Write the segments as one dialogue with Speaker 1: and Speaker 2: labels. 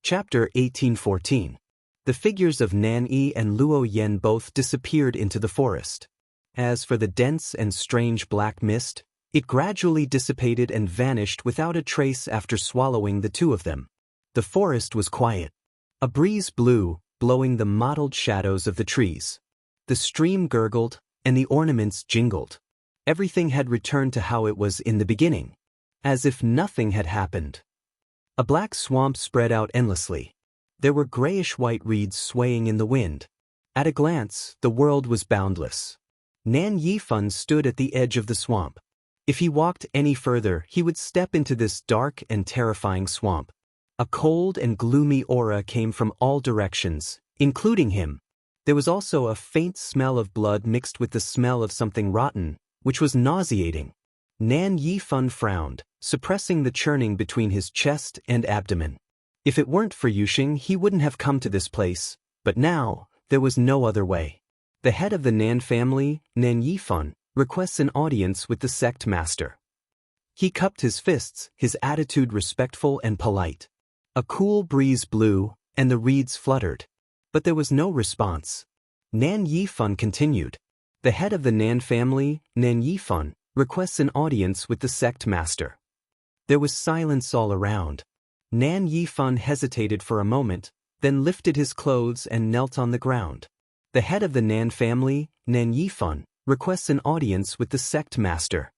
Speaker 1: Chapter 1814. The figures of Nan Yi and Luo Yen both disappeared into the forest. As for the dense and strange black mist, it gradually dissipated and vanished without a trace after swallowing the two of them. The forest was quiet. A breeze blew, blowing the mottled shadows of the trees. The stream gurgled, and the ornaments jingled. Everything had returned to how it was in the beginning, as if nothing had happened. A black swamp spread out endlessly. There were grayish-white reeds swaying in the wind. At a glance, the world was boundless. Nan Yifan stood at the edge of the swamp. If he walked any further, he would step into this dark and terrifying swamp. A cold and gloomy aura came from all directions, including him. There was also a faint smell of blood mixed with the smell of something rotten, which was nauseating. Nan Yifan frowned, suppressing the churning between his chest and abdomen. If it weren't for Yuxing, he wouldn't have come to this place, but now, there was no other way. The head of the Nan family, Nan Yifan, requests an audience with the sect master. He cupped his fists, his attitude respectful and polite. A cool breeze blew, and the reeds fluttered. But there was no response. Nan Yifan continued. The head of the Nan family, Nan Yifan, requests an audience with the sect master. There was silence all around. Nan Yifan hesitated for a moment, then lifted his clothes and knelt on the ground. The head of the Nan family, Nan Yifan, requests an audience with the sect master.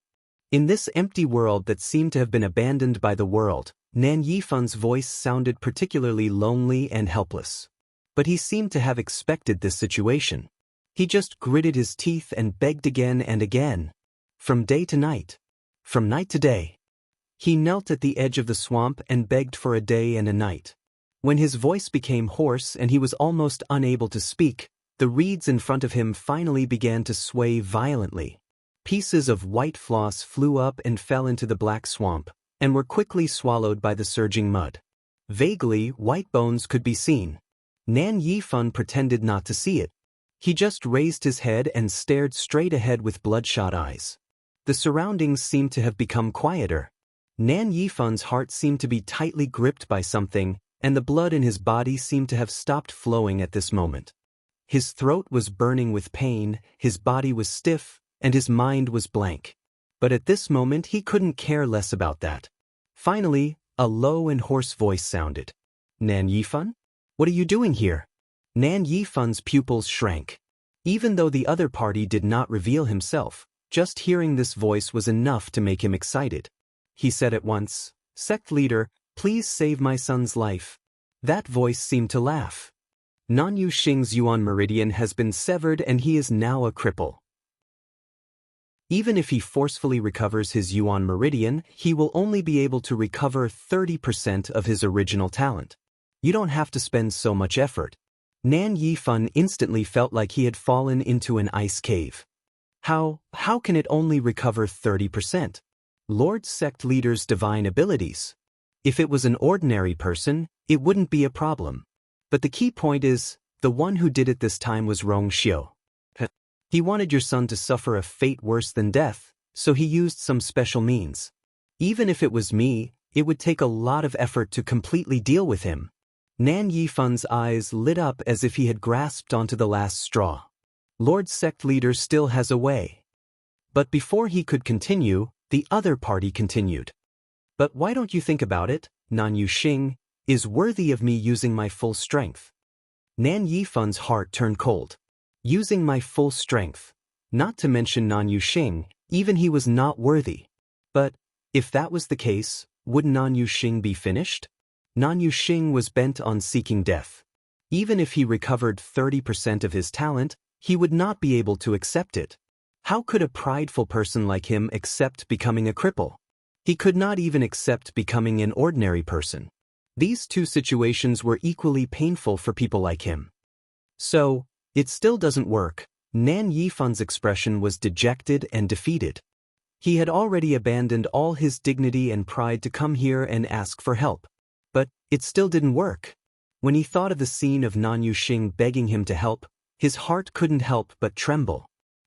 Speaker 1: In this empty world that seemed to have been abandoned by the world, Nan Yifan's voice sounded particularly lonely and helpless. But he seemed to have expected this situation. He just gritted his teeth and begged again and again. From day to night. From night to day. He knelt at the edge of the swamp and begged for a day and a night. When his voice became hoarse and he was almost unable to speak, the reeds in front of him finally began to sway violently. Pieces of white floss flew up and fell into the black swamp, and were quickly swallowed by the surging mud. Vaguely, white bones could be seen. Nan Yifan pretended not to see it. He just raised his head and stared straight ahead with bloodshot eyes. The surroundings seemed to have become quieter. Nan Yifan's heart seemed to be tightly gripped by something, and the blood in his body seemed to have stopped flowing at this moment. His throat was burning with pain, his body was stiff, and his mind was blank. But at this moment he couldn't care less about that. Finally, a low and hoarse voice sounded. Nan Yifan? What are you doing here? Nan Yifan's pupils shrank. Even though the other party did not reveal himself, just hearing this voice was enough to make him excited. He said at once, "Sect leader, please save my son's life." That voice seemed to laugh. Nan Yuxing's Yuan meridian has been severed and he is now a cripple. Even if he forcefully recovers his Yuan meridian, he will only be able to recover 30% of his original talent. You don't have to spend so much effort. Nan Yifan instantly felt like he had fallen into an ice cave. How can it only recover 30%? Lord Sect Leader's divine abilities. If it was an ordinary person, it wouldn't be a problem. But the key point is, the one who did it this time was Wuxia. He wanted your son to suffer a fate worse than death, so he used some special means. Even if it was me, it would take a lot of effort to completely deal with him. Nan Yifan's eyes lit up as if he had grasped onto the last straw. Lord Sect Leader still has a way. But before he could continue, the other party continued. But why don't you think about it? Nan Yuxing is worthy of me using my full strength. Nan Yifan's heart turned cold. Using my full strength. Not to mention Nan Yuxing, even he was not worthy. But, if that was the case, would Nan Yuxing be finished? Nan Yuxing was bent on seeking death. Even if he recovered 30% of his talent, he would not be able to accept it. How could a prideful person like him accept becoming a cripple? He could not even accept becoming an ordinary person. These two situations were equally painful for people like him. So, it still doesn't work. Nan Yifan's expression was dejected and defeated. He had already abandoned all his dignity and pride to come here and ask for help. But it still didn't work. When he thought of the scene of Nan Yuxing begging him to help, his heart couldn't help but tremble.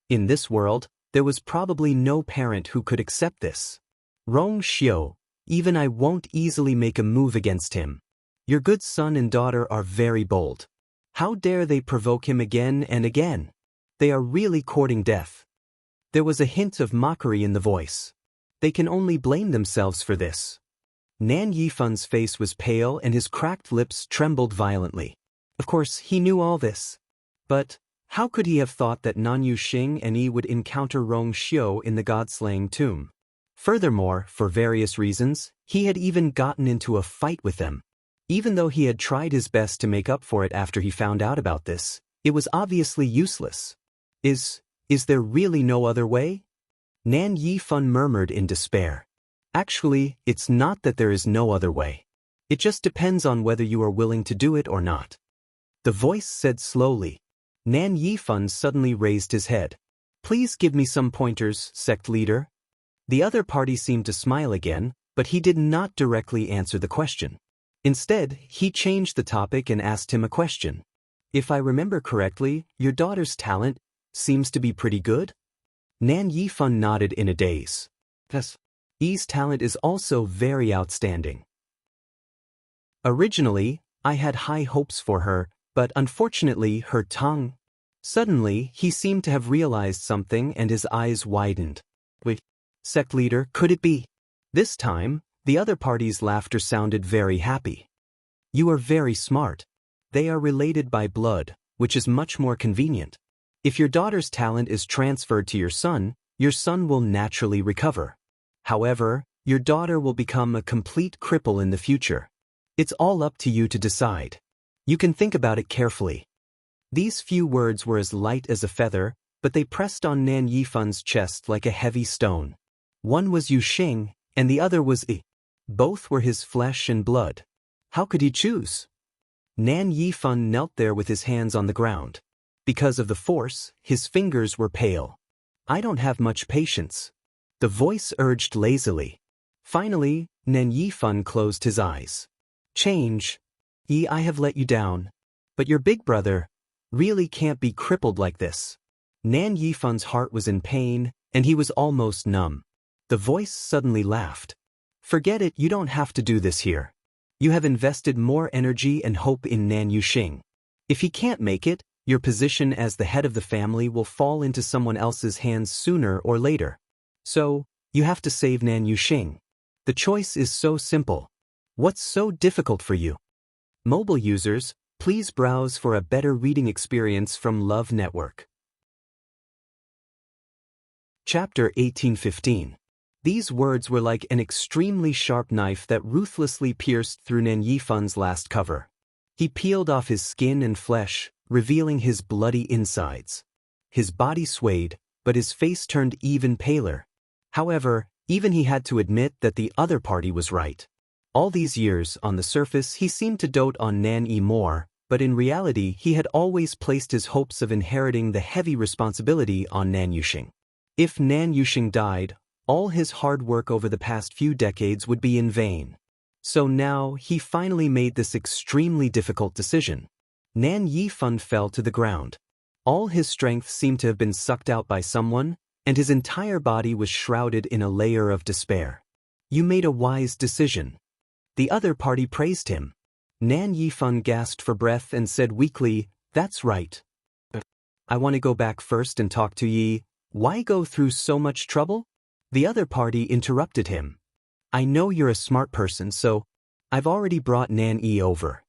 Speaker 1: In this world, there was probably no parent who could accept this. Wuxia, even I won't easily make a move against him. Your good son and daughter are very bold. How dare they provoke him again and again? They are really courting death." There was a hint of mockery in the voice. They can only blame themselves for this. Nan Yifan's face was pale and his cracked lips trembled violently. Of course, he knew all this. But how could he have thought that Nan Yuxing and Yi would encounter Rong Xiu in the god-slaying tomb? Furthermore, for various reasons, he had even gotten into a fight with them. Even though he had tried his best to make up for it after he found out about this, it was obviously useless. Is there really no other way? Nan Yifan murmured in despair. Actually, it's not that there is no other way. It just depends on whether you are willing to do it or not. The voice said slowly. Nan Yifan suddenly raised his head. Please give me some pointers, sect leader. The other party seemed to smile again, but he did not directly answer the question. Instead, he changed the topic and asked him a question. If I remember correctly, your daughter's talent seems to be pretty good? Nan Yifan nodded in a daze. Yes. Yi's talent is also very outstanding. Originally, I had high hopes for her, but unfortunately her tongue. Suddenly, he seemed to have realized something and his eyes widened. Wait, sect leader, could it be? This time, the other party's laughter sounded very happy. You are very smart. They are related by blood, which is much more convenient. If your daughter's talent is transferred to your son will naturally recover. However, your daughter will become a complete cripple in the future. It's all up to you to decide. You can think about it carefully. These few words were as light as a feather, but they pressed on Nan Yifan's chest like a heavy stone. One was Yuxing, and the other was Yi. Both were his flesh and blood. How could he choose? Nan Yifan knelt there with his hands on the ground. Because of the force, his fingers were pale. I don't have much patience. The voice urged lazily. Finally, Nan Yifan closed his eyes. Change. Yi, I have let you down. But your big brother really can't be crippled like this. Nan Yifan's heart was in pain, and he was almost numb. The voice suddenly laughed. Forget it, you don't have to do this here. You have invested more energy and hope in Nan Yuxing. If he can't make it, your position as the head of the family will fall into someone else's hands sooner or later. So, you have to save Nan Yuxing. The choice is so simple. What's so difficult for you? Mobile users, please browse for a better reading experience from Love Network. Chapter 1815. These words were like an extremely sharp knife that ruthlessly pierced through Nan Yifan's last cover. He peeled off his skin and flesh, revealing his bloody insides. His body swayed, but his face turned even paler. However, even he had to admit that the other party was right. All these years, on the surface, he seemed to dote on Nan Yi more, but in reality he had always placed his hopes of inheriting the heavy responsibility on Nan Yuxing. If Nan Yuxing died, all his hard work over the past few decades would be in vain. So now, he finally made this extremely difficult decision. Nan Yifan fell to the ground. All his strength seemed to have been sucked out by someone, and his entire body was shrouded in a layer of despair. You made a wise decision. The other party praised him. Nan Yifan gasped for breath and said weakly, "That's right. I want to go back first and talk to Yi. Why go through so much trouble?" The other party interrupted him. "I know you're a smart person, so I've already brought Nan Yi over."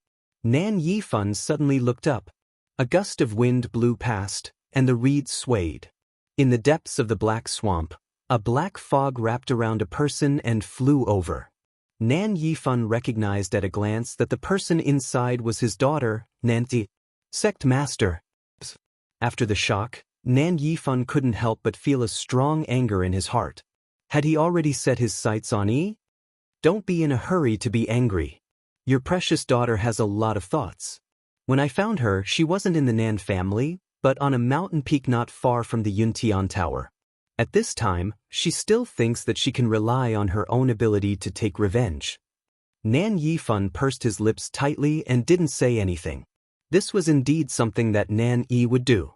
Speaker 1: Nan Yifan suddenly looked up. A gust of wind blew past, and the reeds swayed. In the depths of the black swamp, a black fog wrapped around a person and flew over. Nan Yifan recognized at a glance that the person inside was his daughter, Nanti, sect master. After the shock, Nan Yifan couldn't help but feel a strong anger in his heart. Had he already set his sights on Yi? Don't be in a hurry to be angry. Your precious daughter has a lot of thoughts. When I found her, she wasn't in the Nan family, but on a mountain peak not far from the Yuntian Tower. At this time, she still thinks that she can rely on her own ability to take revenge. Nan Yifan pursed his lips tightly and didn't say anything. This was indeed something that Nan Yi would do.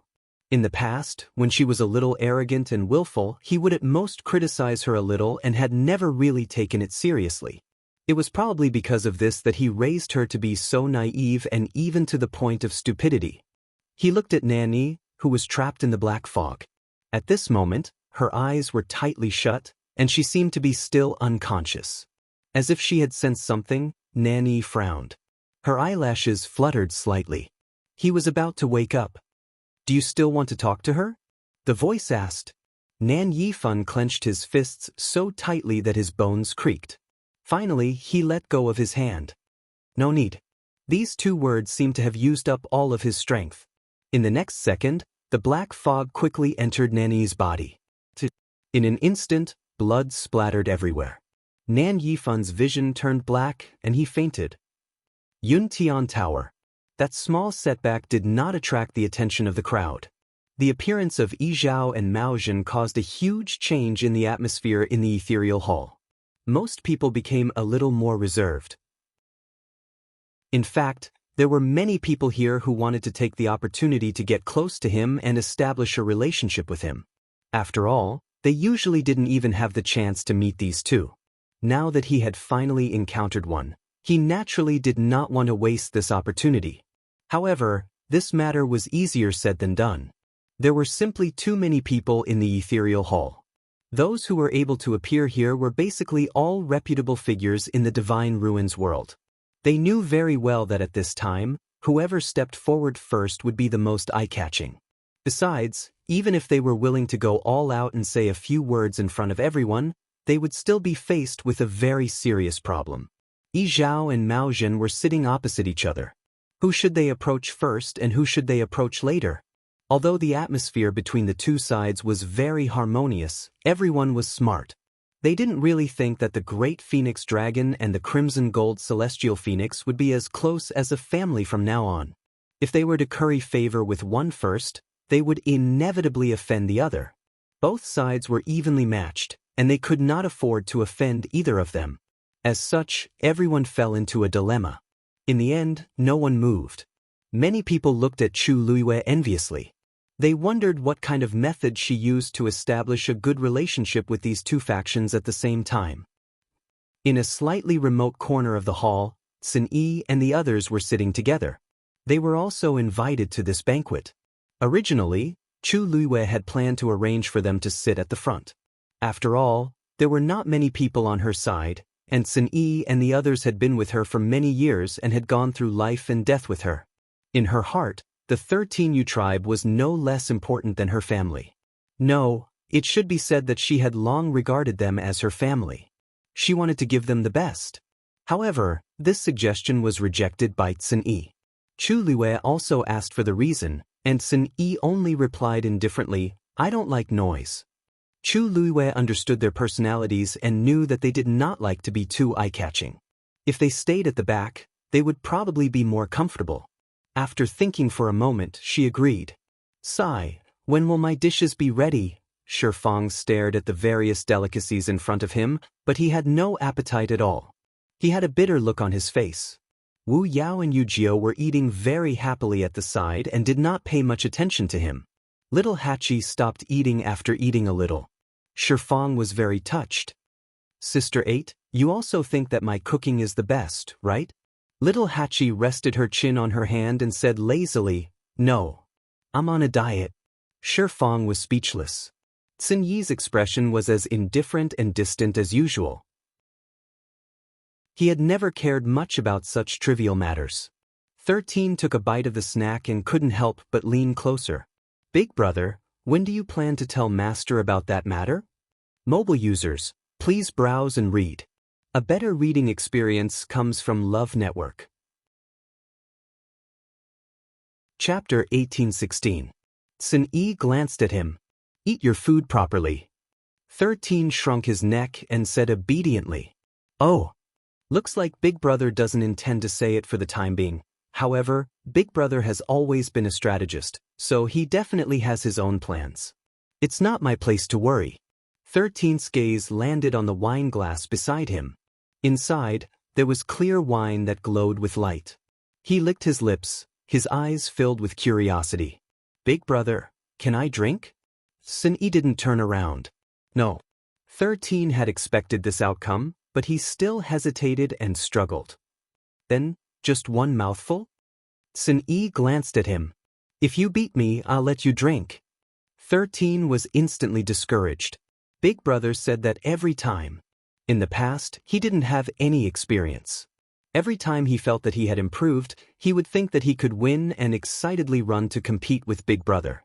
Speaker 1: In the past, when she was a little arrogant and willful, he would at most criticize her a little and had never really taken it seriously. It was probably because of this that he raised her to be so naive and even to the point of stupidity. He looked at Nanny, who was trapped in the black fog. At this moment, her eyes were tightly shut, and she seemed to be still unconscious. As if she had sensed something, Nanny frowned. Her eyelashes fluttered slightly. He was about to wake up. "Do you still want to talk to her?" the voice asked. Nan Yifan clenched his fists so tightly that his bones creaked. Finally, he let go of his hand. "No need." These two words seemed to have used up all of his strength. In the next second, the black fog quickly entered Nanny's body. In an instant, blood splattered everywhere. Nan Yifan's vision turned black and he fainted. Yuntian Tower. That small setback did not attract the attention of the crowd. The appearance of Yi Zhao and Mao Zhen caused a huge change in the atmosphere in the ethereal hall. Most people became a little more reserved. In fact, there were many people here who wanted to take the opportunity to get close to him and establish a relationship with him. After all, they usually didn't even have the chance to meet these two. Now that he had finally encountered one, he naturally did not want to waste this opportunity. However, this matter was easier said than done. There were simply too many people in the ethereal hall. Those who were able to appear here were basically all reputable figures in the Divine Ruins world. They knew very well that at this time, whoever stepped forward first would be the most eye-catching. Besides, even if they were willing to go all out and say a few words in front of everyone, they would still be faced with a very serious problem. Yi Zhao and Mao Zhen were sitting opposite each other. Who should they approach first and who should they approach later? Although the atmosphere between the two sides was very harmonious, everyone was smart. They didn't really think that the Great Phoenix Dragon and the Crimson Gold Celestial Phoenix would be as close as a family from now on. If they were to curry favor with one first, they would inevitably offend the other. Both sides were evenly matched, and they could not afford to offend either of them. As such, everyone fell into a dilemma. In the end, no one moved. Many people looked at Chu Luiwei enviously. They wondered what kind of method she used to establish a good relationship with these two factions at the same time. In a slightly remote corner of the hall, Sun Yi and the others were sitting together. They were also invited to this banquet. Originally, Chu Luiwei had planned to arrange for them to sit at the front. After all, there were not many people on her side, and Sun Yi and the others had been with her for many years and had gone through life and death with her. In her heart, the 13U tribe was no less important than her family. No, it should be said that she had long regarded them as her family. She wanted to give them the best. However, this suggestion was rejected by Sun Yi. Chu Luiwei also asked for the reason, and Sun Yi only replied indifferently, "I don't like noise." Chu Luiwei understood their personalities and knew that they did not like to be too eye-catching. If they stayed at the back, they would probably be more comfortable. After thinking for a moment, she agreed. "Sai, when will my dishes be ready?" Shifang stared at the various delicacies in front of him, but he had no appetite at all. He had a bitter look on his face. Wu Yao and Yu Jiao were eating very happily at the side and did not pay much attention to him. Little Hachi stopped eating after eating a little. Shifang was very touched. "Sister 8, you also think that my cooking is the best, right?" Little Hachi rested her chin on her hand and said lazily, "No. I'm on a diet." Shifang was speechless. Sun Yi's expression was as indifferent and distant as usual. He had never cared much about such trivial matters. 13 took a bite of the snack and couldn't help but lean closer. "Big brother, when do you plan to tell Master about that matter?" Mobile users, please browse and read. A better reading experience comes from Love Network. Chapter 1816. Sun Yi glanced at him. "Eat your food properly." 13 shrunk his neck and said obediently, "Oh. Looks like Big Brother doesn't intend to say it for the time being. However, Big Brother has always been a strategist, so he definitely has his own plans. It's not my place to worry." 13's gaze landed on the wine glass beside him. Inside, there was clear wine that glowed with light. He licked his lips, his eyes filled with curiosity. "Big brother, can I drink?" Sun Yi didn't turn around. No. 13 had expected this outcome, but he still hesitated and struggled. Then, just one mouthful? Sun Yi glanced at him. If you beat me, I'll let you drink. 13 was instantly discouraged. Big Brother said that every time. In the past, he didn't have any experience. Every time he felt that he had improved, he would think that he could win and excitedly run to compete with Big Brother.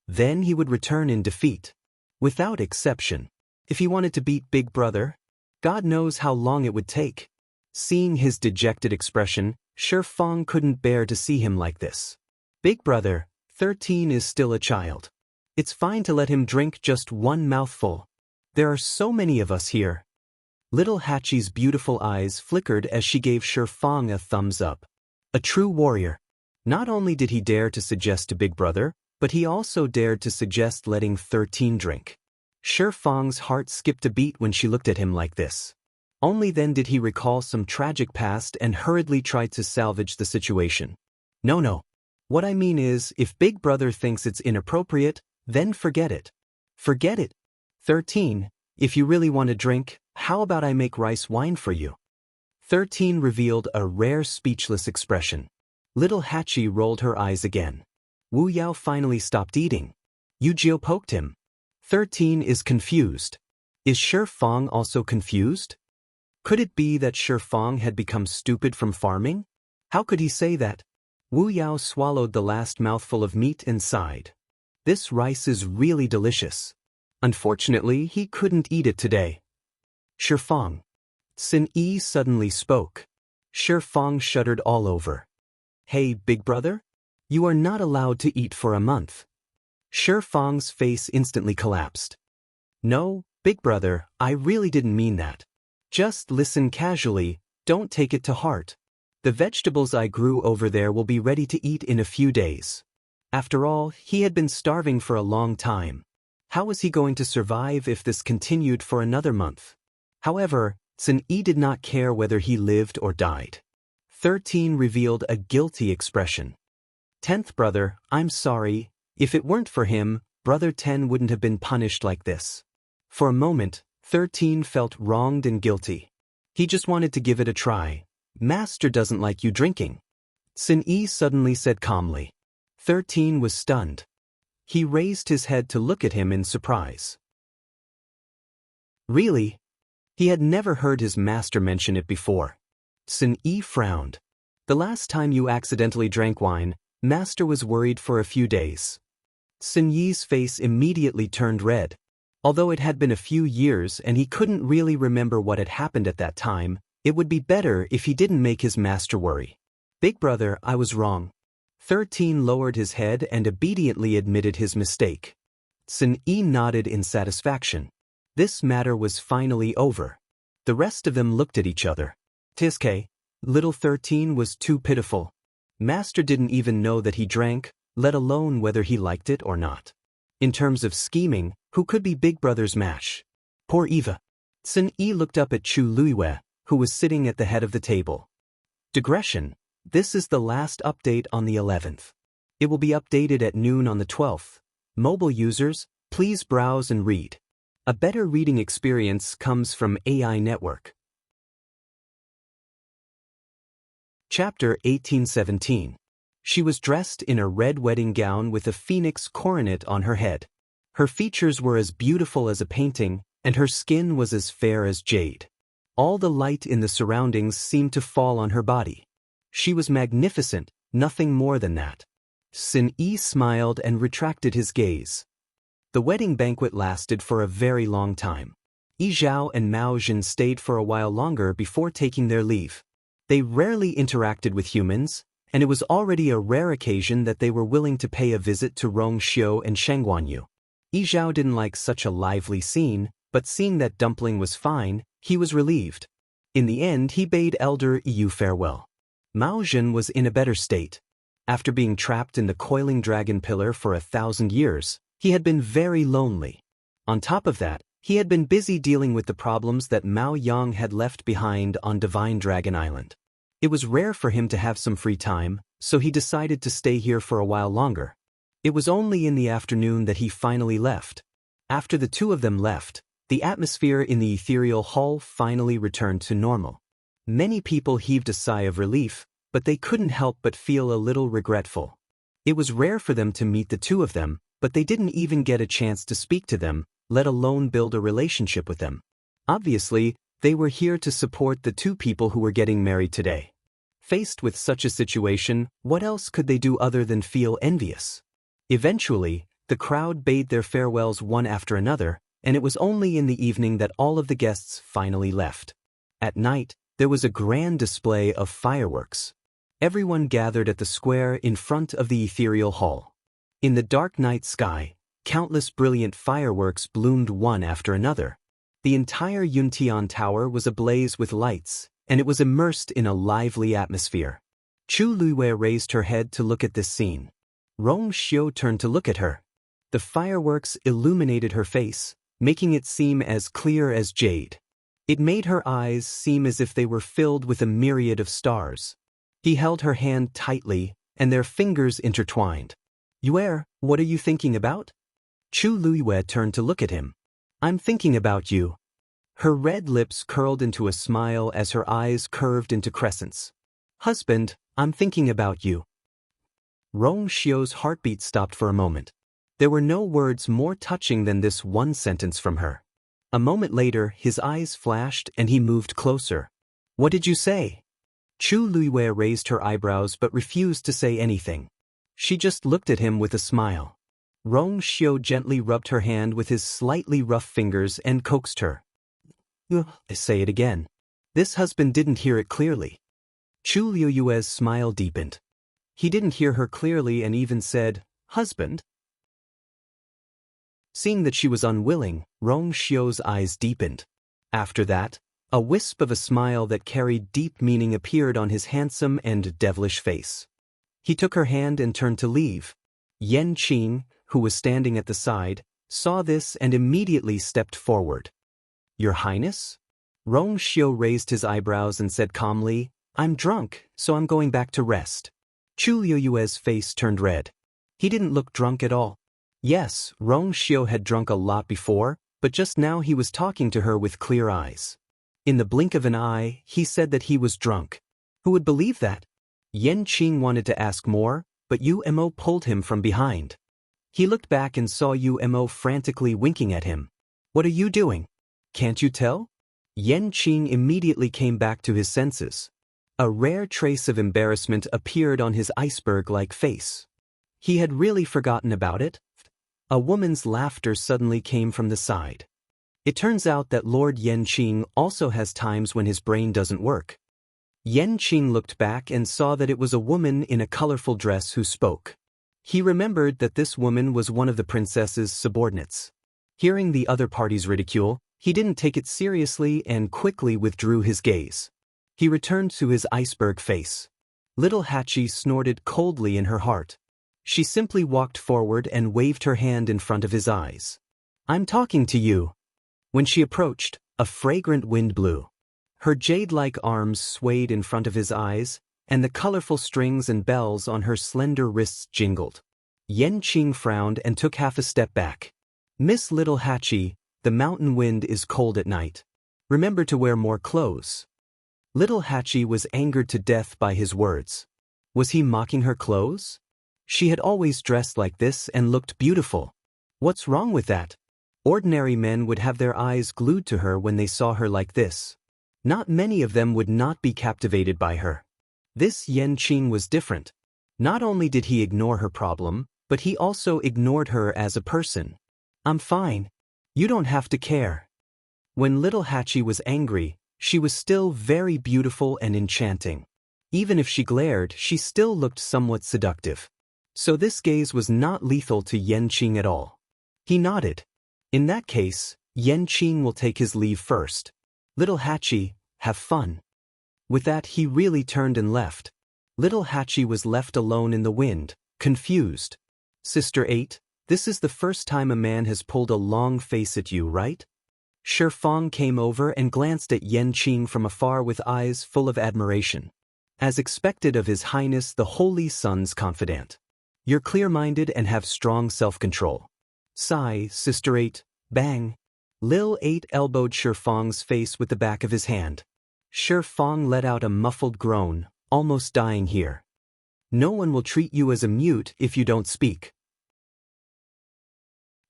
Speaker 1: Then he would return in defeat. Without exception. If he wanted to beat Big Brother, God knows how long it would take. Seeing his dejected expression, Shifeng couldn't bear to see him like this. Big Brother, 13 is still a child. It's fine to let him drink just one mouthful. There are so many of us here. Little Hachi's beautiful eyes flickered as she gave Shifeng a thumbs up. A true warrior. Not only did he dare to suggest to Big Brother, but he also dared to suggest letting 13 drink. Shifeng's heart skipped a beat when she looked at him like this. Only then did he recall some tragic past and hurriedly tried to salvage the situation. No. What I mean is, if Big Brother thinks it's inappropriate, then forget it. Forget it. 13, if you really want to drink, how about I make rice wine for you? 13 revealed a rare speechless expression. Little Hachi rolled her eyes again. Wu Yao finally stopped eating. Yujio poked him. 13 is confused. Is Shifeng also confused? Could it be that Shifeng had become stupid from farming? How could he say that? Wu Yao swallowed the last mouthful of meat and sighed. This rice is really delicious. Unfortunately, he couldn't eat it today. Shifeng. Sun Yi suddenly spoke. Shifeng shuddered all over. Hey, Big Brother? You are not allowed to eat for a month. Shifeng's face instantly collapsed. No, Big Brother, I really didn't mean that. Just listen casually, don't take it to heart. The vegetables I grew over there will be ready to eat in a few days. After all, he had been starving for a long time. How was he going to survive if this continued for another month? However, Sun Yi did not care whether he lived or died. 13 revealed a guilty expression. 10th brother, I'm sorry. If it weren't for him, Brother 10 wouldn't have been punished like this. For a moment, 13 felt wronged and guilty. He just wanted to give it a try. Master doesn't like you drinking. Sun Yi suddenly said calmly. 13 was stunned. He raised his head to look at him in surprise. Really? He had never heard his master mention it before. Sun Yi frowned. The last time you accidentally drank wine, Master was worried for a few days. Sun Yi's face immediately turned red. Although it had been a few years and he couldn't really remember what had happened at that time, it would be better if he didn't make his master worry. Big Brother, I was wrong. 13 lowered his head and obediently admitted his mistake. Sun Yi nodded in satisfaction. This matter was finally over. The rest of them looked at each other. Tiske, little 13 was too pitiful. Master didn't even know that he drank, let alone whether he liked it or not. In terms of scheming, who could be Big Brother's match? Poor Eva. Sun Yi looked up at Chu Luiyue, who was sitting at the head of the table. Digression. This is the last update on the 11th. It will be updated at noon on the 12th. Mobile users, please browse and read. A better reading experience comes from AI Network. Chapter 1817. She was dressed in a red wedding gown with a phoenix coronet on her head. Her features were as beautiful as a painting, and her skin was as fair as jade. All the light in the surroundings seemed to fall on her body. She was magnificent, nothing more than that. Sun Yi smiled and retracted his gaze. The wedding banquet lasted for a very long time. Yi Zhao and Mao Jin stayed for a while longer before taking their leave. They rarely interacted with humans, and it was already a rare occasion that they were willing to pay a visit to Rong Xiu and Sheng Guanyu. Yi Zhao didn't like such a lively scene, but seeing that Dumpling was fine, he was relieved. In the end, he bade Elder Yu farewell. Mao Jin was in a better state. After being trapped in the coiling dragon pillar for 1,000 years, he had been very lonely. On top of that, he had been busy dealing with the problems that Mao Yang had left behind on Divine Dragon Island. It was rare for him to have some free time, so he decided to stay here for a while longer. It was only in the afternoon that he finally left. After the two of them left, The atmosphere in the ethereal hall finally returned to normal. Many people heaved a sigh of relief, but they couldn't help but feel a little regretful. It was rare for them to meet the two of them, but they didn't even get a chance to speak to them, let alone build a relationship with them. Obviously, they were here to support the two people who were getting married today. Faced with such a situation, what else could they do other than feel envious? Eventually, the crowd bade their farewells one after another, and it was only in the evening that all of the guests finally left. At night, there was a grand display of fireworks. Everyone gathered at the square in front of the ethereal hall. In the dark night sky, countless brilliant fireworks bloomed one after another. The entire Yuntian Tower was ablaze with lights, and it was immersed in a lively atmosphere. Chu Luiwei raised her head to look at this scene. Rong Xiu turned to look at her. The fireworks illuminated her face, making it seem as clear as jade. It made her eyes seem as if they were filled with a myriad of stars. He held her hand tightly, and their fingers intertwined. "Yue, what are you thinking about?" Chu Luiwei turned to look at him. "I'm thinking about you." Her red lips curled into a smile as her eyes curved into crescents. "Husband, I'm thinking about you." Rong Xiu's heartbeat stopped for a moment. There were no words more touching than this one sentence from her. A moment later, his eyes flashed and he moved closer. "What did you say?" Chu Luiwei raised her eyebrows but refused to say anything. She just looked at him with a smile. Rong Xiu gently rubbed her hand with his slightly rough fingers and coaxed her. "Say it again." This husband didn't hear it clearly. Chu Luiyue's smile deepened. He didn't hear her clearly and even said, "Husband?" Seeing that she was unwilling, Rong Xiu's eyes deepened. After that, a wisp of a smile that carried deep meaning appeared on his handsome and devilish face. He took her hand and turned to leave. Yan Qing, who was standing at the side, saw this and immediately stepped forward. "Your Highness?" Rong Xiu raised his eyebrows and said calmly, "I'm drunk, so I'm going back to rest." Chu Luiyue's face turned red. He didn't look drunk at all. Yes, Rong Xiu had drunk a lot before, but just now he was talking to her with clear eyes. In the blink of an eye, he said that he was drunk. Who would believe that? Yan Qing wanted to ask more, but Yu Mo pulled him from behind. He looked back and saw Yu Mo frantically winking at him. "What are you doing? Can't you tell?" Yan Qing immediately came back to his senses. A rare trace of embarrassment appeared on his iceberg-like face. He had really forgotten about it. A woman's laughter suddenly came from the side. It turns out that Lord Yan Qing also has times when his brain doesn't work. Yan Qing looked back and saw that it was a woman in a colorful dress who spoke. He remembered that this woman was one of the princess's subordinates. Hearing the other party's ridicule, he didn't take it seriously and quickly withdrew his gaze. He returned to his iceberg face. Little Hachi snorted coldly in her heart. She simply walked forward and waved her hand in front of his eyes. "I'm talking to you." When she approached, a fragrant wind blew. Her jade-like arms swayed in front of his eyes, and the colorful strings and bells on her slender wrists jingled. Yan Qing frowned and took half a step back. "Miss Little Hachi, the mountain wind is cold at night. Remember to wear more clothes." Little Hachi was angered to death by his words. Was he mocking her clothes? She had always dressed like this and looked beautiful. What's wrong with that? Ordinary men would have their eyes glued to her when they saw her like this. Not many of them would not be captivated by her. This Yan Qing was different. Not only did he ignore her problem, but he also ignored her as a person. "I'm fine. You don't have to care." When Little Hachi was angry, she was still very beautiful and enchanting. Even if she glared, she still looked somewhat seductive. So this gaze was not lethal to Yan Qing at all. He nodded. "In that case, Yan Qing will take his leave first. Little Hachi, have fun." With that, he really turned and left. Little Hachi was left alone in the wind, confused. "Sister 8, this is the first time a man has pulled a long face at you, right?" Shifeng came over and glanced at Yan Qing from afar with eyes full of admiration. As expected of His Highness the Holy Sun's confidant. "You're clear-minded and have strong self-control." "Sigh, Sister 8, bang." Lil 8 elbowed Shifang's face with the back of his hand. Shifang let out a muffled groan, almost dying here. No one will treat you as a mute if you don't speak.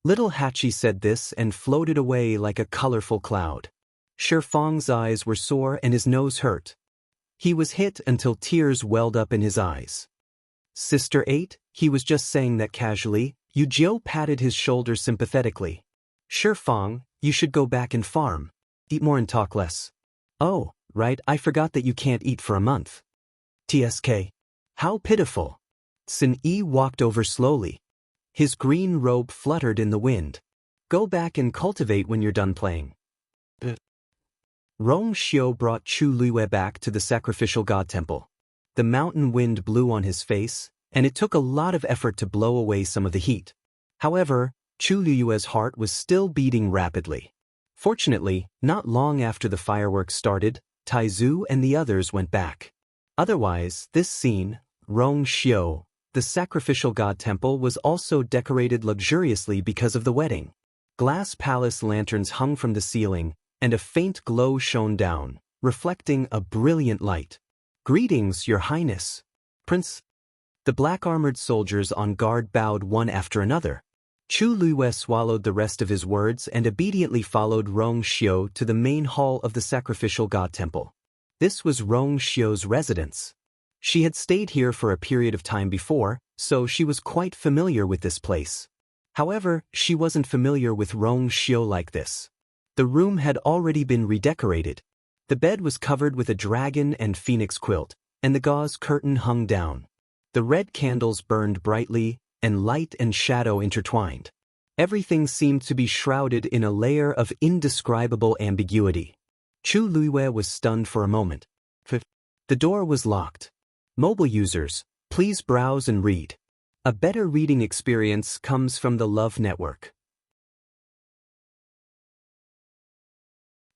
Speaker 1: Little Hachi said this and floated away like a colorful cloud. Shifang's eyes were sore and his nose hurt. He was hit until tears welled up in his eyes. Sister 8, he was just saying that casually. Yujio patted his shoulder sympathetically. Shifang, you should go back and farm. Eat more and talk less. Oh, right, I forgot that you can't eat for a month. TSK. How pitiful. Sun-E walked over slowly. His green robe fluttered in the wind. Go back and cultivate when you're done playing. Rong Xiu brought Chu Luiyue back to the sacrificial god temple. The mountain wind blew on his face, and it took a lot of effort to blow away some of the heat. However, Chu Luiyue's heart was still beating rapidly. Fortunately, not long after the fireworks started, Taizu and the others went back. Otherwise, this scene, Rong Xiu, the sacrificial god temple was also decorated luxuriously because of the wedding. Glass palace lanterns hung from the ceiling, and a faint glow shone down, reflecting a brilliant light. Greetings, Your Highness. Prince. The black-armored soldiers on guard bowed one after another. Chu Luiyue swallowed the rest of his words and obediently followed Rong Xiu to the main hall of the sacrificial god temple. This was Rong Xiu's residence. She had stayed here for a period of time before, so she was quite familiar with this place. However, she wasn't familiar with Rong Xiu like this. The room had already been redecorated. The bed was covered with a dragon and phoenix quilt, and the gauze curtain hung down. The red candles burned brightly, and light and shadow intertwined. Everything seemed to be shrouded in a layer of indescribable ambiguity. Chu Luiyue was stunned for a moment. The door was locked. Mobile users, please browse and read. A better reading experience comes from the Love Network.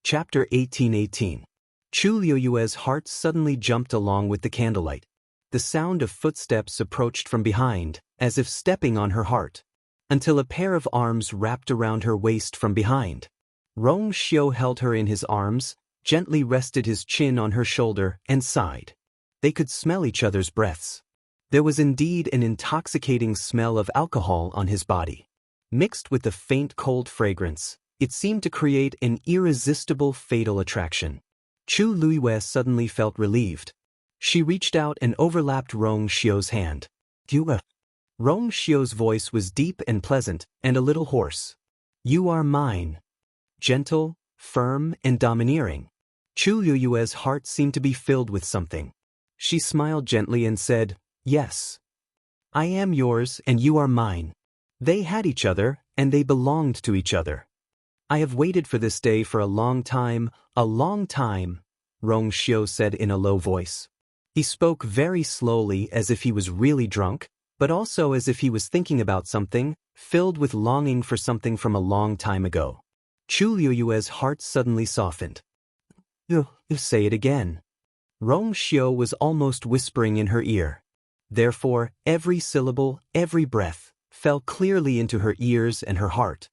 Speaker 1: Chapter 1818. Chu Luiyue's heart suddenly jumped along with the candlelight. The sound of footsteps approached from behind, as if stepping on her heart, until a pair of arms wrapped around her waist from behind. Rong Xiu held her in his arms, gently rested his chin on her shoulder, and sighed. They could smell each other's breaths. There was indeed an intoxicating smell of alcohol on his body. Mixed with the faint cold fragrance, it seemed to create an irresistible fatal attraction. Chu Luiyue suddenly felt relieved. She reached out and overlapped Rong Xiu's hand. Rong Xiu's voice was deep and pleasant, and a little hoarse. You are mine. Gentle, firm, and domineering. Chu Luiyue's heart seemed to be filled with something. She smiled gently and said, Yes. I am yours and you are mine. They had each other, and they belonged to each other. I have waited for this day for a long time, Rong Xiu said in a low voice. He spoke very slowly as if he was really drunk, but also as if he was thinking about something, filled with longing for something from a long time ago. Chu Luiyue's heart suddenly softened. You say it again. Rong Xiu was almost whispering in her ear. Therefore, every syllable, every breath, fell clearly into her ears and her heart.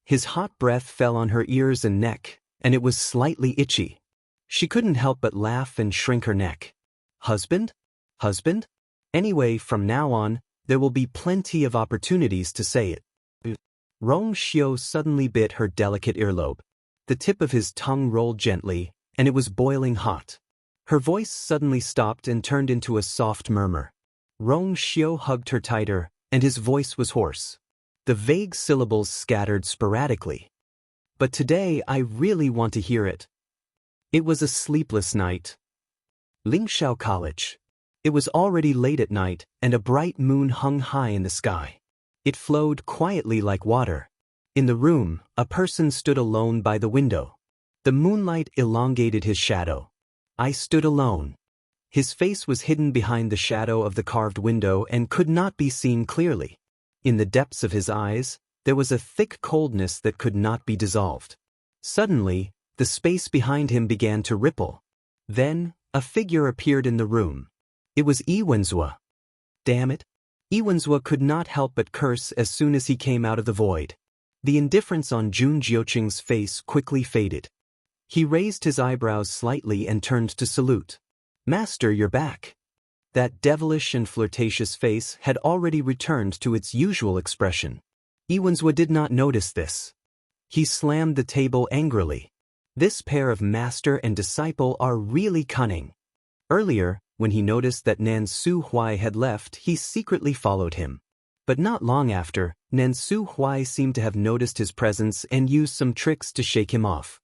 Speaker 1: His hot breath fell on her ears and neck, and it was slightly itchy. She couldn't help but laugh and shrink her neck. Husband? Husband? Anyway, from now on, there will be plenty of opportunities to say it. Rong Xiu suddenly bit her delicate earlobe. The tip of his tongue rolled gently, and it was boiling hot. Her voice suddenly stopped and turned into a soft murmur. Rong Xiu hugged her tighter, and his voice was hoarse. The vague syllables scattered sporadically. But today I really want to hear it. It was a sleepless night. Lingxiao College. It was already late at night, and a bright moon hung high in the sky. It flowed quietly like water. In the room, a person stood alone by the window. The moonlight elongated his shadow. I stood alone. His face was hidden behind the shadow of the carved window and could not be seen clearly. In the depths of his eyes, there was a thick coldness that could not be dissolved. Suddenly, the space behind him began to ripple. Then, a figure appeared in the room. It was Iwenzhua. Damn it! Iwenzhua could not help but curse as soon as he came out of the void. The indifference on Jun Jiuqing's face quickly faded. He raised his eyebrows slightly and turned to salute. "Master, you're back." That devilish and flirtatious face had already returned to its usual expression. Iwenzhua did not notice this. He slammed the table angrily. This pair of master and disciple are really cunning. Earlier, when he noticed that Nan Su Huai had left, he secretly followed him. But not long after, Nan Su Huai seemed to have noticed his presence and used some tricks to shake him off.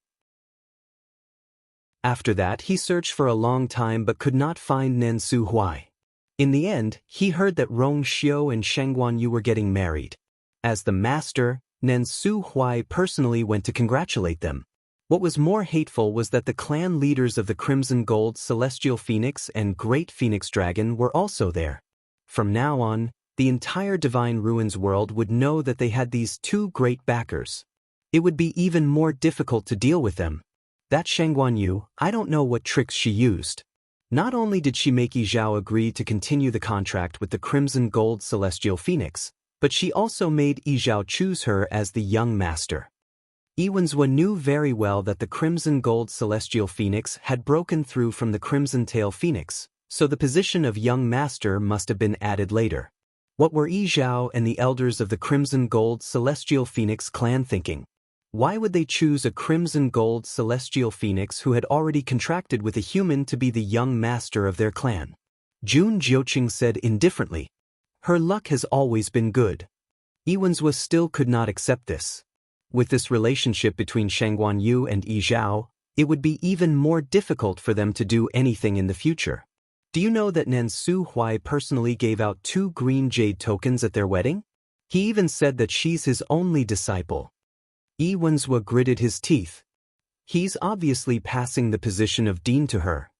Speaker 1: After that, he searched for a long time but could not find Nan Su Huai. In the end, he heard that Rong Xiu and Sheng Guanyu were getting married. As the master, Nan Su Huai personally went to congratulate them. What was more hateful was that the clan leaders of the Crimson Gold Celestial Phoenix and Great Phoenix Dragon were also there. From now on, the entire Divine Ruins world would know that they had these two great backers. It would be even more difficult to deal with them. That Sheng Guanyu, I don't know what tricks she used. Not only did she make Yi Zhao agree to continue the contract with the Crimson Gold Celestial Phoenix, but she also made Yi Zhao choose her as the young master. Iwenzhua knew very well that the Crimson Gold Celestial Phoenix had broken through from the Crimson Tail Phoenix, so the position of young master must have been added later. What were Yi Zhao and the elders of the Crimson Gold Celestial Phoenix clan thinking? Why would they choose a Crimson Gold Celestial Phoenix who had already contracted with a human to be the young master of their clan? Jun Jiuqing said indifferently. Her luck has always been good. Iwenzhua still could not accept this. With this relationship between Sheng Guanyu and Yi Zhao, it would be even more difficult for them to do anything in the future. Do you know that Nan Su Huai personally gave out 2 green jade tokens at their wedding? He even said that she's his only disciple. Iwenzhua gritted his teeth. He's obviously passing the position of dean to her.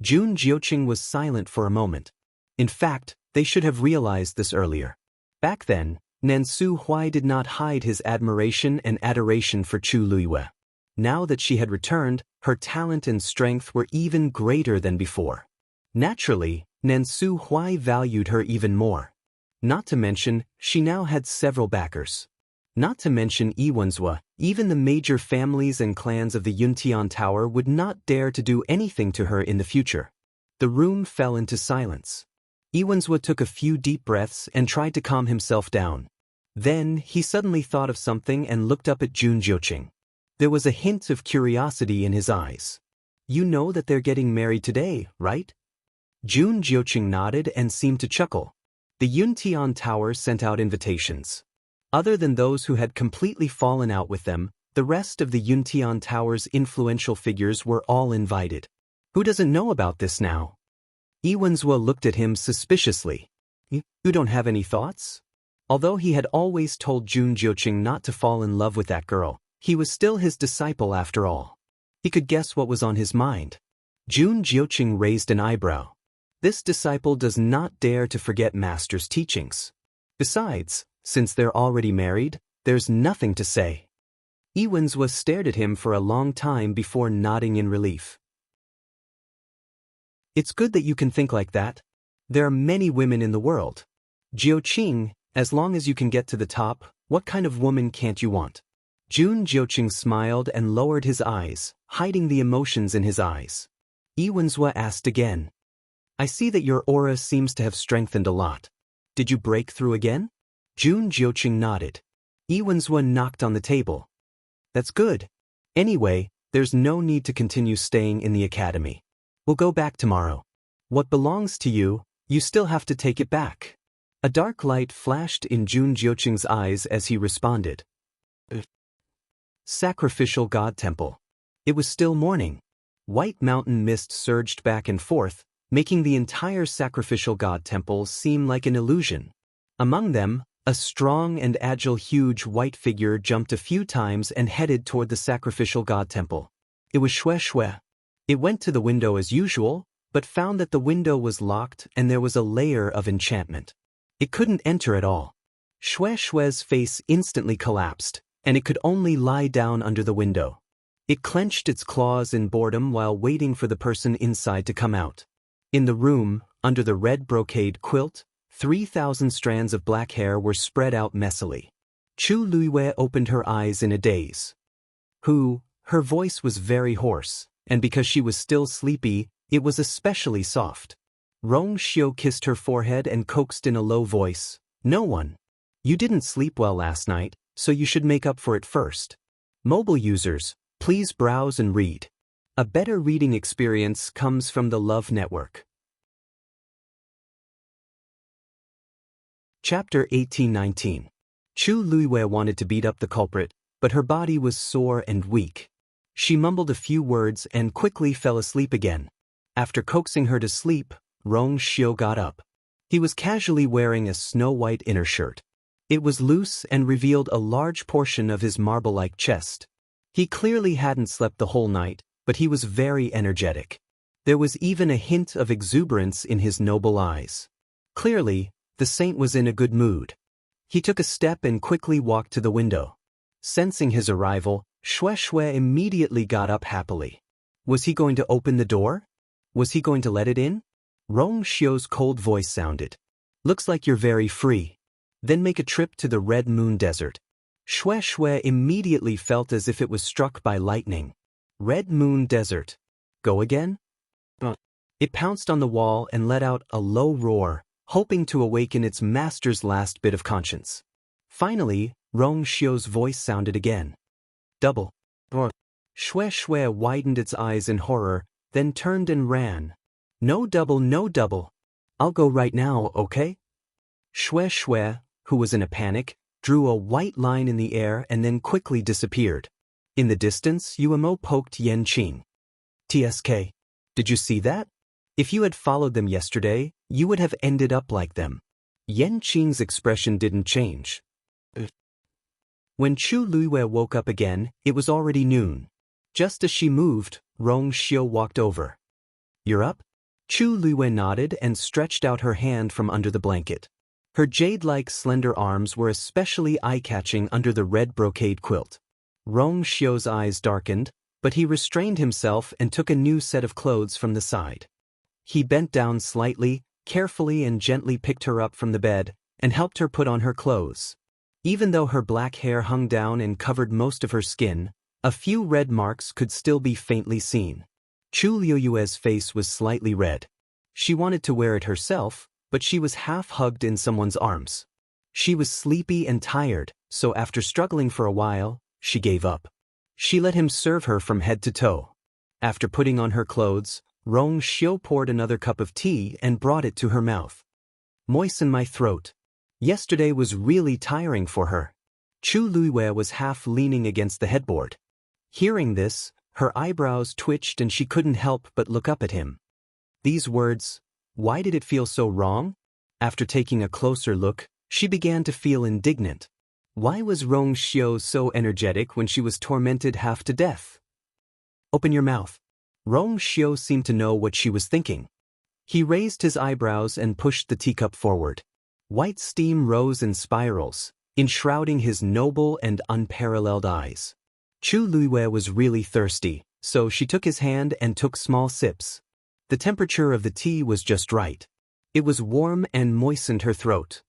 Speaker 1: Jun Jiuqing was silent for a moment. In fact, they should have realized this earlier. Back then, Nan Su Huai did not hide his admiration and adoration for Chu Luiyue. Now that she had returned, her talent and strength were even greater than before. Naturally, Nan Su Huai valued her even more. Not to mention, she now had several backers. Not to mention Iwenzhua, even the major families and clans of the Yuntian Tower would not dare to do anything to her in the future. The room fell into silence. Iwenzhua took a few deep breaths and tried to calm himself down. Then, he suddenly thought of something and looked up at Jun Jiuqing. There was a hint of curiosity in his eyes. You know that they're getting married today, right? Jun Jiuqing nodded and seemed to chuckle. The Yuntian Tower sent out invitations. Other than those who had completely fallen out with them, the rest of the Yuntian Tower's influential figures were all invited. Who doesn't know about this now? Iwenzhua looked at him suspiciously. You don't have any thoughts? Although he had always told Jun Jiuqing not to fall in love with that girl, he was still his disciple after all. He could guess what was on his mind. Jun Jiuqing raised an eyebrow. This disciple does not dare to forget master's teachings. Besides, since they're already married, there's nothing to say. Iwenzhua stared at him for a long time before nodding in relief. It's good that you can think like that. There are many women in the world. Jiuqing, as long as you can get to the top, what kind of woman can't you want? Jun Jiuqing smiled and lowered his eyes, hiding the emotions in his eyes. Iwenzhua asked again. I see that your aura seems to have strengthened a lot. Did you break through again? Jun Jiuqing nodded. Iwenzhua knocked on the table. That's good. Anyway, there's no need to continue staying in the academy. We'll go back tomorrow. What belongs to you, you still have to take it back. A dark light flashed in Jun Jiuqing's eyes as he responded. Sacrificial God Temple. It was still morning. White mountain mist surged back and forth, making the entire sacrificial god temple seem like an illusion. Among them, a strong and agile huge white figure jumped a few times and headed toward the sacrificial god temple. It was Xue Xue. It went to the window as usual, but found that the window was locked and there was a layer of enchantment. It couldn't enter at all. Xue Xue's face instantly collapsed, and it could only lie down under the window. It clenched its claws in boredom while waiting for the person inside to come out. In the room, under the red brocade quilt, 3,000 strands of black hair were spread out messily. Chu Luiwei opened her eyes in a daze. Who? Her voice was very hoarse, and because she was still sleepy, it was especially soft. Rong Xiu kissed her forehead and coaxed in a low voice, "No one. You didn't sleep well last night, so you should make up for it first. Mobile users, please browse and read. A better reading experience comes from the Love Network." Chapter 1819. Chu Luiwei wanted to beat up the culprit, but her body was sore and weak. She mumbled a few words and quickly fell asleep again. After coaxing her to sleep, Rong Xiu got up. He was casually wearing a snow-white inner shirt. It was loose and revealed a large portion of his marble-like chest. He clearly hadn't slept the whole night, but he was very energetic. There was even a hint of exuberance in his noble eyes. Clearly, the saint was in a good mood. He took a step and quickly walked to the window. Sensing his arrival, Shui immediately got up happily. Was he going to open the door? Was he going to let it in? Rong Xiu's cold voice sounded. "Looks like you're very free. Then make a trip to the Red Moon Desert." Shui immediately felt as if it was struck by lightning. Red Moon Desert. Go again? It pounced on the wall and let out a low roar, hoping to awaken its master's last bit of conscience. Finally, Rong Xiu's voice sounded again. "Double." Shui widened its eyes in horror, then turned and ran. "No double, no double. I'll go right now, okay?" Shui, who was in a panic, drew a white line in the air and then quickly disappeared. In the distance, Yuemo poked Yanqing. "TSK. Did you see that? If you had followed them yesterday, you would have ended up like them." Yanqing's expression didn't change. When Chu Luiwei woke up again, it was already noon. Just as she moved, Rong Xiu walked over. "You're up?" Chu Luiwei nodded and stretched out her hand from under the blanket. Her jade-like slender arms were especially eye-catching under the red brocade quilt. Rong Xiu's eyes darkened, but he restrained himself and took a new set of clothes from the side. He bent down slightly, carefully and gently picked her up from the bed, and helped her put on her clothes. Even though her black hair hung down and covered most of her skin, a few red marks could still be faintly seen. Chu Luiyue's face was slightly red. She wanted to wear it herself, but she was half-hugged in someone's arms. She was sleepy and tired, so after struggling for a while, she gave up. She let him serve her from head to toe. After putting on her clothes, Rong Xiu poured another cup of tea and brought it to her mouth. "Moisten my throat." Yesterday was really tiring for her. Chu Luiwei was half leaning against the headboard. Hearing this, her eyebrows twitched and she couldn't help but look up at him. These words, why did it feel so wrong? After taking a closer look, she began to feel indignant. Why was Rong Xiu so energetic when she was tormented half to death? "Open your mouth." Rong Xiu seemed to know what she was thinking. He raised his eyebrows and pushed the teacup forward. White steam rose in spirals, enshrouding his noble and unparalleled eyes. Chu Luiwei was really thirsty, so she took his hand and took small sips. The temperature of the tea was just right. It was warm and moistened her throat.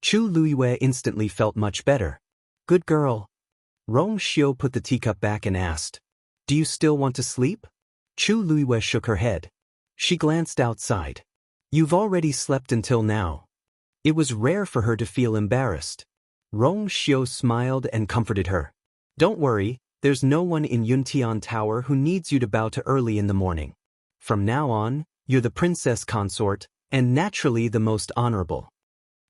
Speaker 1: Chu Luiwei instantly felt much better. "Good girl." Rong Xiu put the teacup back and asked, "Do you still want to sleep?" Chu Luiwei shook her head. She glanced outside. "You've already slept until now." It was rare for her to feel embarrassed. Rong Xiu smiled and comforted her. "Don't worry, there's no one in Yuntian Tower who needs you to bow to early in the morning. From now on, you're the princess consort, and naturally the most honorable."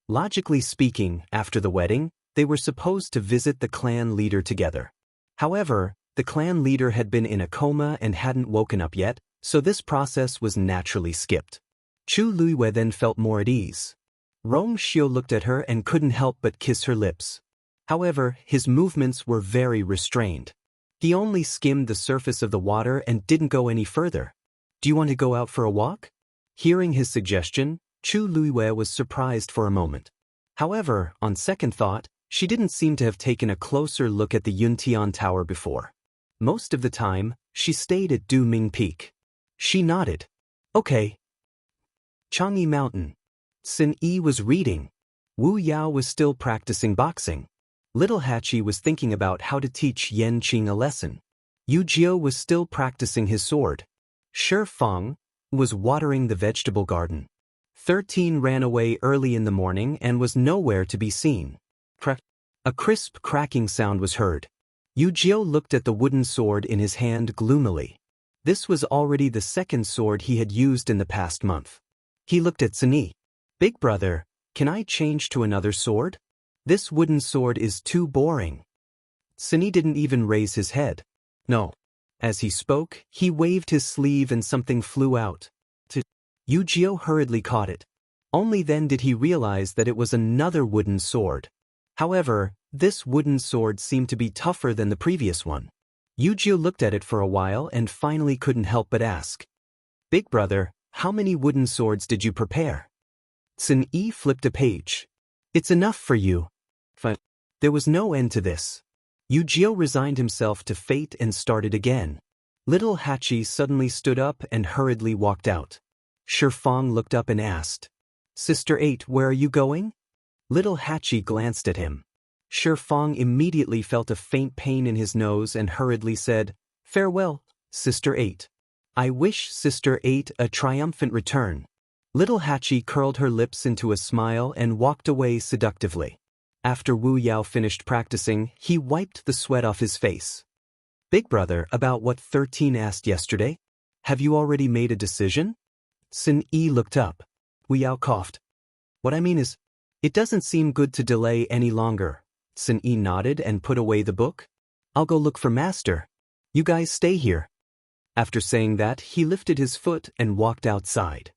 Speaker 1: Logically speaking, after the wedding, they were supposed to visit the clan leader together. However, the clan leader had been in a coma and hadn't woken up yet, so this process was naturally skipped. Chu Luiwei then felt more at ease. Rong Xiu looked at her and couldn't help but kiss her lips. However, his movements were very restrained. He only skimmed the surface of the water and didn't go any further. "Do you want to go out for a walk?" Hearing his suggestion, Chu Luiwei was surprised for a moment. However, on second thought, she didn't seem to have taken a closer look at the Yuntian Tower before. Most of the time, she stayed at Duming Peak. She nodded. "Okay." Chang'e Mountain. Sin Yi was reading. Wu Yao was still practicing boxing. Little Hachi was thinking about how to teach Yan Qing a lesson. Yu Jiao was still practicing his sword. Shi Fang was watering the vegetable garden. 13 ran away early in the morning and was nowhere to be seen. A crisp cracking sound was heard. Yu Jiao looked at the wooden sword in his hand gloomily. This was already the second sword he had used in the past month. He looked at Sunny. Big brother, can I change to another sword? This wooden sword is too boring. Sunny didn't even raise his head. No. As he spoke, he waved his sleeve and something flew out. Yu Jiao hurriedly caught it. Only then did he realize that it was another wooden sword. However, this wooden sword seemed to be tougher than the previous one. Yu Jiao looked at it for a while and finally couldn't help but ask. Big brother, how many wooden swords did you prepare? Sun Yi flipped a page. It's enough for you. There was no end to this. Yu Jiao resigned himself to fate and started again. Little Hachi suddenly stood up and hurriedly walked out. Shi Fang looked up and asked, Sister 8, where are you going? Little Hachi glanced at him. Shi Fang immediately felt a faint pain in his nose and hurriedly said, Farewell, Sister 8. I wish Sister 8 a triumphant return. Little Hachi curled her lips into a smile and walked away seductively. After Wu Yao finished practicing, he wiped the sweat off his face. Big brother, about what 13 asked yesterday? Have you already made a decision? Sun Yi looked up. Wu Yao coughed. What I mean is, it doesn't seem good to delay any longer. Sun Yi nodded and put away the book. I'll go look for Master. You guys stay here. After saying that, he lifted his foot and walked outside.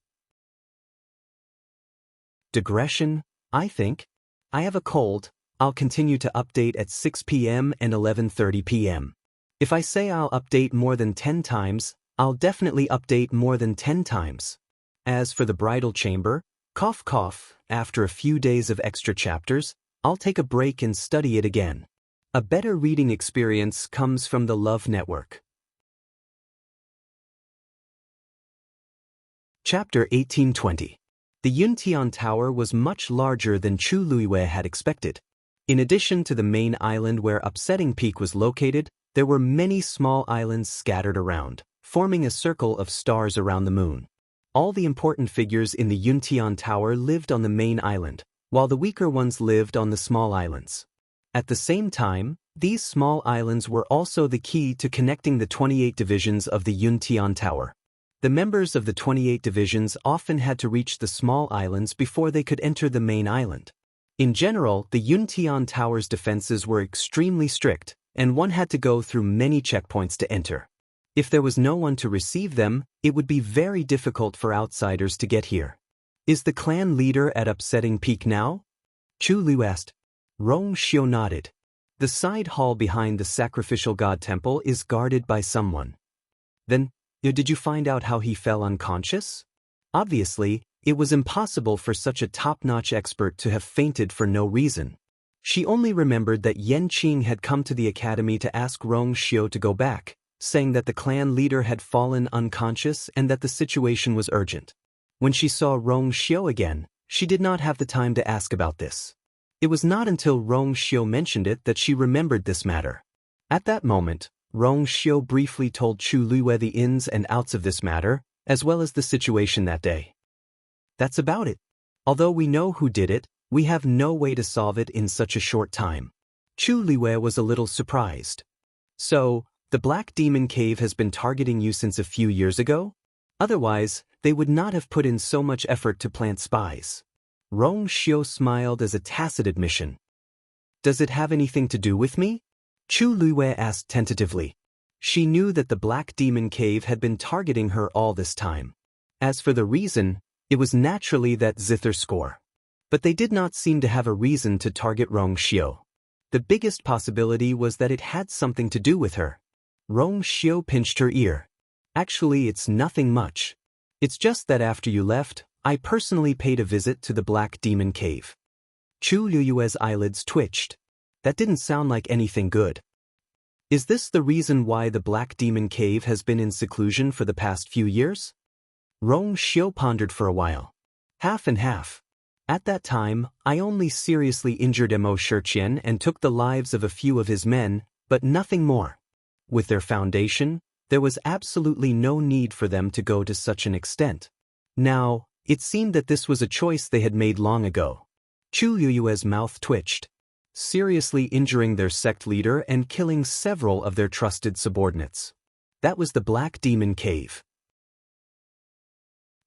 Speaker 1: Digression, I think. I have a cold. I'll continue to update at 6 p.m. and 11:30 p.m. If I say I'll update more than 10 times, I'll definitely update more than 10 times. As for the bridal chamber, cough cough, after a few days of extra chapters, I'll take a break and study it again. A better reading experience comes from the Love Network. Chapter 1820. The Yuntian Tower was much larger than Chu Luiwei had expected. In addition to the main island where Upsetting Peak was located, there were many small islands scattered around, forming a circle of stars around the moon. All the important figures in the Yuntian Tower lived on the main island, while the weaker ones lived on the small islands. At the same time, these small islands were also the key to connecting the 28 divisions of the Yuntian Tower. The members of the 28 divisions often had to reach the small islands before they could enter the main island. In general, the Yuntian Tower's defenses were extremely strict, and one had to go through many checkpoints to enter. If there was no one to receive them, it would be very difficult for outsiders to get here. Is the clan leader at Upsetting Peak now? Chu Liu asked. Rong Xiu nodded. The side hall behind the sacrificial god temple is guarded by someone. Then, did you find out how he fell unconscious? Obviously, it was impossible for such a top-notch expert to have fainted for no reason. She only remembered that Yan Qing had come to the academy to ask Rong Xiu to go back, saying that the clan leader had fallen unconscious and that the situation was urgent. When she saw Rong Xiu again, she did not have the time to ask about this. It was not until Rong Xiu mentioned it that she remembered this matter. At that moment, Rong Xiu briefly told Chu Luiwei the ins and outs of this matter, as well as the situation that day. That's about it. Although we know who did it, we have no way to solve it in such a short time. Chu Luiwei was a little surprised. So, the Black Demon Cave has been targeting you since a few years ago? Otherwise, they would not have put in so much effort to plant spies. Rong Xiu smiled as a tacit admission. Does it have anything to do with me? Chu Luiwei asked tentatively. She knew that the Black Demon Cave had been targeting her all this time. As for the reason, it was naturally that zither score. But they did not seem to have a reason to target Rong Xiu. The biggest possibility was that it had something to do with her. Rong Xiu pinched her ear. Actually, it's nothing much. It's just that after you left, I personally paid a visit to the Black Demon Cave. Chu Luiwei's eyelids twitched. That didn't sound like anything good. Is this the reason why the Black Demon Cave has been in seclusion for the past few years? Rong Xiu pondered for a while. Half and half. At that time, I only seriously injured Mo Shiqian and took the lives of a few of his men, but nothing more. With their foundation, there was absolutely no need for them to go to such an extent. Now, it seemed that this was a choice they had made long ago. Chu Liyue's mouth twitched, seriously injuring their sect leader and killing several of their trusted subordinates. That was the Black Demon Cave.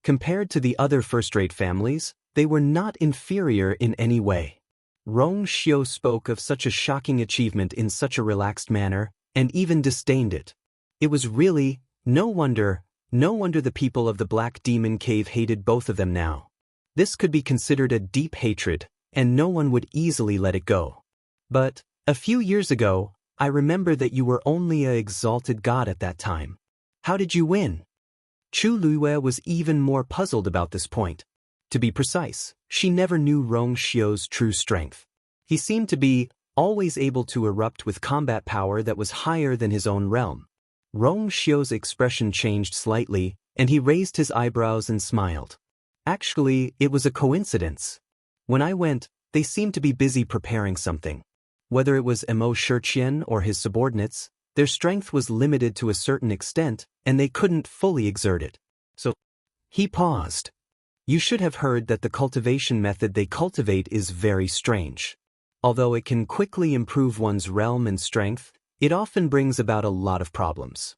Speaker 1: Compared to the other first-rate families, they were not inferior in any way. Rong Xiu spoke of such a shocking achievement in such a relaxed manner, and even disdained it. It was really, no wonder the people of the Black Demon Cave hated both of them now. This could be considered a deep hatred, and no one would easily let it go. But, a few years ago, I remember that you were only an exalted god at that time. How did you win? Chu Liyue was even more puzzled about this point. To be precise, she never knew Rong Xiu's true strength. He seemed to be always able to erupt with combat power that was higher than his own realm. Rong Xiu's expression changed slightly, and he raised his eyebrows and smiled. Actually, it was a coincidence. When I went, they seemed to be busy preparing something. Whether it was Mo Shiqian or his subordinates, their strength was limited to a certain extent, and they couldn't fully exert it. So, he paused. You should have heard that the cultivation method they cultivate is very strange. Although it can quickly improve one's realm and strength, it often brings about a lot of problems.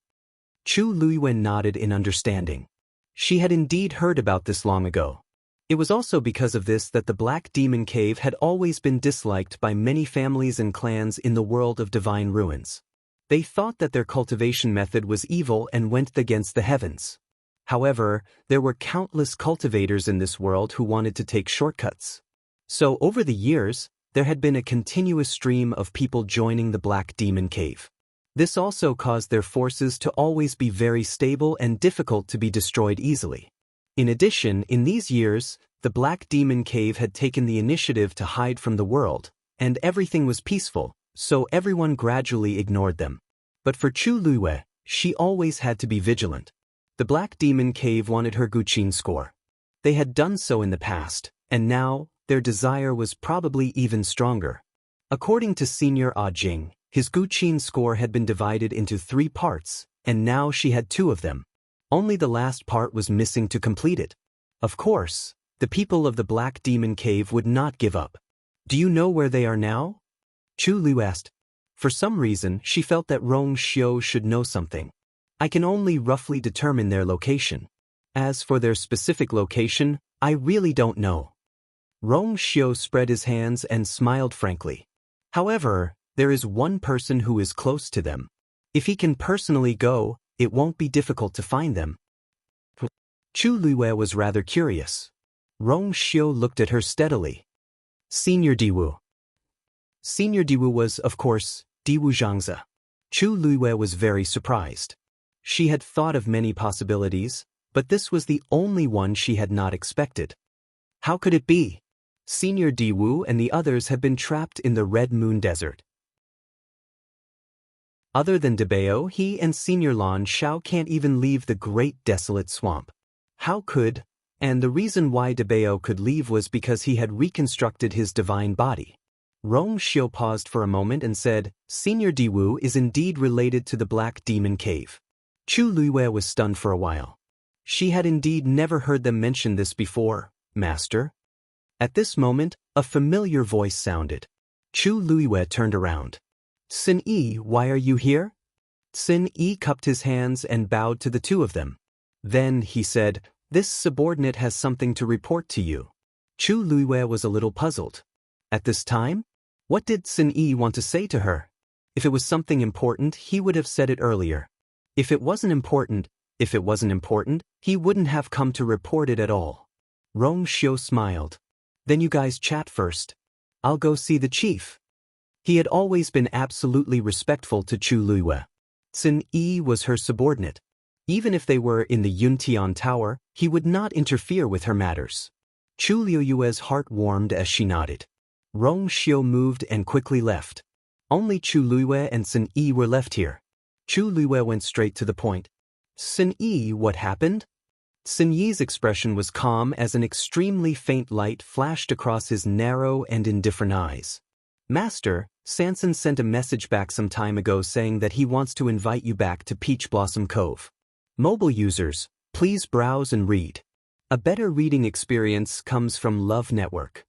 Speaker 1: Chu Liyue nodded in understanding. She had indeed heard about this long ago. It was also because of this that the Black Demon Cave had always been disliked by many families and clans in the world of divine ruins. They thought that their cultivation method was evil and went against the heavens. However, there were countless cultivators in this world who wanted to take shortcuts. So over the years, there had been a continuous stream of people joining the Black Demon Cave. This also caused their forces to always be very stable and difficult to be destroyed easily. In addition, in these years, the Black Demon Cave had taken the initiative to hide from the world, and everything was peaceful, so everyone gradually ignored them. But for Chu Liyue, she always had to be vigilant. The Black Demon Cave wanted her Guqin score. They had done so in the past, and now, their desire was probably even stronger. According to Senior Jing, his Guqin score had been divided into 3 parts, and now she had 2 of them. Only the last part was missing to complete it. Of course, the people of the Black Demon Cave would not give up. Do you know where they are now? Chu Liu asked. For some reason, she felt that Rong Xiu should know something. I can only roughly determine their location. As for their specific location, I really don't know. Rong Xiu spread his hands and smiled frankly. However, there is one person who is close to them. If he can personally go, it won't be difficult to find them. Chu Liyue was rather curious. Rong Xiu looked at her steadily. Senior Diwu. Senior Diwu was, of course, Diwu Zhangzi. Chu Liyue was very surprised. She had thought of many possibilities, but this was the only one she had not expected. How could it be? Senior Diwu and the others had been trapped in the Red Moon Desert. Other than Debao, he and Senior Lan Shao can't even leave the great desolate swamp. How could? And the reason why Debao could leave was because he had reconstructed his divine body. Rong Xiu paused for a moment and said, Senior Diwu is indeed related to the Black Demon Cave. Chu Liyue was stunned for a while. She had indeed never heard them mention this before, Master. At this moment, a familiar voice sounded. Chu Liyue turned around. Sin Yi, why are you here? Sin Yi cupped his hands and bowed to the 2 of them. Then, he said, this subordinate has something to report to you. Chu Liyue was a little puzzled. At this time? What did Sin Yi want to say to her? If it was something important, he would have said it earlier. If it wasn't important, he wouldn't have come to report it at all. Rong Xiu smiled. Then you guys chat first. I'll go see the chief. He had always been absolutely respectful to Chu Liyue. Sin Yi was her subordinate. Even if they were in the Yuntian Tower, he would not interfere with her matters. Chu Liyue's heart warmed as she nodded. Rong Xiu moved and quickly left. Only Chu Liyue and Sin Yi were left here. Chu Liyue went straight to the point. Sin Yi, what happened? Sun Yi's expression was calm as an extremely faint light flashed across his narrow and indifferent eyes. Master, Sanson sent a message back some time ago saying that he wants to invite you back to Peach Blossom Cove. Mobile users, please browse and read. A better reading experience comes from Love Network.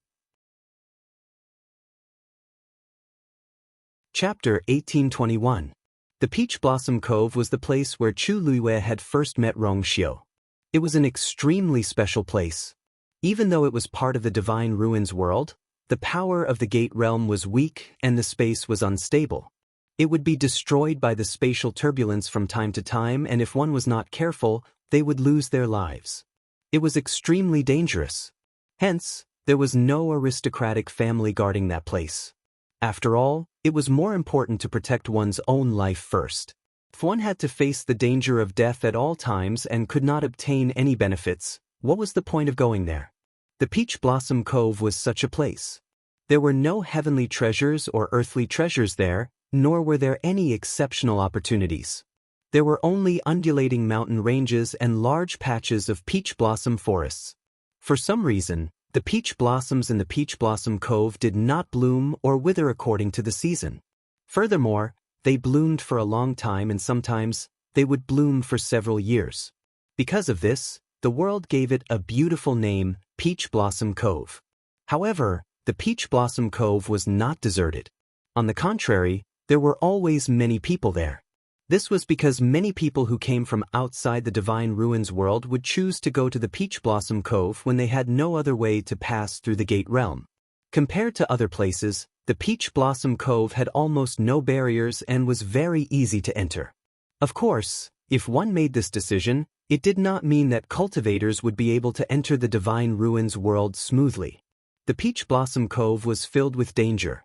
Speaker 1: Chapter 1821. The Peach Blossom Cove was the place where Chu Luiyue had first met Rong Xiu. It was an extremely special place. Even though it was part of the Divine Ruins world, the power of the Gate Realm was weak and the space was unstable. It would be destroyed by the spatial turbulence from time to time, and if one was not careful, they would lose their lives. It was extremely dangerous. Hence, there was no aristocratic family guarding that place. After all, it was more important to protect one's own life first. If one had to face the danger of death at all times and could not obtain any benefits, what was the point of going there? The Peach Blossom Cove was such a place. There were no heavenly treasures or earthly treasures there, nor were there any exceptional opportunities. There were only undulating mountain ranges and large patches of peach blossom forests. For some reason, the peach blossoms in the Peach Blossom Cove did not bloom or wither according to the season. Furthermore, they bloomed for a long time, and sometimes they would bloom for several years. Because of this, the world gave it a beautiful name, Peach Blossom Cove. However, the Peach Blossom Cove was not deserted. On the contrary, there were always many people there. This was because many people who came from outside the Divine Ruins world would choose to go to the Peach Blossom Cove when they had no other way to pass through the Gate Realm. Compared to other places, the Peach Blossom Cove had almost no barriers and was very easy to enter. Of course, if one made this decision, it did not mean that cultivators would be able to enter the Divine Ruins world smoothly. The Peach Blossom Cove was filled with danger.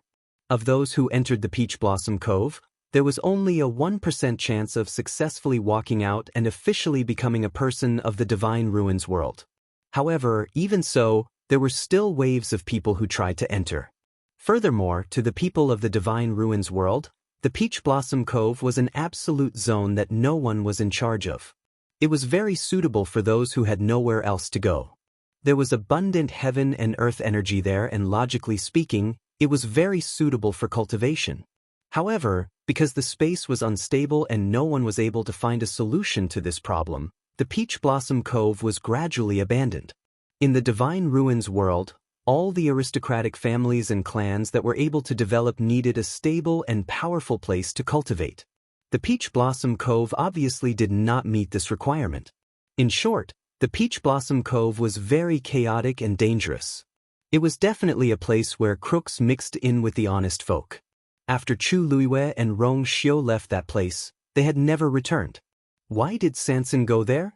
Speaker 1: Of those who entered the Peach Blossom Cove, there was only a 1% chance of successfully walking out and officially becoming a person of the Divine Ruins world. However, even so, there were still waves of people who tried to enter. Furthermore, to the people of the Divine Ruins world, the Peach Blossom Cove was an absolute zone that no one was in charge of. It was very suitable for those who had nowhere else to go. There was abundant heaven and earth energy there, and logically speaking, it was very suitable for cultivation. However, because the space was unstable and no one was able to find a solution to this problem, the Peach Blossom Cove was gradually abandoned. In the Divine Ruins world, all the aristocratic families and clans that were able to develop needed a stable and powerful place to cultivate. The Peach Blossom Cove obviously did not meet this requirement. In short, the Peach Blossom Cove was very chaotic and dangerous. It was definitely a place where crooks mixed in with the honest folk. After Chu Luiyue and Rong Xiu left that place, they had never returned. Why did Sanson go there?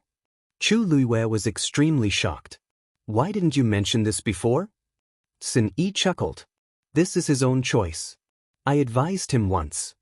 Speaker 1: Chu Luiyue was extremely shocked. Why didn't you mention this before? Sun Yi chuckled. This is his own choice. I advised him once.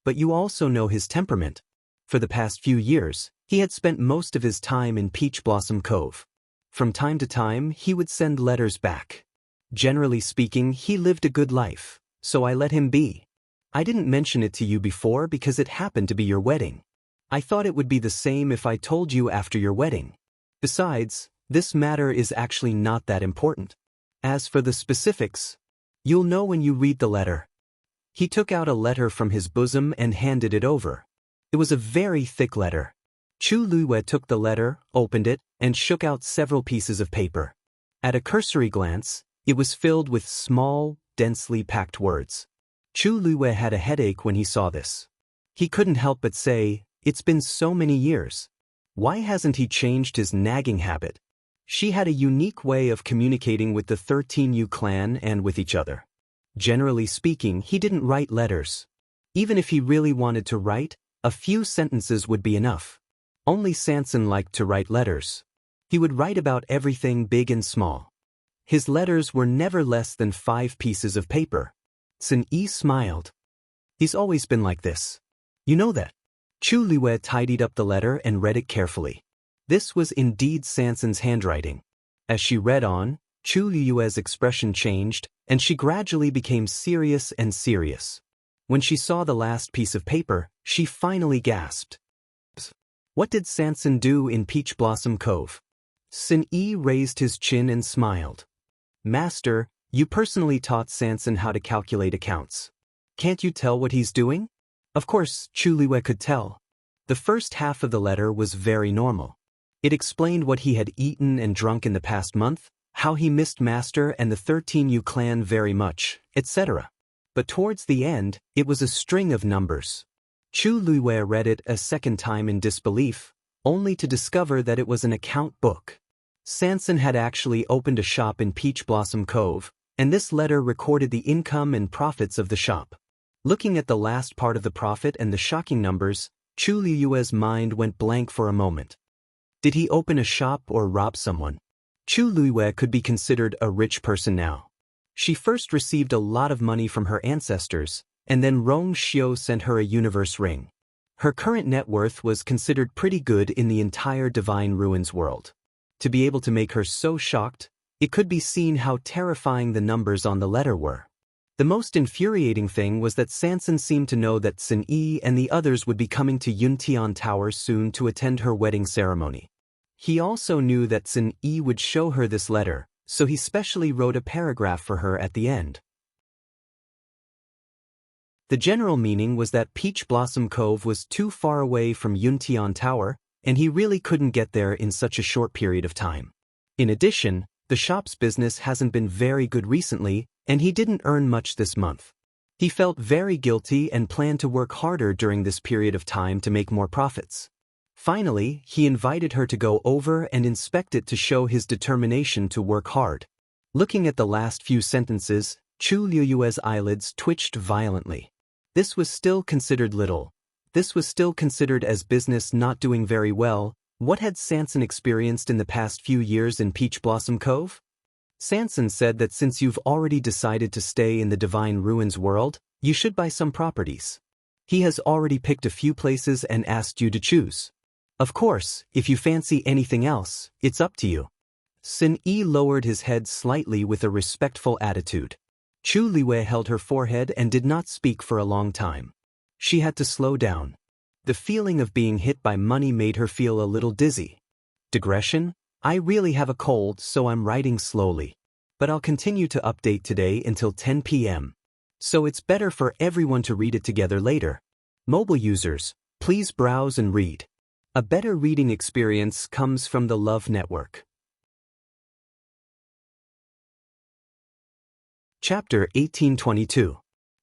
Speaker 1: But you also know his temperament. For the past few years, he had spent most of his time in Peach Blossom Cove. From time to time, he would send letters back. Generally speaking, he lived a good life, so I let him be. I didn't mention it to you before because it happened to be your wedding. I thought it would be the same if I told you after your wedding. Besides, this matter is actually not that important. As for the specifics, you'll know when you read the letter. He took out a letter from his bosom and handed it over. It was a very thick letter. Chu Luiyue took the letter, opened it, and shook out several pieces of paper. At a cursory glance, it was filled with small, densely packed words. Chu Luiyue had a headache when he saw this. He couldn't help but say, "It's been so many years. Why hasn't he changed his nagging habit?" She had a unique way of communicating with the 13U clan and with each other. Generally speaking, he didn't write letters. Even if he really wanted to write, a few sentences would be enough. Only Sanson liked to write letters. He would write about everything big and small. His letters were never less than 5 pieces of paper. Sun Yi smiled. He's always been like this. You know that. Chu Luiyue tidied up the letter and read it carefully. This was indeed Sanson's handwriting. As she read on, Chu Luiyue's expression changed, and she gradually became serious and serious. When she saw the last piece of paper, she finally gasped. What did Sanson do in Peach Blossom Cove? Sin Yi raised his chin and smiled. Master, you personally taught Sanson how to calculate accounts. Can't you tell what he's doing? Of course, Chu Liwei could tell. The first half of the letter was very normal. It explained what he had eaten and drunk in the past month, how he missed Master and the 13U clan very much, etc. But towards the end, it was a string of numbers. Chu Liwei read it a second time in disbelief, only to discover that it was an account book. Sanson had actually opened a shop in Peach Blossom Cove, and this letter recorded the income and profits of the shop. Looking at the last part of the profit and the shocking numbers, Chu Liue's mind went blank for a moment. Did he open a shop or rob someone? Chu Liue could be considered a rich person now. She first received a lot of money from her ancestors, and then Rong Xiu sent her a universe ring. Her current net worth was considered pretty good in the entire Divine Ruins world. To be able to make her so shocked, it could be seen how terrifying the numbers on the letter were. The most infuriating thing was that Sanson seemed to know that Sin Yi and the others would be coming to Yuntian Tower soon to attend her wedding ceremony. He also knew that Sin Yi would show her this letter, so he specially wrote a paragraph for her at the end. The general meaning was that Peach Blossom Cove was too far away from Yuntian Tower, and he really couldn't get there in such a short period of time. In addition, the shop's business hasn't been very good recently, and he didn't earn much this month. He felt very guilty and planned to work harder during this period of time to make more profits. Finally, he invited her to go over and inspect it to show his determination to work hard. Looking at the last few sentences, Chu Liue's eyelids twitched violently. This was still considered little. This was still considered as business not doing very well. What had Sanson experienced in the past few years in Peach Blossom Cove? Sanson said that since you've already decided to stay in the Divine Ruins world, you should buy some properties. He has already picked a few places and asked you to choose. Of course, if you fancy anything else, it's up to you. Sin Yi lowered his head slightly with a respectful attitude. Chu Liwei held her forehead and did not speak for a long time. She had to slow down. The feeling of being hit by money made her feel a little dizzy. Digression? I really have a cold, so I'm writing slowly. But I'll continue to update today until 10 p.m. So it's better for everyone to read it together later. Mobile users, please browse and read. A better reading experience comes from the Love Network. Chapter 1822.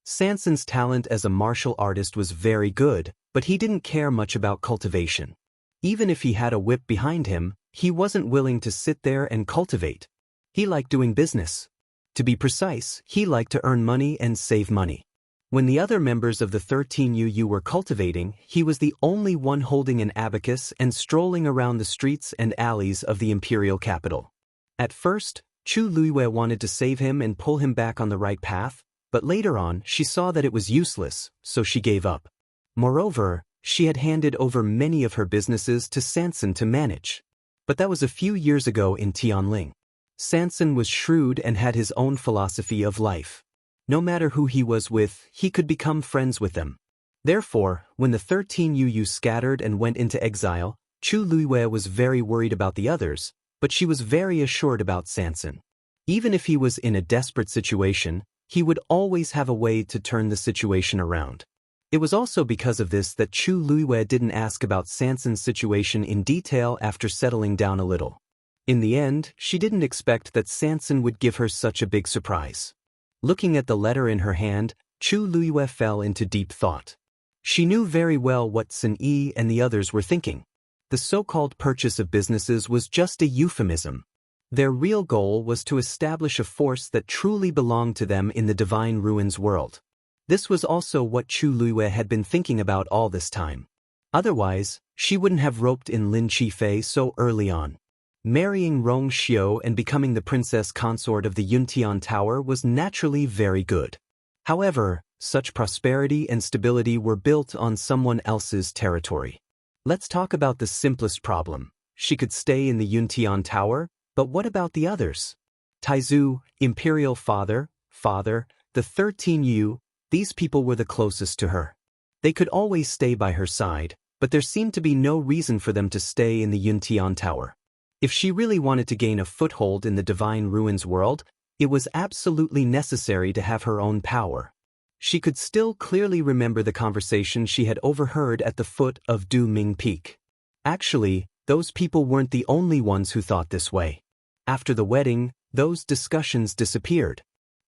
Speaker 1: Sanson's talent as a martial artist was very good, but he didn't care much about cultivation. Even if he had a whip behind him, he wasn't willing to sit there and cultivate. He liked doing business. To be precise, he liked to earn money and save money. When the other members of the 13UU were cultivating, he was the only one holding an abacus and strolling around the streets and alleys of the imperial capital. At first, Chu Liwei wanted to save him and pull him back on the right path, but later on she saw that it was useless, so she gave up. Moreover, she had handed over many of her businesses to Sanson to manage. But that was a few years ago in Tianling. Sanson was shrewd and had his own philosophy of life. No matter who he was with, he could become friends with them. Therefore, when the 13UU scattered and went into exile, Chu Liwei was very worried about the others, but she was very assured about Sanson. Even if he was in a desperate situation, he would always have a way to turn the situation around. It was also because of this that Chu Liwei didn't ask about Sanson's situation in detail after settling down a little. In the end, she didn't expect that Sanson would give her such a big surprise. Looking at the letter in her hand, Chu Liwei fell into deep thought. She knew very well what Sin Yi and the others were thinking. The so-called purchase of businesses was just a euphemism. Their real goal was to establish a force that truly belonged to them in the Divine Ruins world. This was also what Chu Liwei had been thinking about all this time. Otherwise, she wouldn't have roped in Lin Qifei so early on. Marrying Rong Xiu and becoming the princess consort of the Yuntian Tower was naturally very good. However, such prosperity and stability were built on someone else's territory. Let's talk about the simplest problem. She could stay in the Yuntian Tower, but what about the others? Taizu, Imperial Father, the 13U, these people were the closest to her. They could always stay by her side, but there seemed to be no reason for them to stay in the Yuntian Tower. If she really wanted to gain a foothold in the Divine Ruins world, it was absolutely necessary to have her own power. She could still clearly remember the conversation she had overheard at the foot of Du Ming Peak. Actually, those people weren't the only ones who thought this way. After the wedding, those discussions disappeared.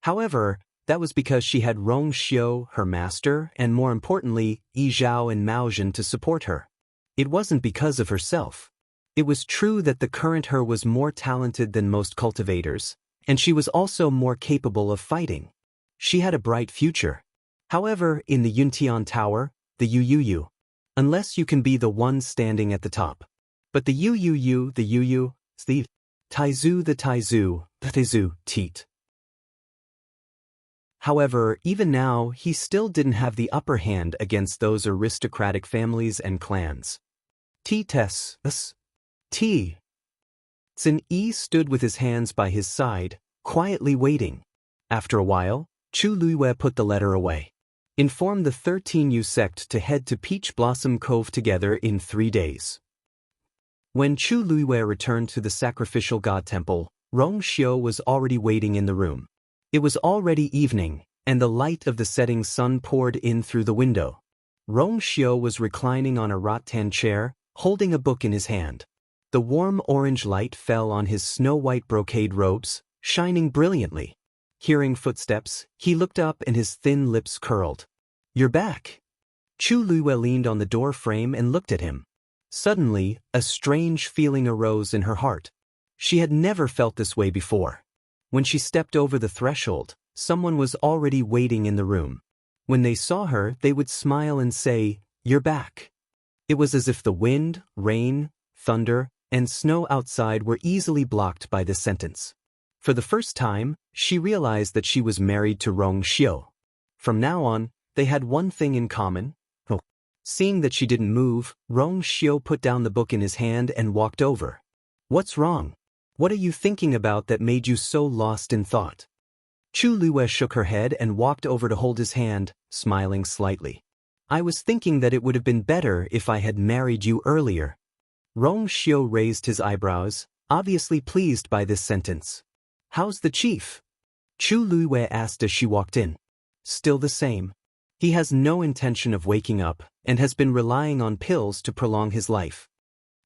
Speaker 1: However, that was because she had Rong Xiu, her master, and more importantly, Yi Zhao and Mao Zhen to support her. It wasn't because of herself. It was true that the current her was more talented than most cultivators, and she was also more capable of fighting. She had a bright future. However, in the Yuntian Tower, the Yu, unless you can be the one standing at the top. But the Yu, the Taizu, the Taizu, Teat. However, even now, he still didn't have the upper hand against those aristocratic families and clans. T. Zhen Yi stood with his hands by his side, quietly waiting. After a while, Chu Luiyue put the letter away. Informed the 13U sect to head to Peach Blossom Cove together in 3 days. When Chu Luiyue returned to the sacrificial god temple, Rong Xiu was already waiting in the room. It was already evening, and the light of the setting sun poured in through the window. Rong Xiu was reclining on a rattan chair, holding a book in his hand. The warm orange light fell on his snow-white brocade robes, shining brilliantly. Hearing footsteps, he looked up and his thin lips curled. "You're back." Chu Luiyue leaned on the door frame and looked at him. Suddenly, a strange feeling arose in her heart. She had never felt this way before. When she stepped over the threshold, someone was already waiting in the room. When they saw her, they would smile and say, "You're back." It was as if the wind, rain, thunder, and snow outside were easily blocked by this sentence. For the first time, she realized that she was married to Rong Xiu. From now on, they had one thing in common. Seeing that she didn't move, Rong Xiu put down the book in his hand and walked over. "What's wrong? What are you thinking about that made you so lost in thought?" Chu Luiyue shook her head and walked over to hold his hand, smiling slightly. "I was thinking that it would have been better if I had married you earlier." Rong Xiu raised his eyebrows, obviously pleased by this sentence. "How's the chief?" Chu Luiyue asked as she walked in. "Still the same. He has no intention of waking up and has been relying on pills to prolong his life."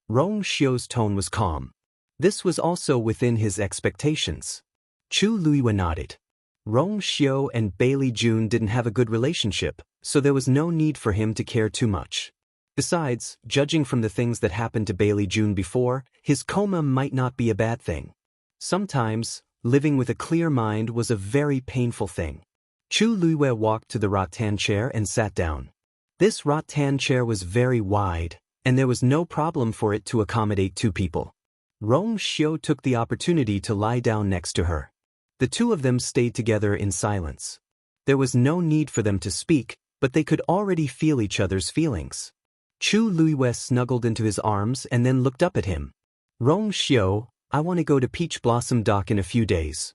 Speaker 1: Rong Xiu's tone was calm. This was also within his expectations. Chu Luiyue nodded. Rong Xiu and Bailey Jun didn't have a good relationship, so there was no need for him to care too much. Besides, judging from the things that happened to Bailey Jun before, his coma might not be a bad thing. Sometimes, living with a clear mind was a very painful thing. Chu Luiyue walked to the rattan chair and sat down. This rattan chair was very wide, and there was no problem for it to accommodate 2 people. Rong Xiu took the opportunity to lie down next to her. The 2 of them stayed together in silence. There was no need for them to speak, but they could already feel each other's feelings. Chu Luiyue snuggled into his arms and then looked up at him. "Rong Xiu, I want to go to Peach Blossom Dock in a few days."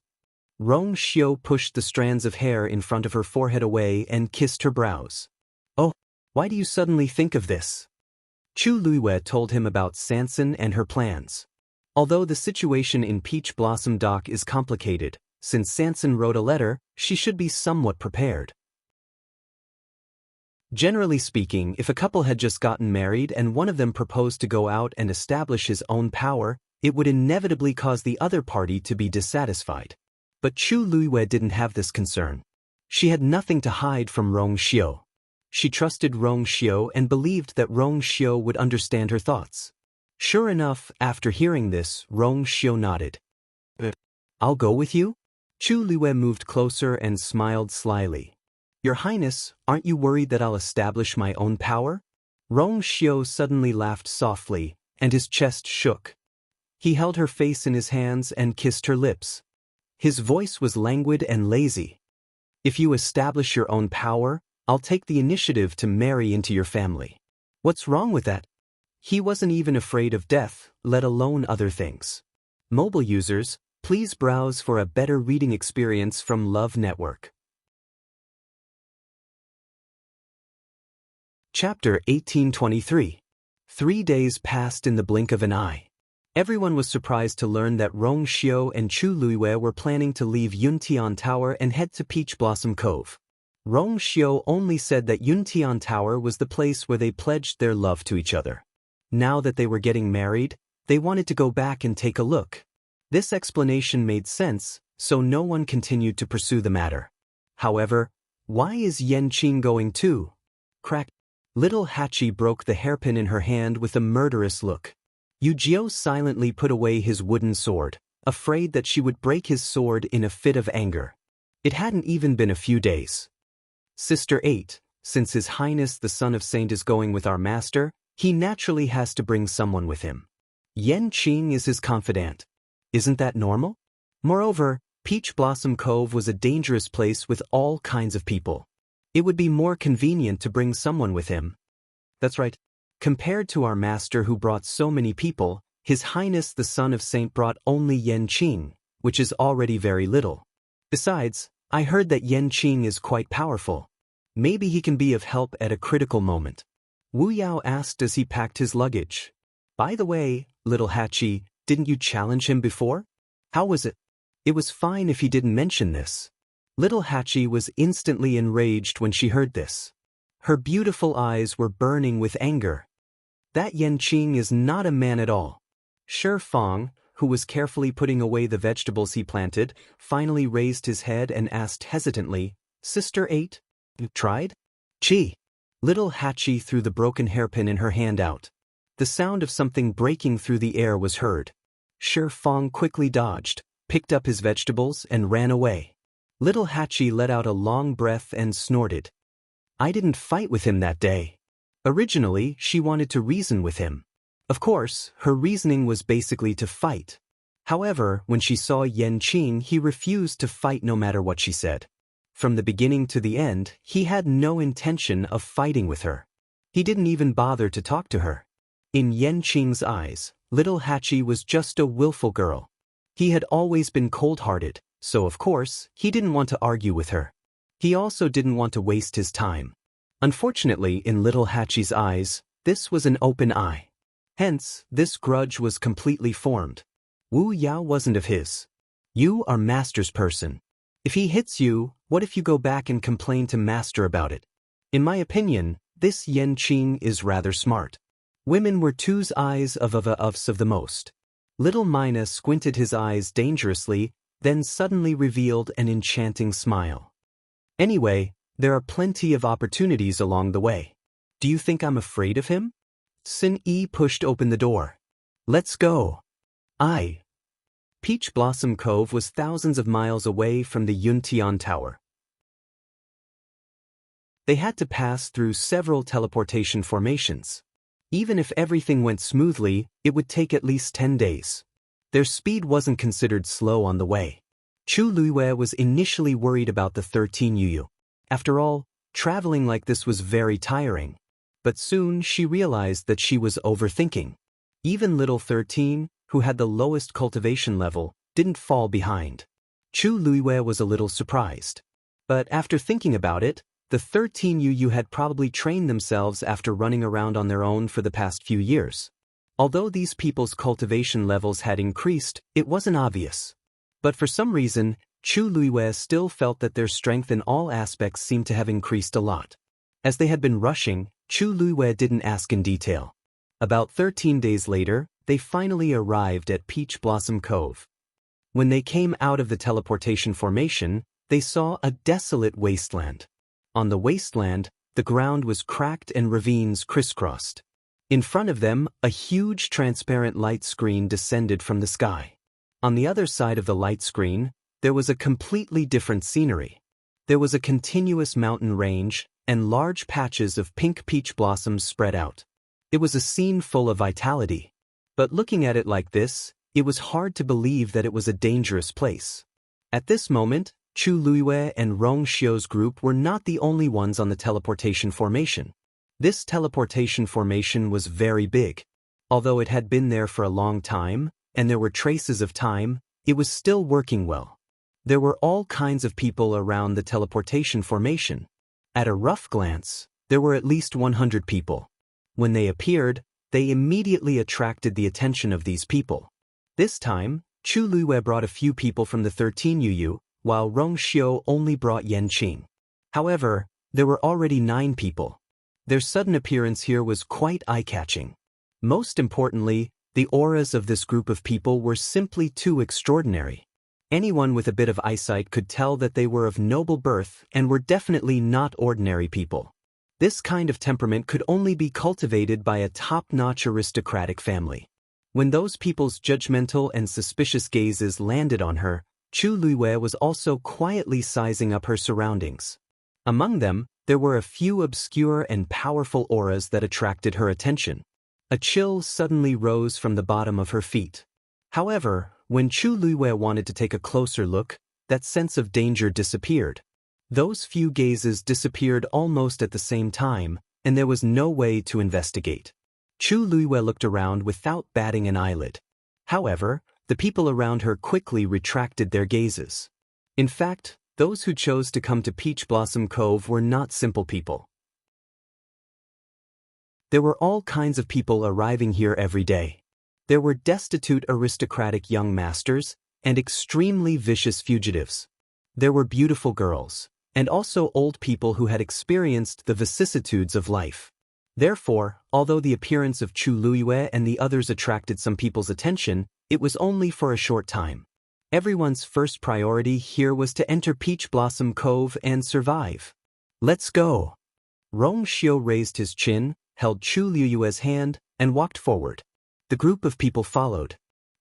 Speaker 1: Rong Xiu pushed the strands of hair in front of her forehead away and kissed her brows. "Oh, why do you suddenly think of this?" Chu Luiyue told him about Sansan and her plans. Although the situation in Peach Blossom Dock is complicated, since Sansan wrote a letter, she should be somewhat prepared. Generally speaking, if a couple had just gotten married and one of them proposed to go out and establish his own power, it would inevitably cause the other party to be dissatisfied. But Chu Luiyue didn't have this concern. She had nothing to hide from Rong Xiu. She trusted Rong Xiu and believed that Rong Xiu would understand her thoughts. Sure enough, after hearing this, Rong Xiu nodded. "I'll go with you?" Chu Luiyue moved closer and smiled slyly. "Your Highness, aren't you worried that I'll establish my own power?" Rong Xiu suddenly laughed softly, and his chest shook. He held her face in his hands and kissed her lips. His voice was languid and lazy. "If you establish your own power, I'll take the initiative to marry into your family." What's wrong with that? He wasn't even afraid of death, let alone other things. Mobile users, please browse for a better reading experience from Love Network. Chapter 1823. 3 days passed in the blink of an eye. Everyone was surprised to learn that Rong Xiu and Chu Luiwei were planning to leave Yuntian Tower and head to Peach Blossom Cove. Rong Xiu only said that Yuntian Tower was the place where they pledged their love to each other. Now that they were getting married, they wanted to go back and take a look. This explanation made sense, so no one continued to pursue the matter. However, why is Yanqing going too? Crack. Little Hachi broke the hairpin in her hand with a murderous look. Yu Jiao silently put away his wooden sword, afraid that she would break his sword in a fit of anger. It hadn't even been a few days. Sister 8, since His Highness the Son of Saint is going with our master, he naturally has to bring someone with him. Yanqing is his confidant. Isn't that normal? Moreover, Peach Blossom Cove was a dangerous place with all kinds of people. It would be more convenient to bring someone with him. That's right. Compared to our master who brought so many people, His Highness the Son of Saint brought only Yanqing, which is already very little. Besides, I heard that Yanqing is quite powerful. Maybe he can be of help at a critical moment. Wu Yao asked as he packed his luggage. By the way, little Hachi, didn't you challenge him before? How was it? It was fine if he didn't mention this. Little Hachi was instantly enraged when she heard this. Her beautiful eyes were burning with anger. That Yanqing is not a man at all. Shi Fang, who was carefully putting away the vegetables he planted, finally raised his head and asked hesitantly, Sister 8? You tried? Gee. Little Hachi threw the broken hairpin in her hand out. The sound of something breaking through the air was heard. Shi Fang quickly dodged, picked up his vegetables and ran away. Little Hachi let out a long breath and snorted. I didn't fight with him that day. Originally, she wanted to reason with him. Of course, her reasoning was basically to fight. However, when she saw Yanqing, he refused to fight no matter what she said. From the beginning to the end, he had no intention of fighting with her. He didn't even bother to talk to her. In Yanqing's eyes, little Hachi was just a willful girl. He had always been cold-hearted, so of course, he didn't want to argue with her. He also didn't want to waste his time. Unfortunately, in little Hachi's eyes, this was an open eye. Hence, this grudge was completely formed. Wu Yao wasn't of his. You are master's person. If he hits you, what if you go back and complain to master about it? In my opinion, this Yanqing is rather smart. Women were two's eyes of the most. Little Mina squinted his eyes dangerously, then suddenly revealed an enchanting smile. Anyway, there are plenty of opportunities along the way. Do you think I'm afraid of him? Sin Yi pushed open the door. Let's go. Peach Blossom Cove was thousands of miles away from the Yuntian Tower. They had to pass through several teleportation formations. Even if everything went smoothly, it would take at least 10 days. Their speed wasn't considered slow on the way. Chu Luiwei was initially worried about the 13 Yu. After all, traveling like this was very tiring. But soon she realized that she was overthinking. Even little 13, who had the lowest cultivation level, didn't fall behind. Chu Luiwei was a little surprised. But after thinking about it, the 13 Yu had probably trained themselves after running around on their own for the past few years. Although these people's cultivation levels had increased, it wasn't obvious. But for some reason, Chu Luiwei still felt that their strength in all aspects seemed to have increased a lot. As they had been rushing, Chu Luiwei didn't ask in detail. About 13 days later, they finally arrived at Peach Blossom Cove. When they came out of the teleportation formation, they saw a desolate wasteland. On the wasteland, the ground was cracked and ravines crisscrossed. In front of them, a huge transparent light screen descended from the sky. On the other side of the light screen, there was a completely different scenery. There was a continuous mountain range, and large patches of pink peach blossoms spread out. It was a scene full of vitality. But looking at it like this, it was hard to believe that it was a dangerous place. At this moment, Chu Luiwei and Rong Xiu's group were not the only ones on the teleportation formation. This teleportation formation was very big. Although it had been there for a long time, and there were traces of time, it was still working well. There were all kinds of people around the teleportation formation. At a rough glance, there were at least 100 people. When they appeared, They immediately attracted the attention of these people. This time, Chu Luiyue brought a few people from the 13 Yu, while Rong Xiu only brought Yan Qing. However, there were already 9 people. Their sudden appearance here was quite eye-catching. Most importantly, the auras of this group of people were simply too extraordinary. Anyone with a bit of eyesight could tell that they were of noble birth and were definitely not ordinary people. This kind of temperament could only be cultivated by a top-notch aristocratic family. When those people's judgmental and suspicious gazes landed on her, Chu Luiyue was also quietly sizing up her surroundings. Among them, there were a few obscure and powerful auras that attracted her attention. A chill suddenly rose from the bottom of her feet. However, when Chu Luiyue wanted to take a closer look, that sense of danger disappeared. Those few gazes disappeared almost at the same time, and there was no way to investigate. Chu Luiyue looked around without batting an eyelid. However, the people around her quickly retracted their gazes. In fact, those who chose to come to Peach Blossom Cove were not simple people. There were all kinds of people arriving here every day. There were destitute aristocratic young masters and extremely vicious fugitives. There were beautiful girls, and also old people who had experienced the vicissitudes of life. Therefore, although the appearance of Chu Luiyue and the others attracted some people's attention, it was only for a short time. Everyone's first priority here was to enter Peach Blossom Cove and survive. Let's go. Rong Xiu raised his chin, held Chu Luiyue's hand, and walked forward. The group of people followed.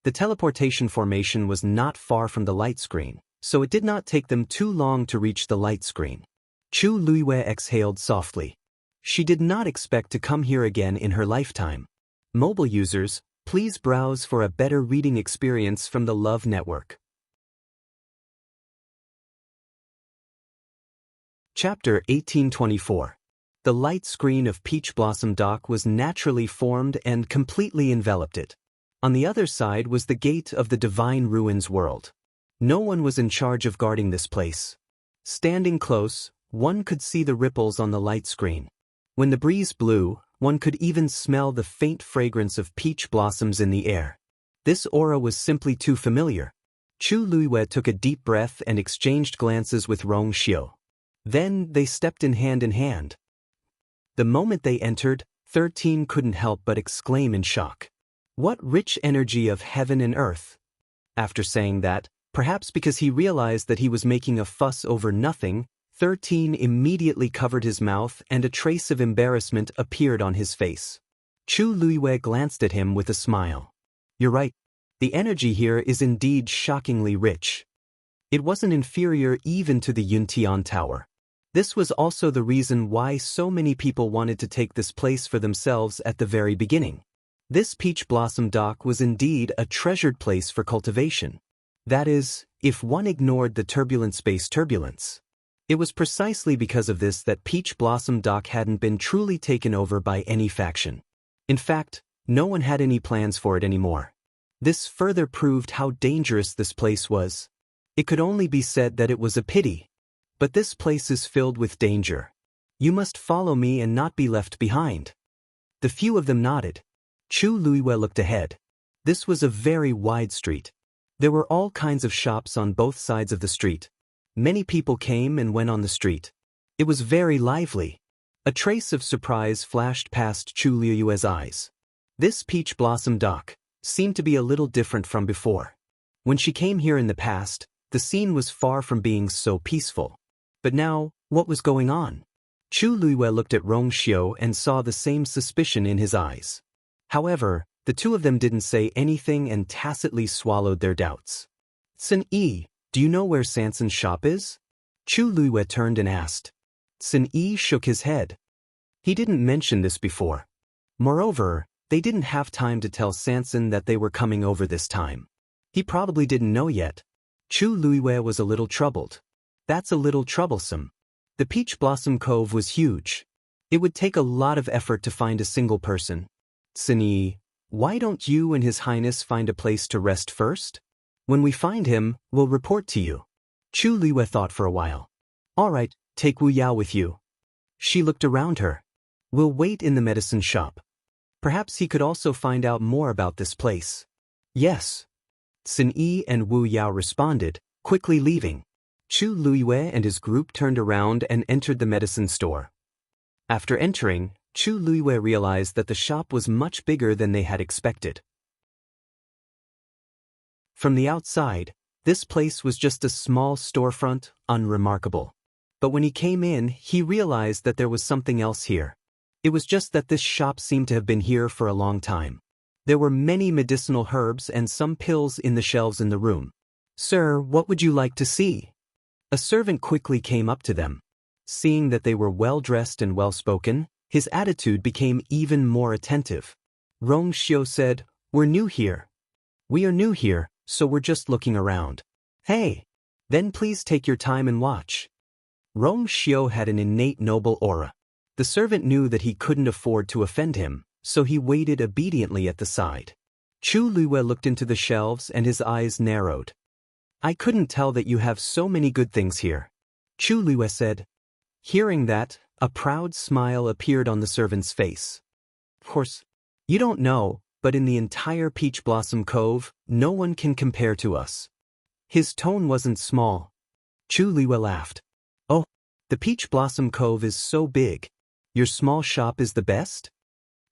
Speaker 1: The teleportation formation was not far from the light screen, so it did not take them too long to reach the light screen. Chu Luiyue exhaled softly. She did not expect to come here again in her lifetime. Mobile users, please browse for a better reading experience from the Love Network. Chapter 1824. The light screen of Peach Blossom Dock was naturally formed and completely enveloped it. On the other side was the gate of the Divine Ruins world. No one was in charge of guarding this place. Standing close, one could see the ripples on the light screen. When the breeze blew, one could even smell the faint fragrance of peach blossoms in the air. This aura was simply too familiar. Chu Luiyue took a deep breath and exchanged glances with Rong Xiu. Then they stepped in hand. The moment they entered, 13 couldn't help but exclaim in shock. What rich energy of heaven and earth! After saying that, perhaps because he realized that he was making a fuss over nothing, 13 immediately covered his mouth and a trace of embarrassment appeared on his face. Chu Luiyue glanced at him with a smile. You're right. The energy here is indeed shockingly rich. It wasn't inferior even to the Yuntian Tower. This was also the reason why so many people wanted to take this place for themselves at the very beginning. This Peach Blossom Dock was indeed a treasured place for cultivation. That is, if one ignored the turbulent space turbulence. It was precisely because of this that Peach Blossom Dock hadn't been truly taken over by any faction. In fact, no one had any plans for it anymore. This further proved how dangerous this place was. It could only be said that it was a pity. But this place is filled with danger. You must follow me and not be left behind. The few of them nodded. Chu Luiyue looked ahead. This was a very wide street. There were all kinds of shops on both sides of the street. Many people came and went on the street. It was very lively. A trace of surprise flashed past Chu Luiyue's eyes. This Peach Blossom Dock seemed to be a little different from before. When she came here in the past, the scene was far from being so peaceful. But now, what was going on? Chu Luiyue looked at Rong Xiu and saw the same suspicion in his eyes. However, the two of them didn't say anything and tacitly swallowed their doubts. Sun Yi, do you know where Sanson's shop is? Chu Luiyue turned and asked. Sun Yi shook his head. He didn't mention this before. Moreover, they didn't have time to tell Sanson that they were coming over this time. He probably didn't know yet. Chu Luiyue was a little troubled. That's a little troublesome. The Peach Blossom Cove was huge. It would take a lot of effort to find a single person. Sun Yi, why don't you and His Highness find a place to rest first? When we find him, we'll report to you. Chu Luiyue thought for a while. All right, take Wu Yao with you. She looked around her. We'll wait in the medicine shop. Perhaps he could also find out more about this place. Yes. Xin Yi and Wu Yao responded, quickly leaving. Chu Luiyue and his group turned around and entered the medicine store. After entering, Chu Luiyue realized that the shop was much bigger than they had expected. From the outside, this place was just a small storefront, unremarkable. But when he came in, he realized that there was something else here. It was just that this shop seemed to have been here for a long time. There were many medicinal herbs and some pills in the shelves in the room. "Sir, what would you like to see?" A servant quickly came up to them. Seeing that they were well-dressed and well-spoken, his attitude became even more attentive. Rong Xiu said, "We're new here." "We are new here, so we're just looking around." "Hey! Then please take your time and watch." Rong Xiu had an innate noble aura. The servant knew that he couldn't afford to offend him, so he waited obediently at the side. Chu Luiyue looked into the shelves and his eyes narrowed. "I couldn't tell that you have so many good things here," Chu Luiyue said. Hearing that, a proud smile appeared on the servant's face. "Of course, you don't know, but in the entire Peach Blossom Cove, no one can compare to us." His tone wasn't small. Chu Luiyue laughed. "Oh, the Peach Blossom Cove is so big. Your small shop is the best?"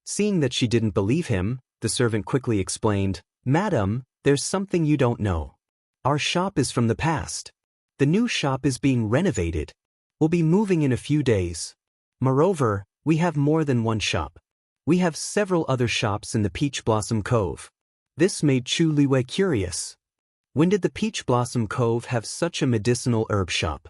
Speaker 1: Seeing that she didn't believe him, the servant quickly explained, "Madam, there's something you don't know. Our shop is from the past. The new shop is being renovated. We'll be moving in a few days. Moreover, we have more than one shop. We have several other shops in the Peach Blossom Cove." This made Chu Luiyue curious. When did the Peach Blossom Cove have such a medicinal herb shop?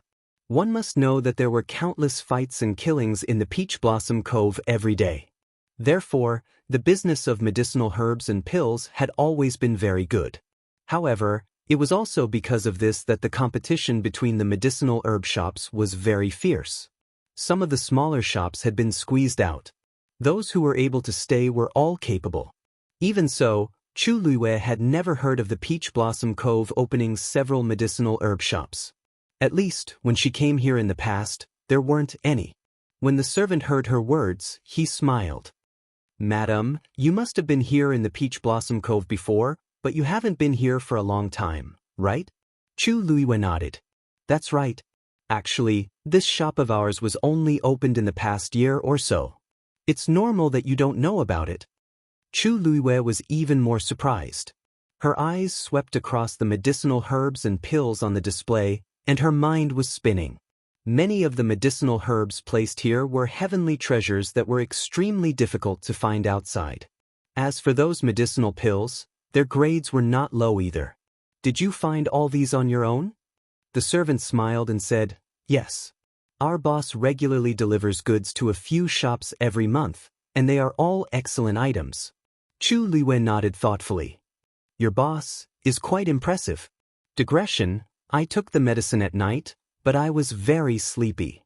Speaker 1: One must know that there were countless fights and killings in the Peach Blossom Cove every day. Therefore, the business of medicinal herbs and pills had always been very good. However, it was also because of this that the competition between the medicinal herb shops was very fierce. Some of the smaller shops had been squeezed out. Those who were able to stay were all capable. Even so, Chu Luiyue had never heard of the Peach Blossom Cove opening several medicinal herb shops. At least, when she came here in the past, there weren't any. When the servant heard her words, he smiled. "Madam, you must have been here in the Peach Blossom Cove before, but you haven't been here for a long time, right?" Chu Luiyue nodded. "That's right. Actually, this shop of ours was only opened in the past year or so. It's normal that you don't know about it." Chu Luiyue was even more surprised. Her eyes swept across the medicinal herbs and pills on the display, and her mind was spinning. Many of the medicinal herbs placed here were heavenly treasures that were extremely difficult to find outside. As for those medicinal pills, their grades were not low either. "Did you find all these on your own?" The servant smiled and said, "Yes. Our boss regularly delivers goods to a few shops every month, and they are all excellent items." Chu Luiyue nodded thoughtfully. "Your boss is quite impressive." Digression: I took the medicine at night, but I was very sleepy.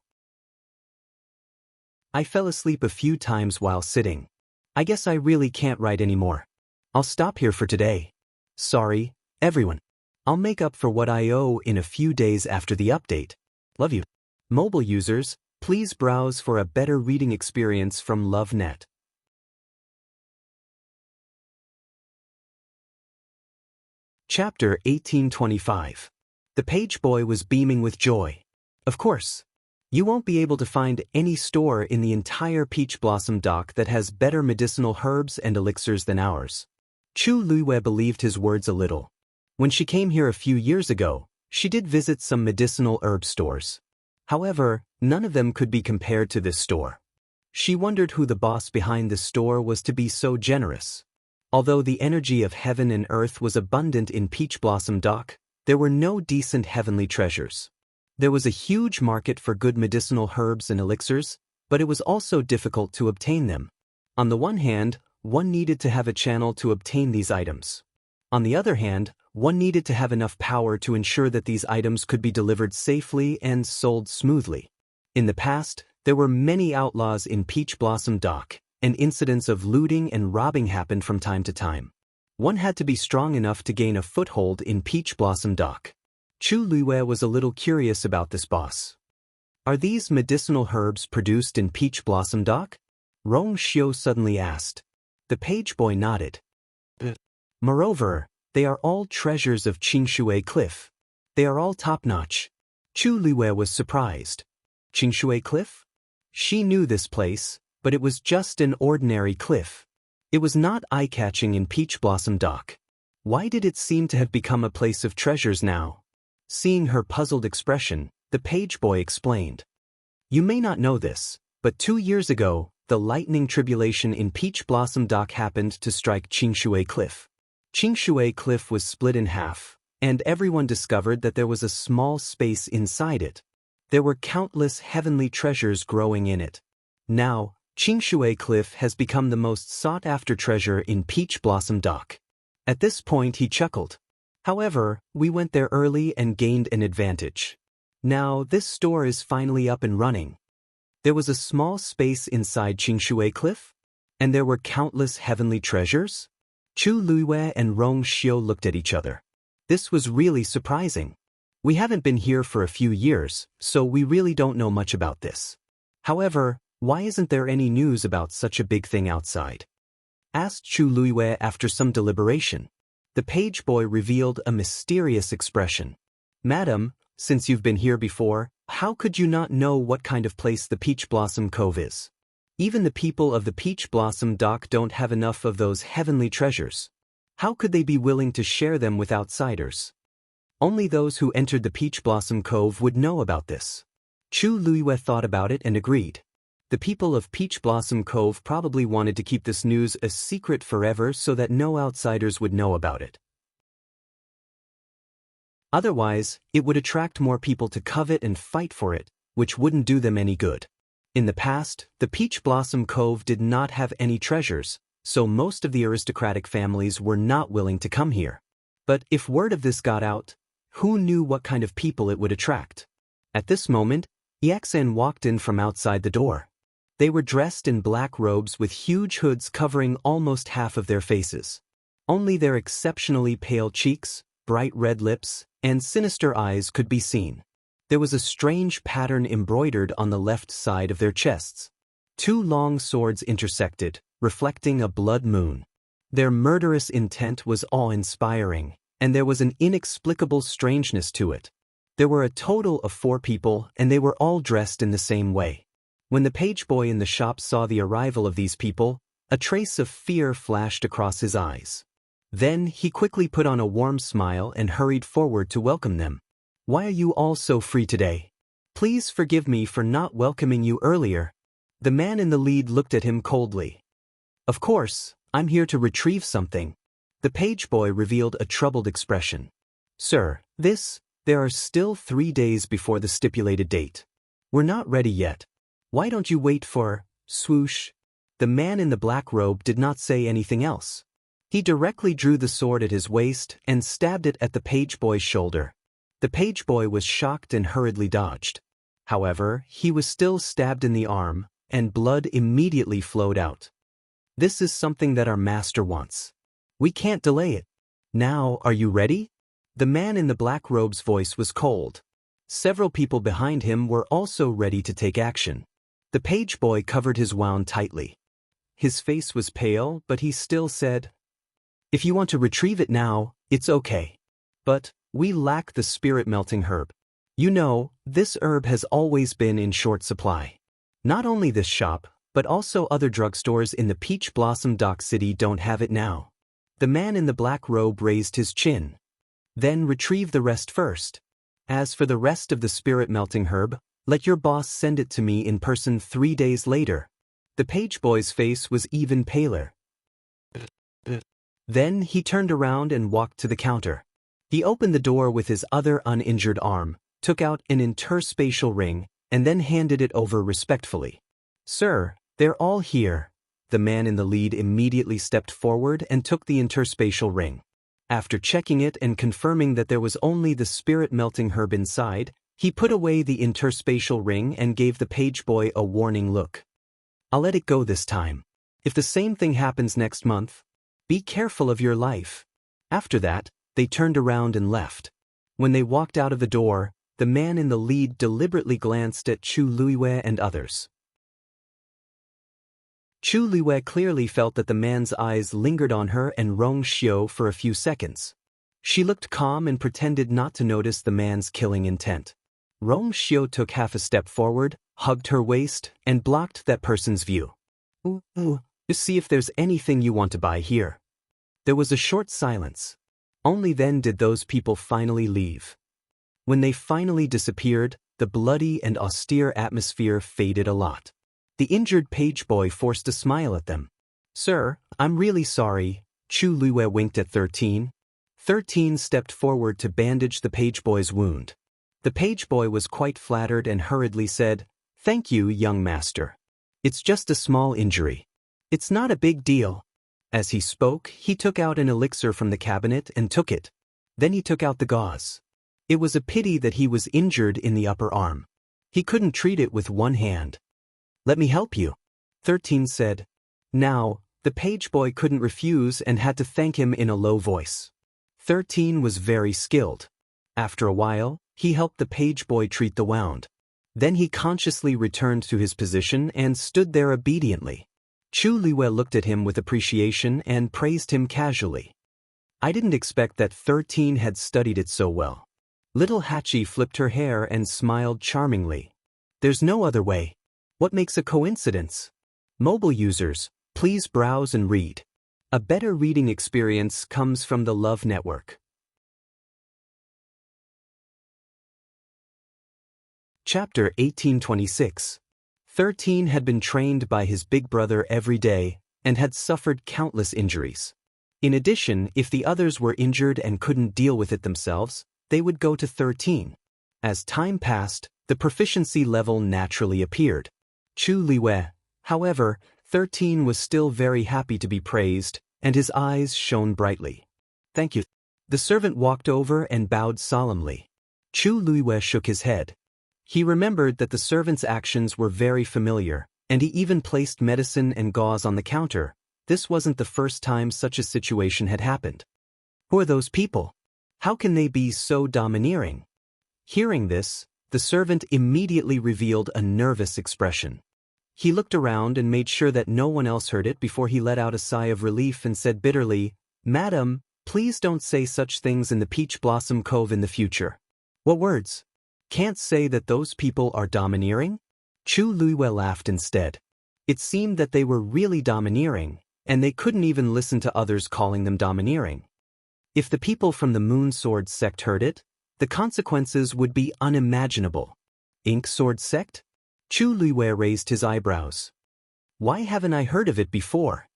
Speaker 1: I fell asleep a few times while sitting. I guess I really can't write anymore. I'll stop here for today. Sorry, everyone. I'll make up for what I owe in a few days after the update. Love you. Mobile users, please browse for a better reading experience from LoveNet. Chapter 1825. The page boy was beaming with joy. "Of course. You won't be able to find any store in the entire Peach Blossom Dock that has better medicinal herbs and elixirs than ours." Chu Luiyue believed his words a little. When she came here a few years ago, she did visit some medicinal herb stores. However, none of them could be compared to this store. She wondered who the boss behind the store was to be so generous. Although the energy of heaven and earth was abundant in Peach Blossom Dock, there were no decent heavenly treasures. There was a huge market for good medicinal herbs and elixirs, but it was also difficult to obtain them. On the one hand, one needed to have a channel to obtain these items. On the other hand, one needed to have enough power to ensure that these items could be delivered safely and sold smoothly. In the past, there were many outlaws in Peach Blossom Dock, and incidents of looting and robbing happened from time to time. One had to be strong enough to gain a foothold in Peach Blossom Dock. Chu Luiyue was a little curious about this boss. "Are these medicinal herbs produced in Peach Blossom Dock?" Rong Xiu suddenly asked. The page boy nodded. Moreover, they are all treasures of Qingshui Cliff. They are all top-notch. Chu Luiwei was surprised. Qingshui Cliff? She knew this place, but it was just an ordinary cliff. It was not eye-catching in Peach Blossom Dock. Why did it seem to have become a place of treasures now? Seeing her puzzled expression, the page boy explained. You may not know this, but 2 years ago, the lightning tribulation in Peach Blossom Dock happened to strike Qingshui Cliff. Qingshui Cliff was split in half, and everyone discovered that there was a small space inside it. There were countless heavenly treasures growing in it. Now, Qingshui Cliff has become the most sought-after treasure in Peach Blossom Dock. At this point he chuckled. However, we went there early and gained an advantage. Now this store is finally up and running. There was a small space inside Qingshui Cliff? And there were countless heavenly treasures? Chu Luiwei and Rong Xiu looked at each other. This was really surprising. We haven't been here for a few years, so we really don't know much about this. However, why isn't there any news about such a big thing outside? Asked Chu Luiwei after some deliberation. The page boy revealed a mysterious expression. Madam, since you've been here before, how could you not know what kind of place the Peach Blossom Cove is? Even the people of the Peach Blossom Dock don't have enough of those heavenly treasures. How could they be willing to share them with outsiders? Only those who entered the Peach Blossom Cove would know about this. Chu Luiwei thought about it and agreed. The people of Peach Blossom Cove probably wanted to keep this news a secret forever so that no outsiders would know about it. Otherwise, it would attract more people to covet and fight for it, which wouldn't do them any good. In the past, the Peach Blossom Cove did not have any treasures, so most of the aristocratic families were not willing to come here. But if word of this got out, who knew what kind of people it would attract? At this moment, Yaxan walked in from outside the door. They were dressed in black robes with huge hoods covering almost half of their faces. Only their exceptionally pale cheeks, bright red lips, and sinister eyes could be seen. There was a strange pattern embroidered on the left side of their chests. 2 long swords intersected, reflecting a blood moon. Their murderous intent was awe-inspiring, and there was an inexplicable strangeness to it. There were a total of 4 people, and they were all dressed in the same way. When the page boy in the shop saw the arrival of these people, a trace of fear flashed across his eyes. Then he quickly put on a warm smile and hurried forward to welcome them. Why are you all so free today? Please forgive me for not welcoming you earlier. The man in the lead looked at him coldly. Of course, I'm here to retrieve something. The page boy revealed a troubled expression. Sir, there are still 3 days before the stipulated date. We're not ready yet. Why don't you wait for, swoosh? The man in the black robe did not say anything else. He directly drew the sword at his waist and stabbed it at the page boy's shoulder. The page boy was shocked and hurriedly dodged. However, he was still stabbed in the arm, and blood immediately flowed out. This is something that our master wants. We can't delay it. Now, are you ready? The man in the black robe's voice was cold. Several people behind him were also ready to take action. The page boy covered his wound tightly. His face was pale, but he still said, If you want to retrieve it now, it's okay. But we lack the spirit-melting herb. You know, this herb has always been in short supply. Not only this shop, but also other drugstores in the Peach Blossom Dock City don't have it now. The man in the black robe raised his chin. Then retrieve the rest first. As for the rest of the spirit-melting herb, let your boss send it to me in person 3 days later. The page boy's face was even paler. Then he turned around and walked to the counter. He opened the door with his other uninjured arm, took out an interspatial ring, and then handed it over respectfully. Sir, they're all here. The man in the lead immediately stepped forward and took the interspatial ring. After checking it and confirming that there was only the spirit-melting herb inside, he put away the interspatial ring and gave the page boy a warning look. I'll let it go this time. If the same thing happens next month, be careful of your life. After that, they turned around and left. When they walked out of the door, the man in the lead deliberately glanced at Chu Luiwei and others. Chu Liwei clearly felt that the man's eyes lingered on her and Rong Xiu for a few seconds. She looked calm and pretended not to notice the man's killing intent. Rong Xiu took half a step forward, hugged her waist, and blocked that person's view. Ooh, just see if there's anything you want to buy here. There was a short silence. Only then did those people finally leave. When they finally disappeared, the bloody and austere atmosphere faded a lot. The injured page boy forced a smile at them. Sir, I'm really sorry. Chu Liwei winked at 13. 13 stepped forward to bandage the page boy's wound. The page boy was quite flattered and hurriedly said, Thank you, young master. It's just a small injury. It's not a big deal. As he spoke, he took out an elixir from the cabinet and took it. Then he took out the gauze. It was a pity that he was injured in the upper arm. He couldn't treat it with one hand. Let me help you, 13 said. Now, the page boy couldn't refuse and had to thank him in a low voice. 13 was very skilled. After a while, he helped the page boy treat the wound. Then he consciously returned to his position and stood there obediently. Chu Liwei looked at him with appreciation and praised him casually. I didn't expect that 13 had studied it so well. Little Hachi flipped her hair and smiled charmingly. There's no other way. What makes a coincidence? Mobile users, please browse and read. A better reading experience comes from the Love Network. Chapter 1826. 13 had been trained by his big brother every day and had suffered countless injuries. In addition, if the others were injured and couldn't deal with it themselves, they would go to 13. As time passed, the proficiency level naturally appeared. Chu Liwei, however, 13 was still very happy to be praised, and his eyes shone brightly. Thank you. The servant walked over and bowed solemnly. Chu Liwei shook his head. He remembered that the servant's actions were very familiar, and he even placed medicine and gauze on the counter. This wasn't the first time such a situation had happened. Who are those people? How can they be so domineering? Hearing this, the servant immediately revealed a nervous expression. He looked around and made sure that no one else heard it before he let out a sigh of relief and said bitterly, Madam, please don't say such things in the Peach Blossom Cove in the future. What words? Can't say that those people are domineering? Chu Liwei laughed instead. It seemed that they were really domineering, and they couldn't even listen to others calling them domineering. If the people from the Moon Sword sect heard it, the consequences would be unimaginable. Ink Sword sect? Chu Liwei raised his eyebrows. Why haven't I heard of it before?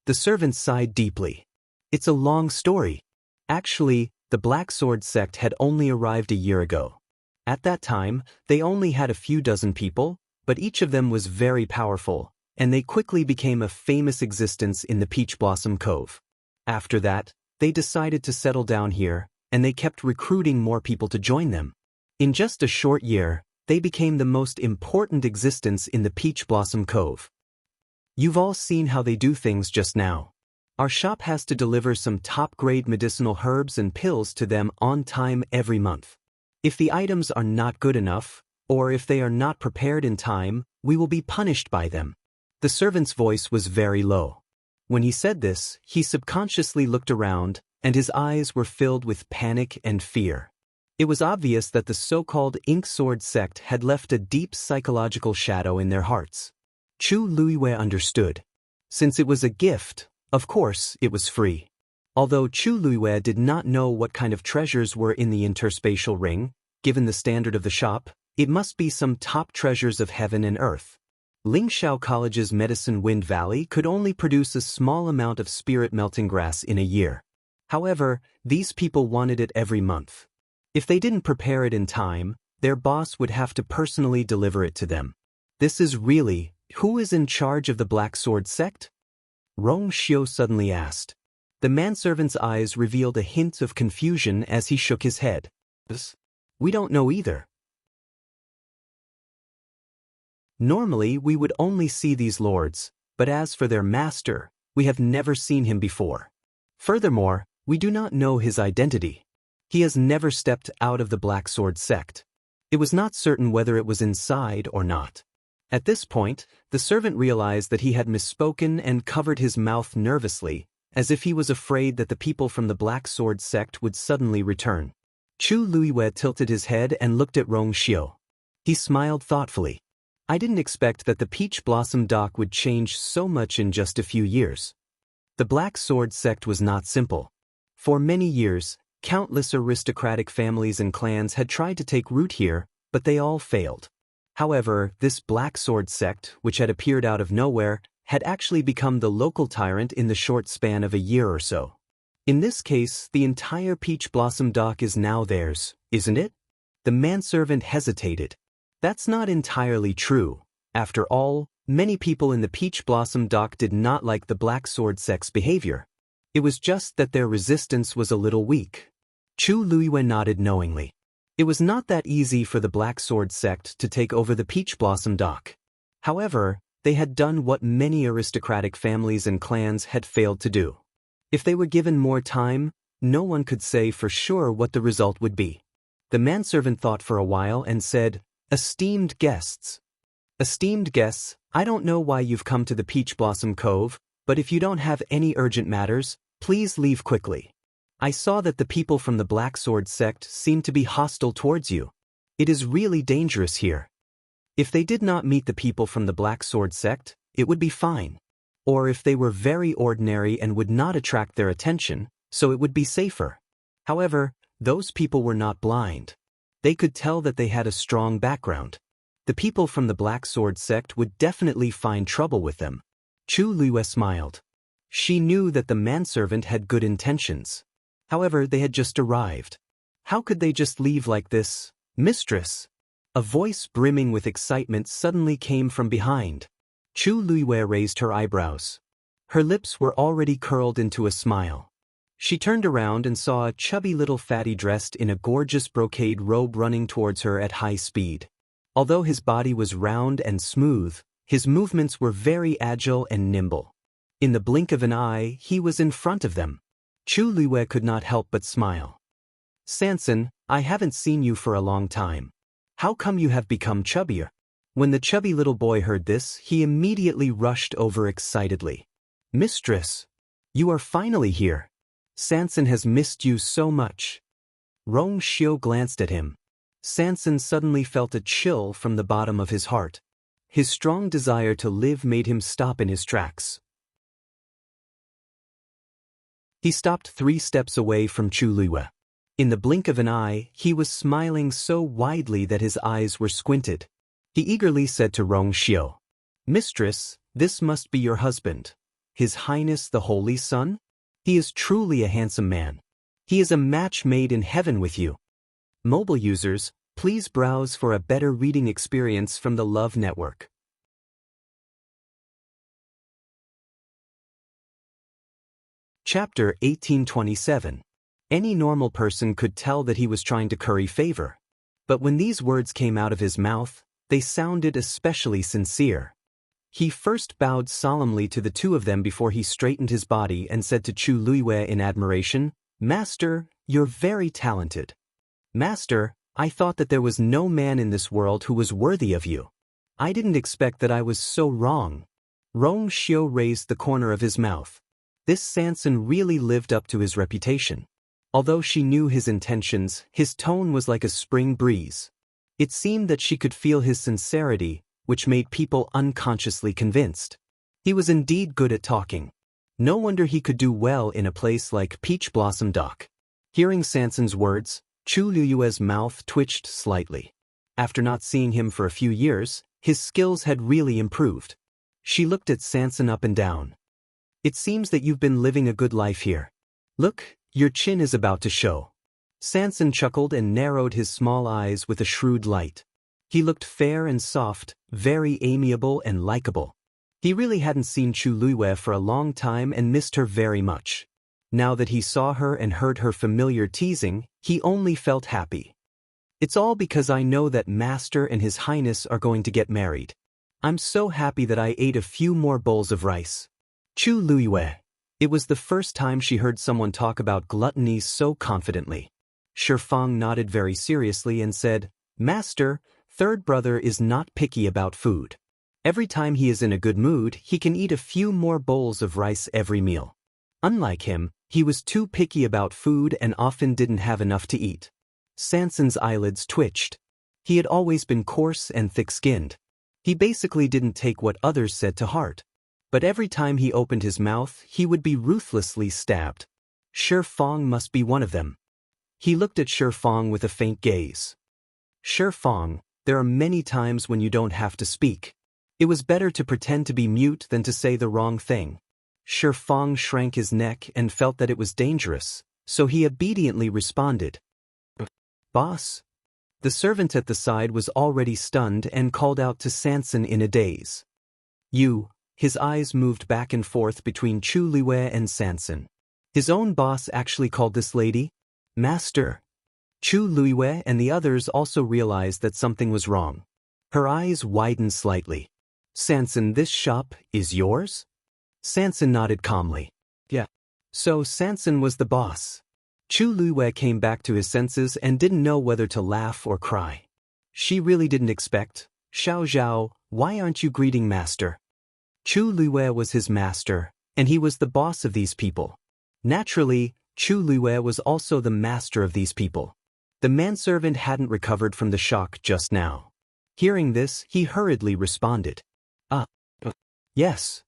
Speaker 1: The servant sighed deeply. It's a long story. Actually, the Black Sword sect had only arrived a year ago. At that time, they only had a few dozen people, but each of them was very powerful, and they quickly became a famous existence in the Peach Blossom Cove. After that, they decided to settle down here, and they kept recruiting more people to join them. In just a short year, they became the most important existence in the Peach Blossom Cove. You've all seen how they do things just now. Our shop has to deliver some top-grade medicinal herbs and pills to them on time every month. If the items are not good enough, or if they are not prepared in time, we will be punished by them. The servant's voice was very low. When he said this, he subconsciously looked around, and his eyes were filled with panic and fear. It was obvious that the so-called Ink Sword sect had left a deep psychological shadow in their hearts. Chu Liwei understood. Since it was a gift, of course, it was free. Although Chu Liwei did not know what kind of treasures were in the interspatial ring, given the standard of the shop, it must be some top treasures of heaven and earth. Lingxiao College's Medicine Wind Valley could only produce a small amount of spirit melting grass in a year. However, these people wanted it every month. If they didn't prepare it in time, their boss would have to personally deliver it to them. This is really, who is in charge of the Black Sword sect? Rong Xiu suddenly asked. The manservant's eyes revealed a hint of confusion as he shook his head. We don't know either. Normally we would only see these lords, but as for their master, we have never seen him before. Furthermore, we do not know his identity. He has never stepped out of the Black Sword sect. It was not certain whether it was inside or not. At this point, the servant realized that he had misspoken and covered his mouth nervously, as if he was afraid that the people from the Black Sword sect would suddenly return. Chu Luiyue tilted his head and looked at Rong Xiu. He smiled thoughtfully. I didn't expect that the Peach Blossom Dock would change so much in just a few years. The Black Sword sect was not simple. For many years, countless aristocratic families and clans had tried to take root here, but they all failed. However, this Black Sword sect, which had appeared out of nowhere, had actually become the local tyrant in the short span of a year or so. In this case, the entire Peach Blossom Dock is now theirs, isn't it? The manservant hesitated. That's not entirely true. After all, many people in the Peach Blossom Dock did not like the Black Sword sect's behavior. It was just that their resistance was a little weak. Chu Luiyue nodded knowingly. It was not that easy for the Black Sword sect to take over the Peach Blossom Dock. However, they had done what many aristocratic families and clans had failed to do. If they were given more time, no one could say for sure what the result would be. The manservant thought for a while and said, "Esteemed guests. Esteemed guests, I don't know why you've come to the Peach Blossom Cove, but if you don't have any urgent matters, please leave quickly. I saw that the people from the Black Sword sect seem to be hostile towards you. It is really dangerous here." If they did not meet the people from the Black Sword sect, it would be fine. Or if they were very ordinary and would not attract their attention, so it would be safer. However, those people were not blind. They could tell that they had a strong background. The people from the Black Sword sect would definitely find trouble with them. Chu Luiyue smiled. She knew that the manservant had good intentions. However, they had just arrived. How could they just leave like this? "Mistress!" A voice brimming with excitement suddenly came from behind. Chu Luiyue raised her eyebrows. Her lips were already curled into a smile. She turned around and saw a chubby little fatty dressed in a gorgeous brocade robe running towards her at high speed. Although his body was round and smooth, his movements were very agile and nimble. In the blink of an eye, he was in front of them. Chu Luiyue could not help but smile. "Sanson, I haven't seen you for a long time. How come you have become chubbier?" When the chubby little boy heard this, he immediately rushed over excitedly. "Mistress! You are finally here. Sanson has missed you so much." Rong Xiu glanced at him. Sanson suddenly felt a chill from the bottom of his heart. His strong desire to live made him stop in his tracks. He stopped 3 steps away from Chu Luiyue. In the blink of an eye, he was smiling so widely that his eyes were squinted. He eagerly said to Rong Xiu, "Mistress, this must be your husband, His Highness the Holy Sun? He is truly a handsome man. He is a match made in heaven with you." Mobile users, please browse for a better reading experience from the Love Network. Chapter 1827. Any normal person could tell that he was trying to curry favor. But when these words came out of his mouth, they sounded especially sincere. He first bowed solemnly to the two of them before he straightened his body and said to Chu Luiyue in admiration, "Master, you're very talented. Master, I thought that there was no man in this world who was worthy of you. I didn't expect that I was so wrong." Rong Xiu raised the corner of his mouth. This Sanson really lived up to his reputation. Although she knew his intentions, his tone was like a spring breeze. It seemed that she could feel his sincerity, which made people unconsciously convinced. He was indeed good at talking. No wonder he could do well in a place like Peach Blossom Dock. Hearing Sanson's words, Chu Luiyue's mouth twitched slightly. After not seeing him for a few years, his skills had really improved. She looked at Sanson up and down. "It seems that you've been living a good life here. Look, your chin is about to show." Sanson chuckled and narrowed his small eyes with a shrewd light. He looked fair and soft, very amiable and likable. He really hadn't seen Chu Luiyue for a long time and missed her very much. Now that he saw her and heard her familiar teasing, he only felt happy. "It's all because I know that Master and His Highness are going to get married. I'm so happy that I ate a few more bowls of rice." Chu Luiyue. It was the first time she heard someone talk about gluttony so confidently. Shifang nodded very seriously and said, "Master, third brother is not picky about food. Every time he is in a good mood, he can eat a few more bowls of rice every meal. Unlike him, he was too picky about food and often didn't have enough to eat. Sanson's eyelids twitched. He had always been coarse and thick-skinned. He basically didn't take what others said to heart. But every time he opened his mouth, he would be ruthlessly stabbed. Shi Fong must be one of them. He looked at Shi Fong with a faint gaze. Shi Fong, there are many times when you don't have to speak. It was better to pretend to be mute than to say the wrong thing. Shi Fong shrank his neck and felt that it was dangerous, so he obediently responded. Boss? The servant at the side was already stunned and called out to Sanson in a daze. You. His eyes moved back and forth between Chu Liwei and Sanson. His own boss actually called this lady Master. Chu Liwei and the others also realized that something was wrong. Her eyes widened slightly. Sanson, this shop is yours? Sanson nodded calmly. Yeah. So Sanson was the boss. Chu Liwei came back to his senses and didn't know whether to laugh or cry. She really didn't expect. Xiao Zhao, why aren't you greeting Master? Chu Liwei was his master, and he was the boss of these people. Naturally, Chu Liwei was also the master of these people. The manservant hadn't recovered from the shock just now. Hearing this, he hurriedly responded. Yes.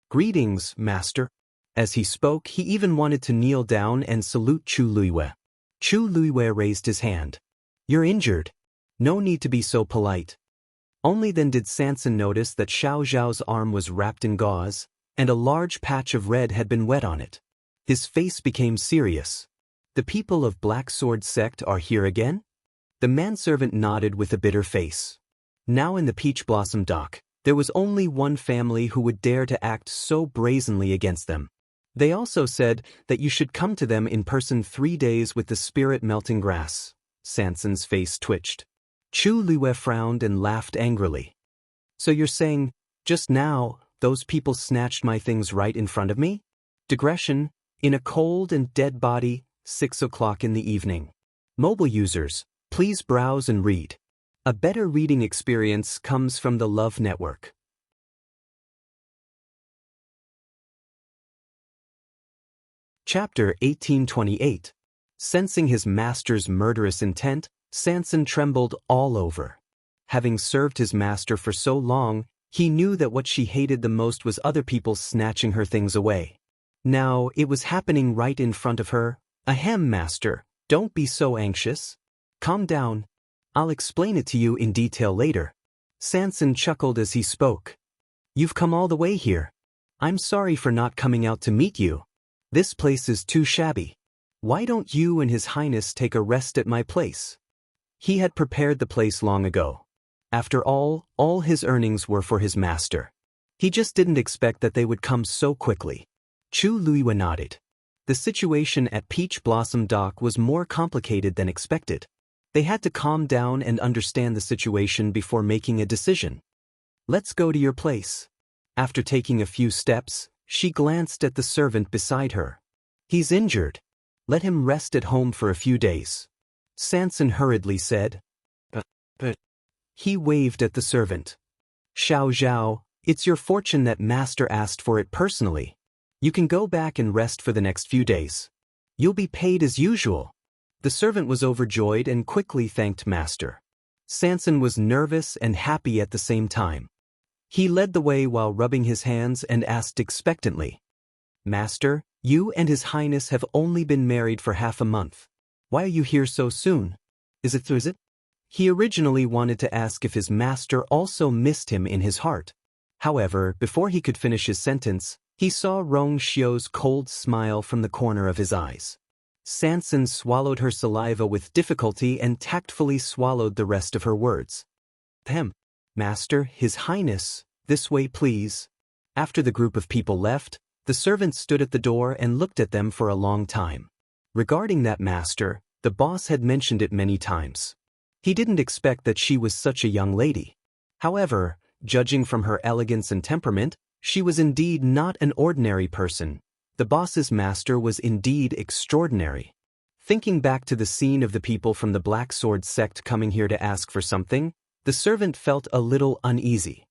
Speaker 1: Greetings, Master. As he spoke, he even wanted to kneel down and salute Chu Liwei. Chu Liwei raised his hand. You're injured. No need to be so polite. Only then did Sanson notice that Xiao Zhao's arm was wrapped in gauze, and a large patch of red had been wet on it. His face became serious. The people of Black Sword Sect are here again? The manservant nodded with a bitter face. Now in the Peach Blossom Dock, there was only one family who would dare to act so brazenly against them. They also said that you should come to them in person 3 days with the spirit melting grass. Sanson's face twitched. Chu Liwei frowned and laughed angrily. So you're saying, just now, those people snatched my things right in front of me? Digression, in a cold and dead body, 6 o'clock in the evening. Mobile users, please browse and read. A better reading experience comes from the Love Network. Chapter 1828. Sensing his master's murderous intent, Sanson trembled all over. Having served his master for so long, he knew that what she hated the most was other people snatching her things away. Now, it was happening right in front of her. Ahem, master, don't be so anxious. Calm down. I'll explain it to you in detail later. Sanson chuckled as he spoke. You've come all the way here. I'm sorry for not coming out to meet you. This place is too shabby. Why don't you and His Highness take a rest at my place? He had prepared the place long ago. After all his earnings were for his master. He just didn't expect that they would come so quickly. Chu Liwei nodded. The situation at Peach Blossom Dock was more complicated than expected. They had to calm down and understand the situation before making a decision. Let's go to your place. After taking a few steps, she glanced at the servant beside her. He's injured. Let him rest at home for a few days. Sanson hurriedly said. But. He waved at the servant. Xiao Zhao, it's your fortune that Master asked for it personally. You can go back and rest for the next few days. You'll be paid as usual. The servant was overjoyed and quickly thanked Master. Sanson was nervous and happy at the same time. He led the way while rubbing his hands and asked expectantly. Master, you and His Highness have only been married for half a month. Why are you here so soon? Is it? He originally wanted to ask if his master also missed him in his heart. However, before he could finish his sentence, he saw Rong Xiu's cold smile from the corner of his eyes. Sanson swallowed her saliva with difficulty and tactfully swallowed the rest of her words. Master, His Highness, this way please. After the group of people left, the servant stood at the door and looked at them for a long time. Regarding that master, the boss had mentioned it many times. He didn't expect that she was such a young lady. However, judging from her elegance and temperament, she was indeed not an ordinary person. The boss's master was indeed extraordinary. Thinking back to the scene of the people from the Black Sword Sect coming here to ask for something, The servant felt a little uneasy.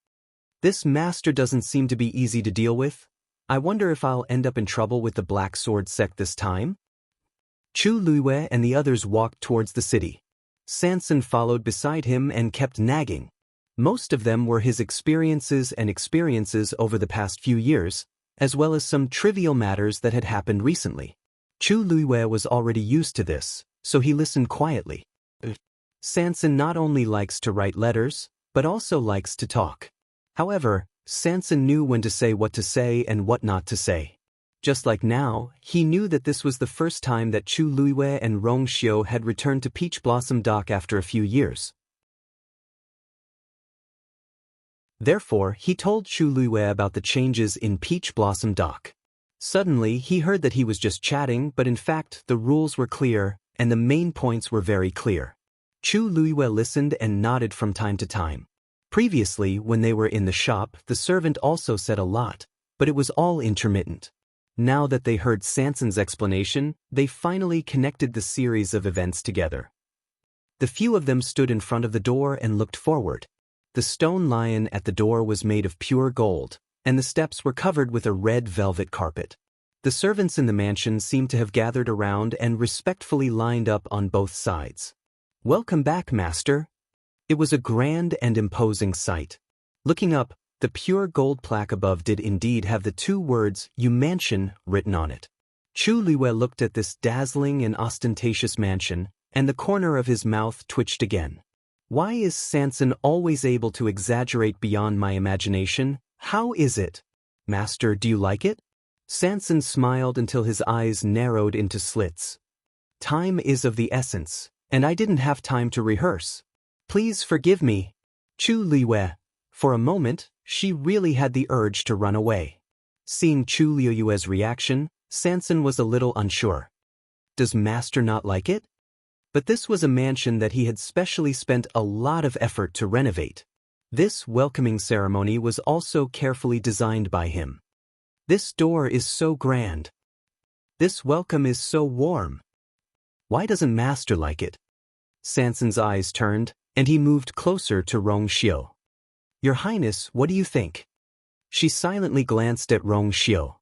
Speaker 1: This master doesn't seem to be easy to deal with. I wonder if I'll end up in trouble with the Black Sword sect this time? Chu Luiwei and the others walked towards the city. Sanson followed beside him and kept nagging. Most of them were his experiences over the past few years, as well as some trivial matters that had happened recently. Chu Luiwei was already used to this, so he listened quietly. Sanson not only likes to write letters, but also likes to talk. However, Sanson knew when to say what to say and what not to say. Just like now, he knew that this was the first time that Chu Luiwei and Rong Xiu had returned to Peach Blossom Dock after a few years. Therefore, he told Chu Luiwei about the changes in Peach Blossom Dock. Suddenly, he heard that he was just chatting, but in fact, the rules were clear, and the main points were very clear. Chu Luiwei listened and nodded from time to time. Previously, when they were in the shop, the servant also said a lot, but it was all intermittent. Now that they heard Sanson's explanation, they finally connected the series of events together. The few of them stood in front of the door and looked forward. The stone lion at the door was made of pure gold, and the steps were covered with a red velvet carpet. The servants in the mansion seemed to have gathered around and respectfully lined up on both sides. "Welcome back, master." It was a grand and imposing sight. Looking up, the pure gold plaque above did indeed have the two words, "You Mansion," written on it. Chu Luiwei looked at this dazzling and ostentatious mansion, and the corner of his mouth twitched again. Why is Sanson always able to exaggerate beyond my imagination? How is it? Master, do you like it? Sanson smiled until his eyes narrowed into slits. Time is of the essence, and I didn't have time to rehearse. Please forgive me. Chu Luiwei. For a moment, she really had the urge to run away. Seeing Chu Luiwei's reaction, Sanson was a little unsure. Does Master not like it? But this was a mansion that he had specially spent a lot of effort to renovate. This welcoming ceremony was also carefully designed by him. This door is so grand. This welcome is so warm. Why doesn't Master like it? Sanson's eyes turned, and he moved closer to Rong Xiu. Your Highness, what do you think? She silently glanced at Rong Xiu.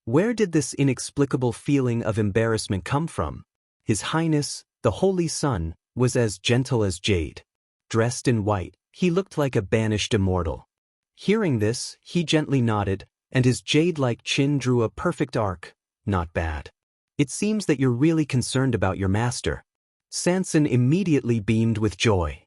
Speaker 1: Where did this inexplicable feeling of embarrassment come from? His Highness, the Holy Sun, was as gentle as jade. Dressed in white, he looked like a banished immortal. Hearing this, he gently nodded, and his jade-like chin drew a perfect arc. Not bad. It seems that you're really concerned about your master. Sanson immediately beamed with joy.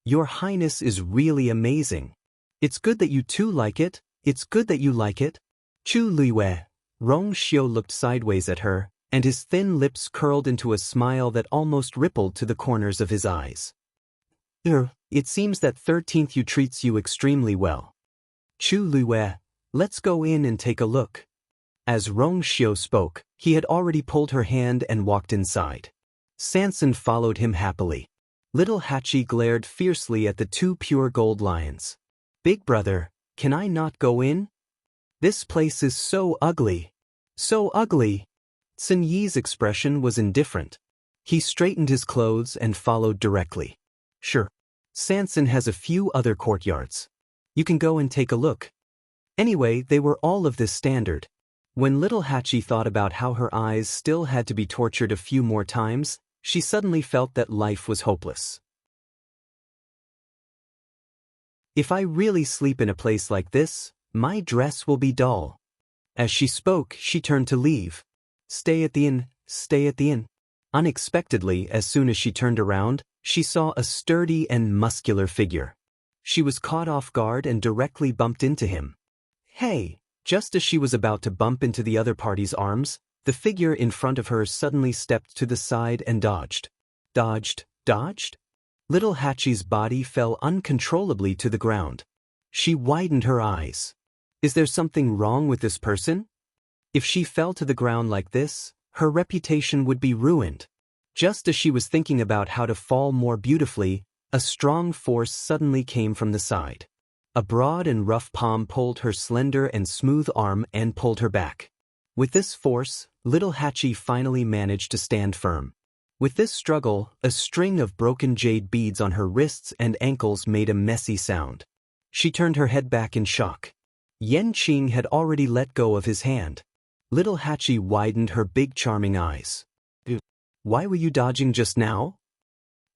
Speaker 1: Your Highness is really amazing. It's good that you too like it. It's good that you like it. Chu Luiwei. Rong Xiu looked sideways at her, and his thin lips curled into a smile that almost rippled to the corners of his eyes. It seems that 13th you treats you extremely well. Chu Luiwei, let's go in and take a look. As Rong Xiu spoke, he had already pulled her hand and walked inside. Sanson followed him happily. Little Hachi glared fiercely at the two pure gold lions. Big brother, can I not go in? This place is so ugly. So ugly. Sun Yi's expression was indifferent. He straightened his clothes and followed directly. Sure. Sanson has a few other courtyards. You can go and take a look. Anyway, they were all of this standard. When little Hachi thought about how her eyes still had to be tortured a few more times, she suddenly felt that life was hopeless. If I really sleep in a place like this, my dress will be dull. As she spoke, she turned to leave. Stay at the inn, stay at the inn. Unexpectedly, as soon as she turned around, she saw a sturdy and muscular figure. She was caught off guard and directly bumped into him. Hey! Just as she was about to bump into the other party's arms, the figure in front of her suddenly stepped to the side and dodged. Dodged? Little Hachi's body fell uncontrollably to the ground. She widened her eyes. Is there something wrong with this person? If she fell to the ground like this, her reputation would be ruined. Just as she was thinking about how to fall more beautifully, a strong force suddenly came from the side. A broad and rough palm pulled her slender and smooth arm and pulled her back. With this force, little Hachi finally managed to stand firm. With this struggle, a string of broken jade beads on her wrists and ankles made a messy sound. She turned her head back in shock. Yan Qing had already let go of his hand. Little Hachi widened her big charming eyes. Why were you dodging just now?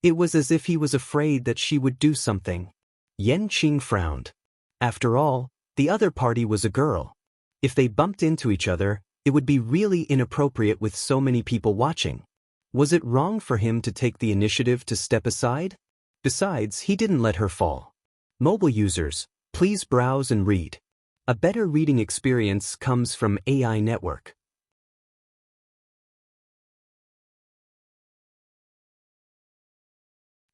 Speaker 1: It was as if he was afraid that she would do something. Yan Qing frowned. After all, the other party was a girl. If they bumped into each other, it would be really inappropriate with so many people watching. Was it wrong for him to take the initiative to step aside? Besides, he didn't let her fall. Mobile users, please browse and read. A better reading experience comes from AI Network.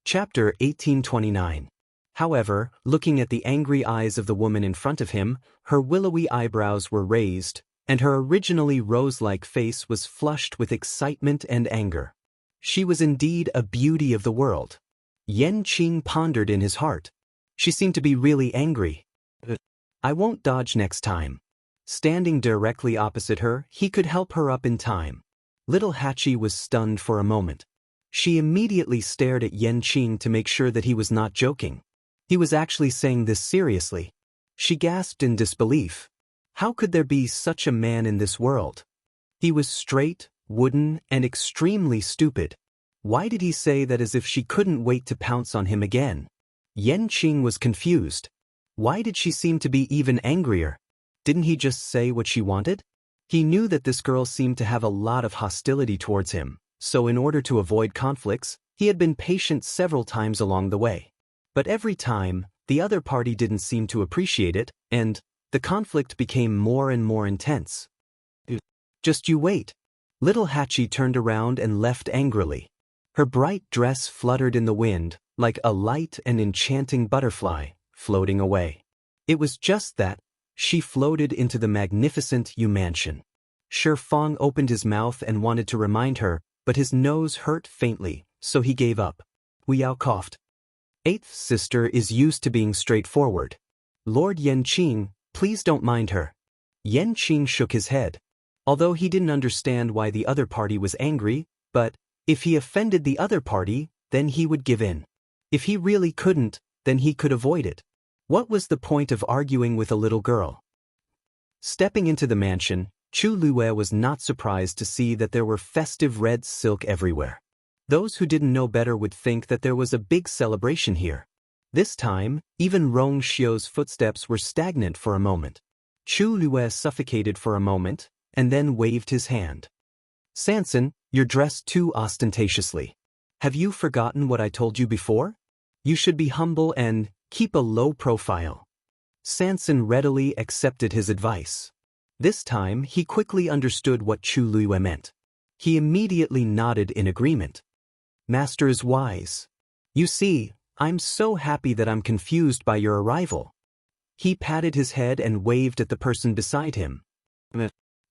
Speaker 1: Chapter 1829. However, looking at the angry eyes of the woman in front of him, her willowy eyebrows were raised, and her originally rose-like face was flushed with excitement and anger. She was indeed a beauty of the world. Yan Qing pondered in his heart. She seemed to be really angry. I won't dodge next time. Standing directly opposite her, he could help her up in time. Little Hachi was stunned for a moment. She immediately stared at Yan Qing to make sure that he was not joking. He was actually saying this seriously. She gasped in disbelief. How could there be such a man in this world? He was straight, wooden, and extremely stupid. Why did he say that as if she couldn't wait to pounce on him again? Yan Qing was confused. Why did she seem to be even angrier? Didn't he just say what she wanted? He knew that this girl seemed to have a lot of hostility towards him, so in order to avoid conflicts, he had been patient several times along the way. But every time, the other party didn't seem to appreciate it, and the conflict became more and more intense. Just you wait. Little Hachi turned around and left angrily. Her bright dress fluttered in the wind, like a light and enchanting butterfly, floating away. It was just that, she floated into the magnificent Yu mansion. Shi Fang opened his mouth and wanted to remind her, but his nose hurt faintly, so he gave up. Wu Yao coughed. Eighth sister is used to being straightforward. Lord Yan Qing, please don't mind her. Yan Qing shook his head. Although he didn't understand why the other party was angry, but if he offended the other party, then he would give in. If he really couldn't, then he could avoid it. What was the point of arguing with a little girl? Stepping into the mansion, Chu Lue was not surprised to see that there were festive red silk everywhere. Those who didn't know better would think that there was a big celebration here. This time, even Rong Xiu's footsteps were stagnant for a moment. Chu Lue suffocated for a moment, and then waved his hand. Sanson, you're dressed too ostentatiously. Have you forgotten what I told you before? You should be humble and keep a low profile. Sanson readily accepted his advice. This time, he quickly understood what Chu Lue meant. He immediately nodded in agreement. Master is wise. You see, I'm so happy that I'm confused by your arrival. He patted his head and waved at the person beside him.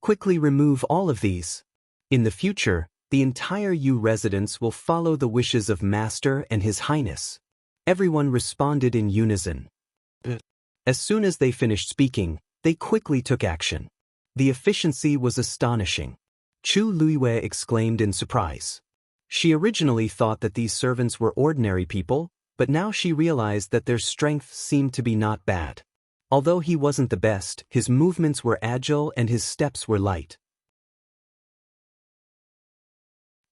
Speaker 1: Quickly remove all of these. In the future, the entire Yu residence will follow the wishes of Master and His Highness. Everyone responded in unison. As soon as they finished speaking, they quickly took action. The efficiency was astonishing. Chu Lue exclaimed in surprise. She originally thought that these servants were ordinary people, but now she realized that their strength seemed to be not bad. Although he wasn't the best, his movements were agile and his steps were light.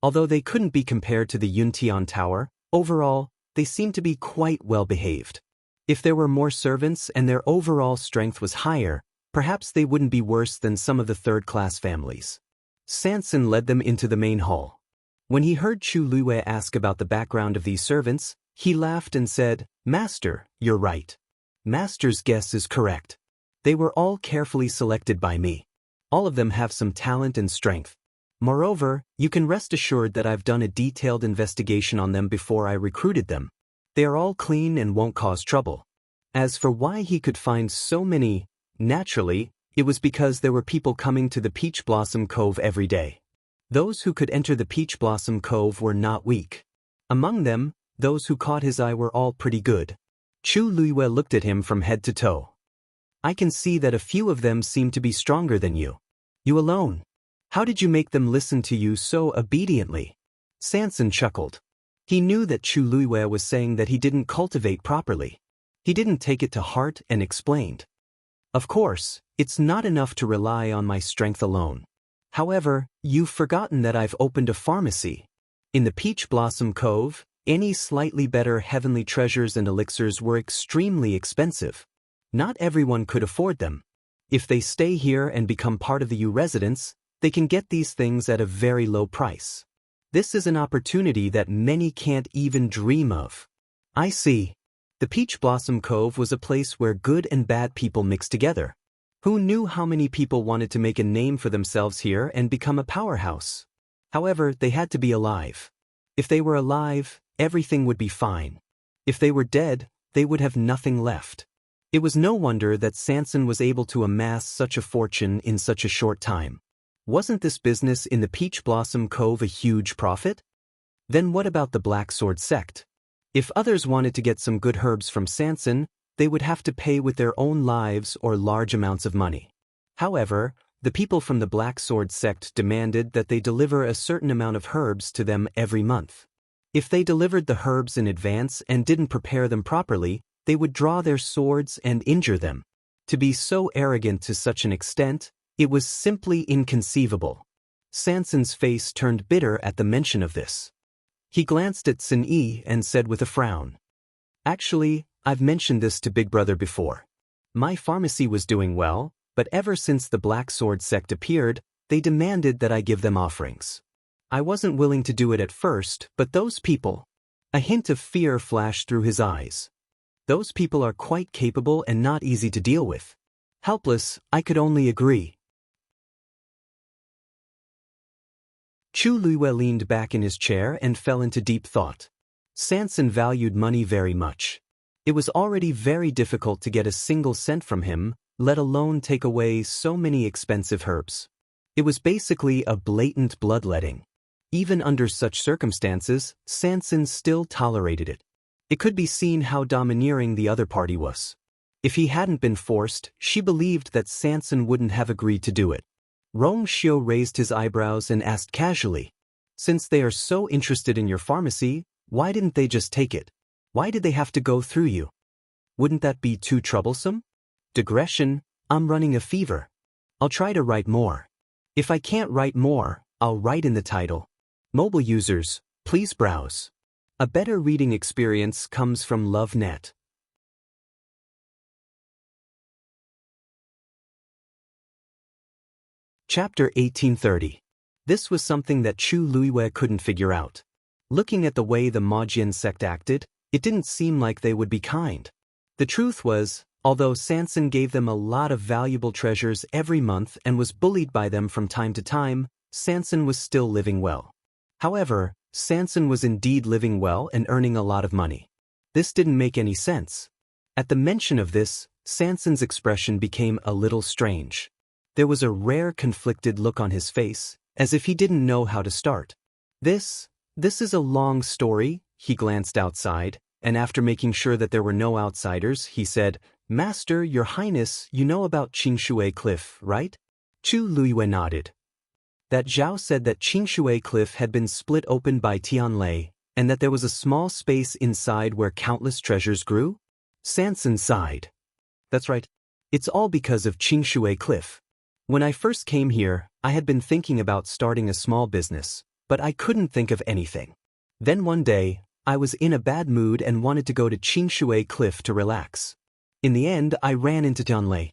Speaker 1: Although they couldn't be compared to the Yuntian Tower, overall, they seemed to be quite well behaved. If there were more servants and their overall strength was higher, perhaps they wouldn't be worse than some of the third-class families. Sanson led them into the main hall. When he heard Chu Lue ask about the background of these servants, he laughed and said, Master, you're right. Master's guess is correct. They were all carefully selected by me. All of them have some talent and strength. Moreover, you can rest assured that I've done a detailed investigation on them before I recruited them. They are all clean and won't cause trouble. As for why he could find so many, naturally, it was because there were people coming to the Peach Blossom Cove every day. Those who could enter the Peach Blossom Cove were not weak. Among them, those who caught his eye were all pretty good. Chu Lue looked at him from head to toe. I can see that a few of them seem to be stronger than you. You alone. How did you make them listen to you so obediently? Sanson chuckled. He knew that Chu Luiwei was saying that he didn't cultivate properly. He didn't take it to heart and explained. Of course, it's not enough to rely on my strength alone. However, you've forgotten that I've opened a pharmacy. In the Peach Blossom Cove, any slightly better heavenly treasures and elixirs were extremely expensive. Not everyone could afford them. If they stay here and become part of the U residents, they can get these things at a very low price. This is an opportunity that many can't even dream of. I see. The Peach Blossom Cove was a place where good and bad people mixed together. Who knew how many people wanted to make a name for themselves here and become a powerhouse? However, they had to be alive. If they were alive, everything would be fine. If they were dead, they would have nothing left. It was no wonder that Sanson was able to amass such a fortune in such a short time. Wasn't this business in the Peach Blossom Cove a huge profit? Then what about the Black Sword sect? If others wanted to get some good herbs from Sanson, they would have to pay with their own lives or large amounts of money. However, the people from the Black Sword sect demanded that they deliver a certain amount of herbs to them every month. If they delivered the herbs in advance and didn't prepare them properly, they would draw their swords and injure them. To be so arrogant to such an extent, it was simply inconceivable. Sanson's face turned bitter at the mention of this. He glanced at Sun Yi and said with a frown, "Actually, I've mentioned this to Big Brother before. My pharmacy was doing well, but ever since the Black Sword sect appeared, they demanded that I give them offerings. I wasn't willing to do it at first, but those people..." A hint of fear flashed through his eyes. "Those people are quite capable and not easy to deal with." Helpless, I could only agree. Chu Luiwei leaned back in his chair and fell into deep thought. Sanson valued money very much. It was already very difficult to get a single cent from him, let alone take away so many expensive herbs. It was basically a blatant bloodletting. Even under such circumstances, Sanson still tolerated it. It could be seen how domineering the other party was. If he hadn't been forced, she believed that Sanson wouldn't have agreed to do it. Rong Xiu raised his eyebrows and asked casually, "Since they are so interested in your pharmacy, why didn't they just take it? Why did they have to go through you? Wouldn't that be too troublesome?" Digression, I'm running a fever. I'll try to write more. If I can't write more, I'll write in the title. Mobile users, please browse. A better reading experience comes from LoveNet. Chapter 1830. This was something that Chu Luiwei couldn't figure out. Looking at the way the Majian sect acted, it didn't seem like they would be kind. The truth was, although Sanson gave them a lot of valuable treasures every month and was bullied by them from time to time, Sanson was still living well. However, Sanson was indeed living well and earning a lot of money. This didn't make any sense. At the mention of this, Sanson's expression became a little strange. There was a rare conflicted look on his face, as if he didn't know how to start. This is a long story." He glanced outside, and after making sure that there were no outsiders, he said, "Master, Your Highness, you know about Qingshui Cliff, right?" Chu Luiwei nodded. That Zhao said that Qingshui Cliff had been split open by Tianlei, and that there was a small space inside where countless treasures grew? Sanson sighed. "That's right. It's all because of Qingshui Cliff. When I first came here, I had been thinking about starting a small business, but I couldn't think of anything. Then one day, I was in a bad mood and wanted to go to Qingshui Cliff to relax. In the end, I ran into Tianlei.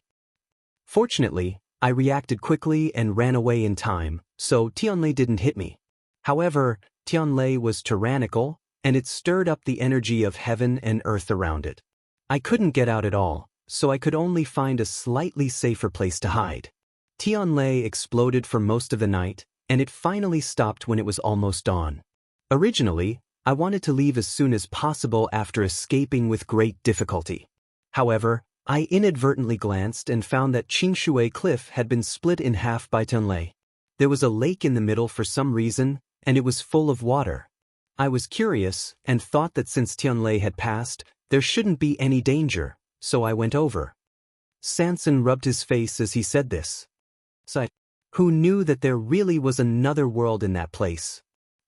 Speaker 1: Fortunately, I reacted quickly and ran away in time, so Tianlei didn't hit me. However, Tianlei was tyrannical, and it stirred up the energy of heaven and earth around it. I couldn't get out at all, so I could only find a slightly safer place to hide. Tianlei exploded for most of the night, and it finally stopped when it was almost dawn. Originally, I wanted to leave as soon as possible after escaping with great difficulty. However, I inadvertently glanced and found that Qingshui Cliff had been split in half by Tianlei. There was a lake in the middle for some reason, and it was full of water. I was curious and thought that since Tianlei had passed, there shouldn't be any danger, so I went over. Sanson rubbed his face as he said this. Who knew that there really was another world in that place?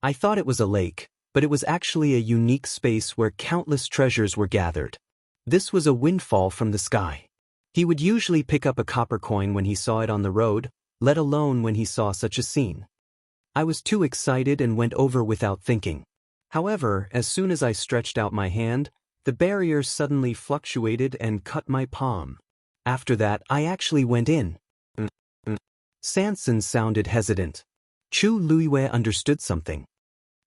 Speaker 1: I thought it was a lake, but it was actually a unique space where countless treasures were gathered. This was a windfall from the sky. He would usually pick up a copper coin when he saw it on the road, let alone when he saw such a scene. I was too excited and went over without thinking. However, as soon as I stretched out my hand, the barrier suddenly fluctuated and cut my palm. After that, I actually went in. Sanson sounded hesitant. Chu Luiyue understood something.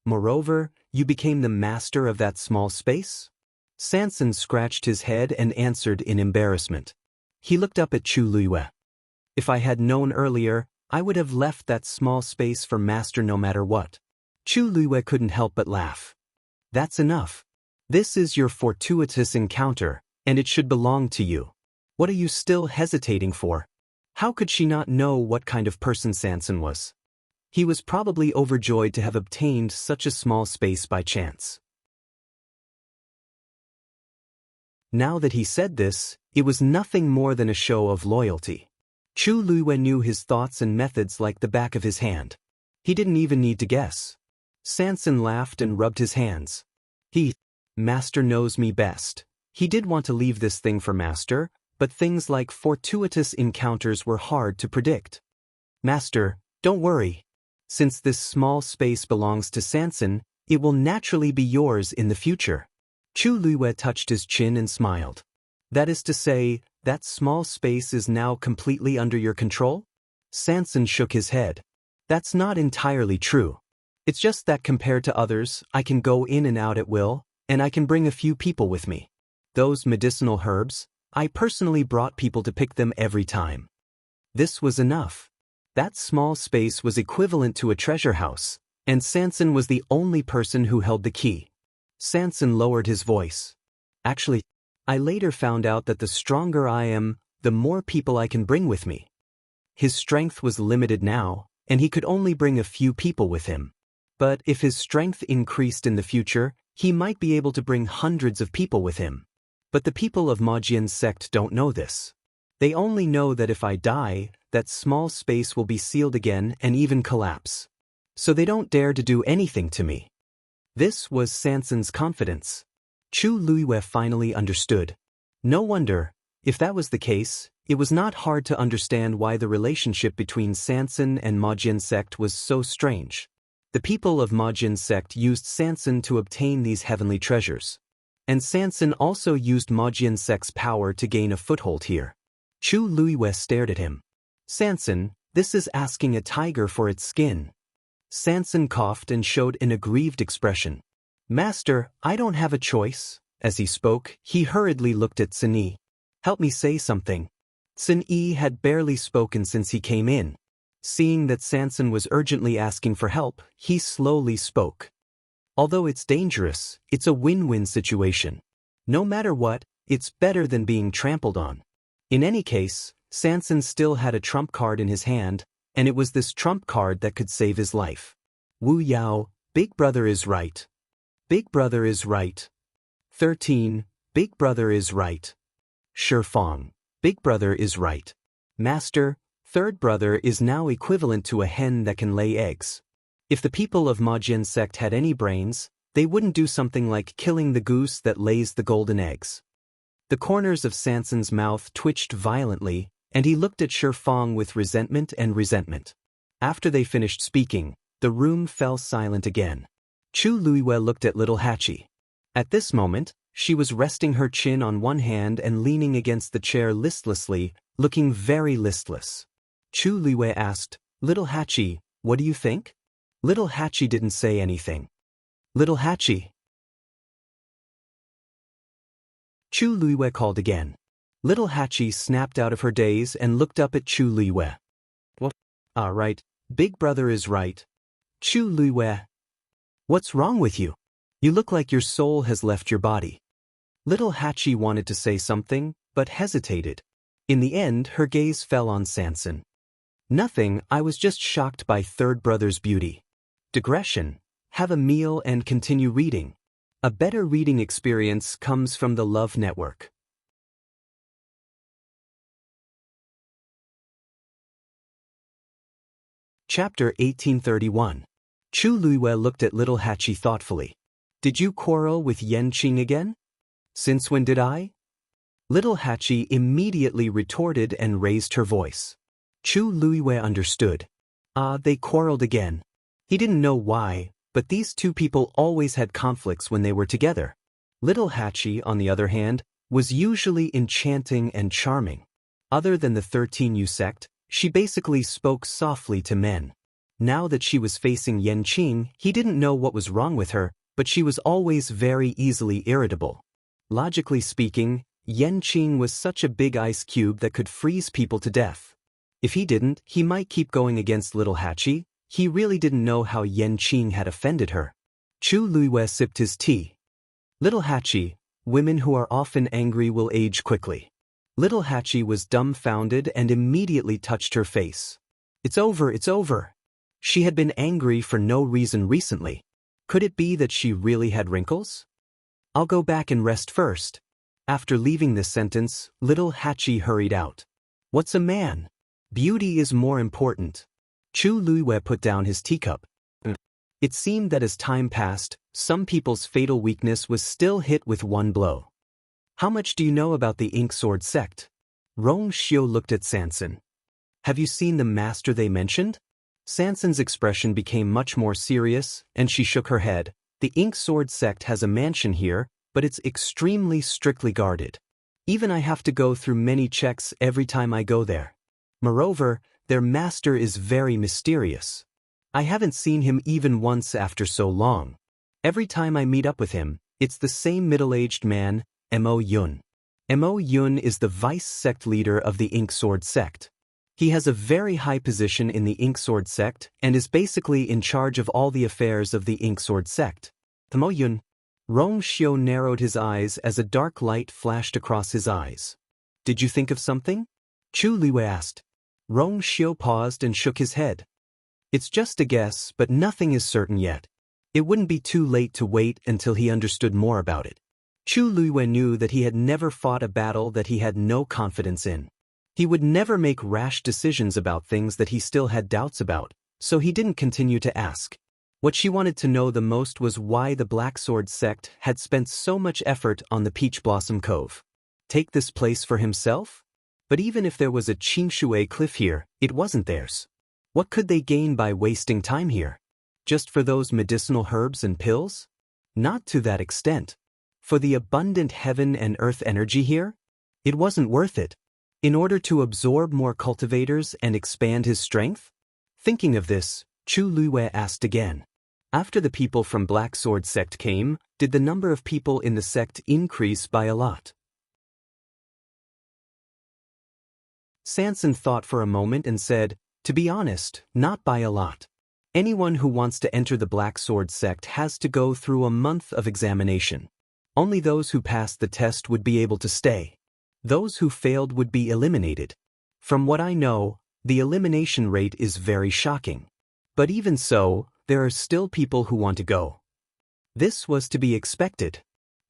Speaker 1: Moreover, you became the master of that small space? Sanson scratched his head and answered in embarrassment. He looked up at Chu Luiyue. If I had known earlier, I would have left that small space for master no matter what. Chu Luiyue couldn't help but laugh. That's enough. This is your fortuitous encounter, and it should belong to you. What are you still hesitating for? How could she not know what kind of person Sanson was? He was probably overjoyed to have obtained such a small space by chance. Now that he said this, it was nothing more than a show of loyalty. Chu Luiyue knew his thoughts and methods like the back of his hand. He didn't even need to guess. Sanson laughed and rubbed his hands. Master knows me best. He did want to leave this thing for Master, but things like fortuitous encounters were hard to predict. Master, don't worry. Since this small space belongs to Sanson, it will naturally be yours in the future. Chu Luiyue touched his chin and smiled. That is to say, that small space is now completely under your control? Sanson shook his head. That's not entirely true. It's just that compared to others, I can go in and out at will, and I can bring a few people with me. Those medicinal herbs, I personally brought people to pick them every time. This was enough. That small space was equivalent to a treasure house, and Sanson was the only person who held the key. Sanson lowered his voice. Actually, I later found out that the stronger I am, the more people I can bring with me. His strength was limited now, and he could only bring a few people with him. But if his strength increased in the future, he might be able to bring hundreds of people with him. But the people of Majian's sect don't know this. They only know that if I die, that small space will be sealed again and even collapse. So they don't dare to do anything to me. This was Sanson's confidence. Chu Luiyue finally understood. No wonder, if that was the case, it was not hard to understand why the relationship between Sanson and Majian sect was so strange. The people of Majian sect used Sanson to obtain these heavenly treasures. And Sanson also used Majian sect's power to gain a foothold here. Chu Luiyue stared at him. Sanson, this is asking a tiger for its skin. Sanson coughed and showed an aggrieved expression. Master, I don't have a choice. As he spoke, he hurriedly looked at Sun Yi. Help me say something. Sun Yi had barely spoken since he came in. Seeing that Sanson was urgently asking for help, he slowly spoke. Although it's dangerous, it's a win-win situation. No matter what, it's better than being trampled on. In any case, Sanson still had a trump card in his hand, and it was this trump card that could save his life. Wu Yao, Big Brother is right. Big Brother is right. 13. Big Brother is right. Shi Fang, Big Brother is right. Master, Third Brother is now equivalent to a hen that can lay eggs. If the people of Majian sect had any brains, they wouldn't do something like killing the goose that lays the golden eggs. The corners of Sanson's mouth twitched violently, and he looked at Shi Fang with resentment. After they finished speaking, the room fell silent again. Chu Luiyue looked at little Hachi. At this moment, she was resting her chin on one hand and leaning against the chair listlessly, looking very listless. Chu Luiyue asked, Little Hachi, what do you think? Little Hachi didn't say anything. Little Hachi. Chu Luiyue called again. Little Hachi snapped out of her daze and looked up at Chu Luiyue. What? Right, Big Brother is right. Chu Luiyue. What's wrong with you? You look like your soul has left your body. Little Hachi wanted to say something, but hesitated. In the end, her gaze fell on Sanson. Nothing, I was just shocked by Third Brother's beauty. Digression. Have a meal and continue reading. A better reading experience comes from the Love Network. Chapter 1831. Chu Luiwei looked at little Hachi thoughtfully. Did you quarrel with Yan Qing again? Since when did I? Little Hachi immediately retorted and raised her voice. Chu Luiwei understood. They quarreled again. He didn't know why, but these two people always had conflicts when they were together. Little Hachi, on the other hand, was usually enchanting and charming. Other than the 13U sect, she basically spoke softly to men. Now that she was facing Yan Qing, he didn't know what was wrong with her, but she was always very easily irritable. Logically speaking, Yan Qing was such a big ice cube that could freeze people to death. If he didn't, he might keep going against little Hachi. He really didn't know how Yan Qing had offended her. Chu Luiwei sipped his tea. Little Hachi, women who are often angry will age quickly. Little Hachi was dumbfounded and immediately touched her face. It's over, it's over. She had been angry for no reason recently. Could it be that she really had wrinkles? I'll go back and rest first. After leaving this sentence, little Hachi hurried out. What's a man? Beauty is more important. Chu Luiwei put down his teacup. It seemed that as time passed, some people's fatal weakness was still hit with one blow. How much do you know about the Ink Sword sect? Rong Xiu looked at Sansan. Have you seen the master they mentioned? Sansan's expression became much more serious, and she shook her head. The Ink Sword sect has a mansion here, but it's extremely strictly guarded. Even I have to go through many checks every time I go there. Moreover, their master is very mysterious. I haven't seen him even once after so long. Every time I meet up with him, it's the same middle-aged man, Mo Yun. Mo Yun is the vice sect leader of the Ink Sword sect. He has a very high position in the Ink Sword sect and is basically in charge of all the affairs of the Ink Sword sect. Mo Yun. Rong Xiu narrowed his eyes as a dark light flashed across his eyes. Did you think of something? Chu Luiwei asked. Rong Xiu paused and shook his head. It's just a guess, but nothing is certain yet. It wouldn't be too late to wait until he understood more about it. Chu Luiwei knew that he had never fought a battle that he had no confidence in. He would never make rash decisions about things that he still had doubts about, so he didn't continue to ask. What she wanted to know the most was why the Black Sword sect had spent so much effort on the Peach Blossom Cove. Take this place for himself? But even if there was a Qingshui cliff here, it wasn't theirs. What could they gain by wasting time here? Just for those medicinal herbs and pills? Not to that extent. For the abundant heaven and earth energy here? It wasn't worth it. In order to absorb more cultivators and expand his strength? Thinking of this, Chu Luiwei asked again. After the people from Black Sword sect came, did the number of people in the sect increase by a lot? Sansan thought for a moment and said, to be honest, not by a lot. Anyone who wants to enter the Black Sword sect has to go through a month of examination. Only those who passed the test would be able to stay. Those who failed would be eliminated. From what I know, the elimination rate is very shocking. But even so, there are still people who want to go. This was to be expected.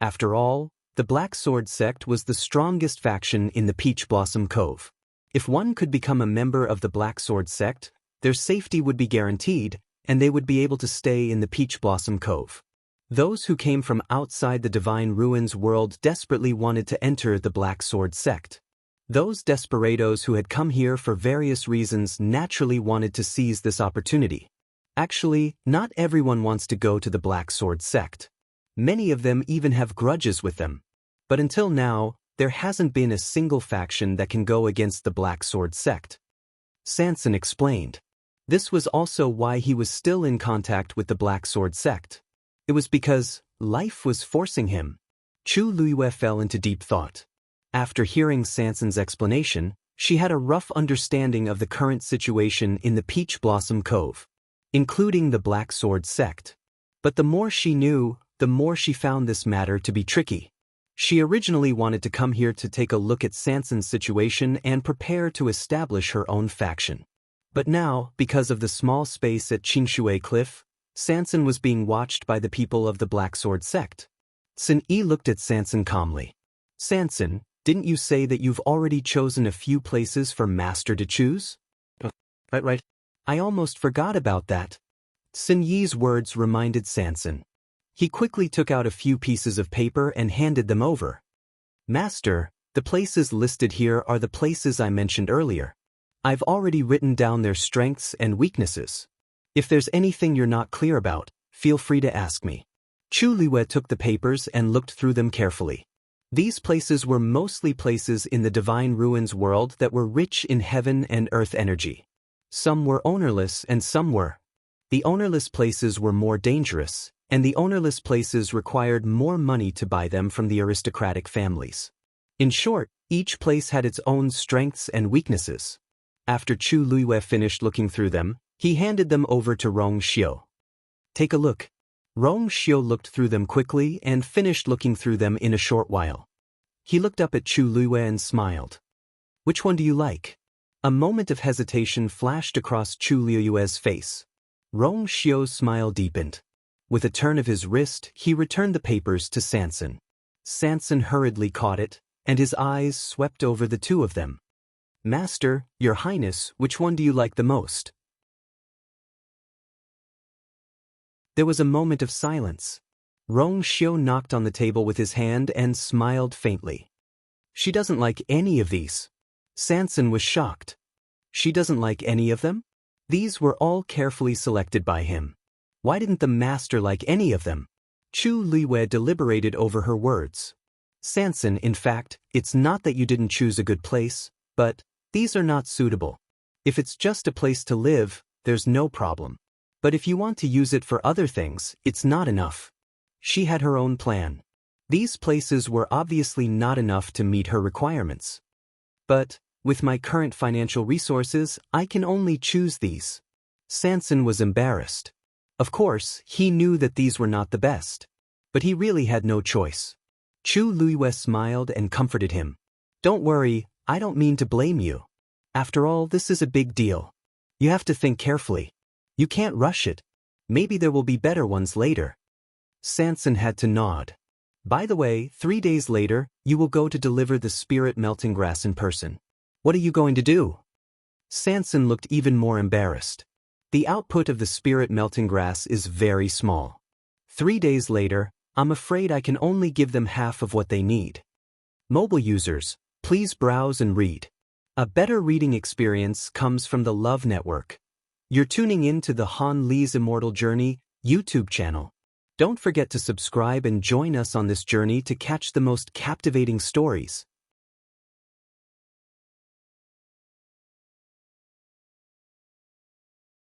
Speaker 1: After all, the Black Sword sect was the strongest faction in the Peach Blossom Cove. If one could become a member of the Black Sword sect, their safety would be guaranteed, and they would be able to stay in the Peach Blossom Cove. Those who came from outside the Divine Ruins world desperately wanted to enter the Black Sword sect. Those desperados who had come here for various reasons naturally wanted to seize this opportunity. Actually, not everyone wants to go to the Black Sword sect. Many of them even have grudges with them. But until now, there hasn't been a single faction that can go against the Black Sword sect. Sansan explained. This was also why he was still in contact with the Black Sword sect. It was because life was forcing him. Chu Luiwei fell into deep thought. After hearing Sansan's explanation, she had a rough understanding of the current situation in the Peach Blossom Cove, including the Black Sword sect. But the more she knew, the more she found this matter to be tricky. She originally wanted to come here to take a look at Sansan's situation and prepare to establish her own faction. But now, because of the small space at Qingshui Cliff, Sansan was being watched by the people of the Black Sword sect. Sun Yi looked at Sansan calmly. Sansan, didn't you say that you've already chosen a few places for Master to choose? Right. I almost forgot about that. Sun Yi's words reminded Sanson. He quickly took out a few pieces of paper and handed them over. Master, the places listed here are the places I mentioned earlier. I've already written down their strengths and weaknesses. If there's anything you're not clear about, feel free to ask me. Chu Liwei took the papers and looked through them carefully. These places were mostly places in the Divine Ruins world that were rich in heaven and earth energy. Some were ownerless and some were. The ownerless places were more dangerous, and the ownerless places required more money to buy them from the aristocratic families. In short, each place had its own strengths and weaknesses. After Chu Liwei finished looking through them, he handed them over to Rong Xiu. Take a look. Rong Xiu looked through them quickly and finished looking through them in a short while. He looked up at Chu Liwei and smiled. Which one do you like? A moment of hesitation flashed across Chu Liu's face. Rong Xiu's smile deepened. With a turn of his wrist, he returned the papers to Sanson. Sanson hurriedly caught it, and his eyes swept over the two of them. Master, Your Highness, which one do you like the most? There was a moment of silence. Rong Xiu knocked on the table with his hand and smiled faintly. She doesn't like any of these. Sanson was shocked. She doesn't like any of them? These were all carefully selected by him. Why didn't the master like any of them? Chu Liwei deliberated over her words. Sanson, in fact, it's not that you didn't choose a good place, but these are not suitable. If it's just a place to live, there's no problem. But if you want to use it for other things, it's not enough. She had her own plan. These places were obviously not enough to meet her requirements. But, with my current financial resources, I can only choose these. Sanson was embarrassed. Of course, he knew that these were not the best. But he really had no choice. Chu Liwei smiled and comforted him. Don't worry, I don't mean to blame you. After all, this is a big deal. You have to think carefully. You can't rush it. Maybe there will be better ones later. Sanson had to nod. By the way, 3 days later, you will go to deliver the spirit melting grass in person. What are you going to do? Sanson looked even more embarrassed. The output of the spirit melting grass is very small. 3 days later, I'm afraid I can only give them half of what they need. Mobile users, please browse and read. A better reading experience comes from the Love Network. You're tuning in to the Han Li's Immortal Journey YouTube channel. Don't forget to subscribe and join us on this journey to catch the most captivating stories.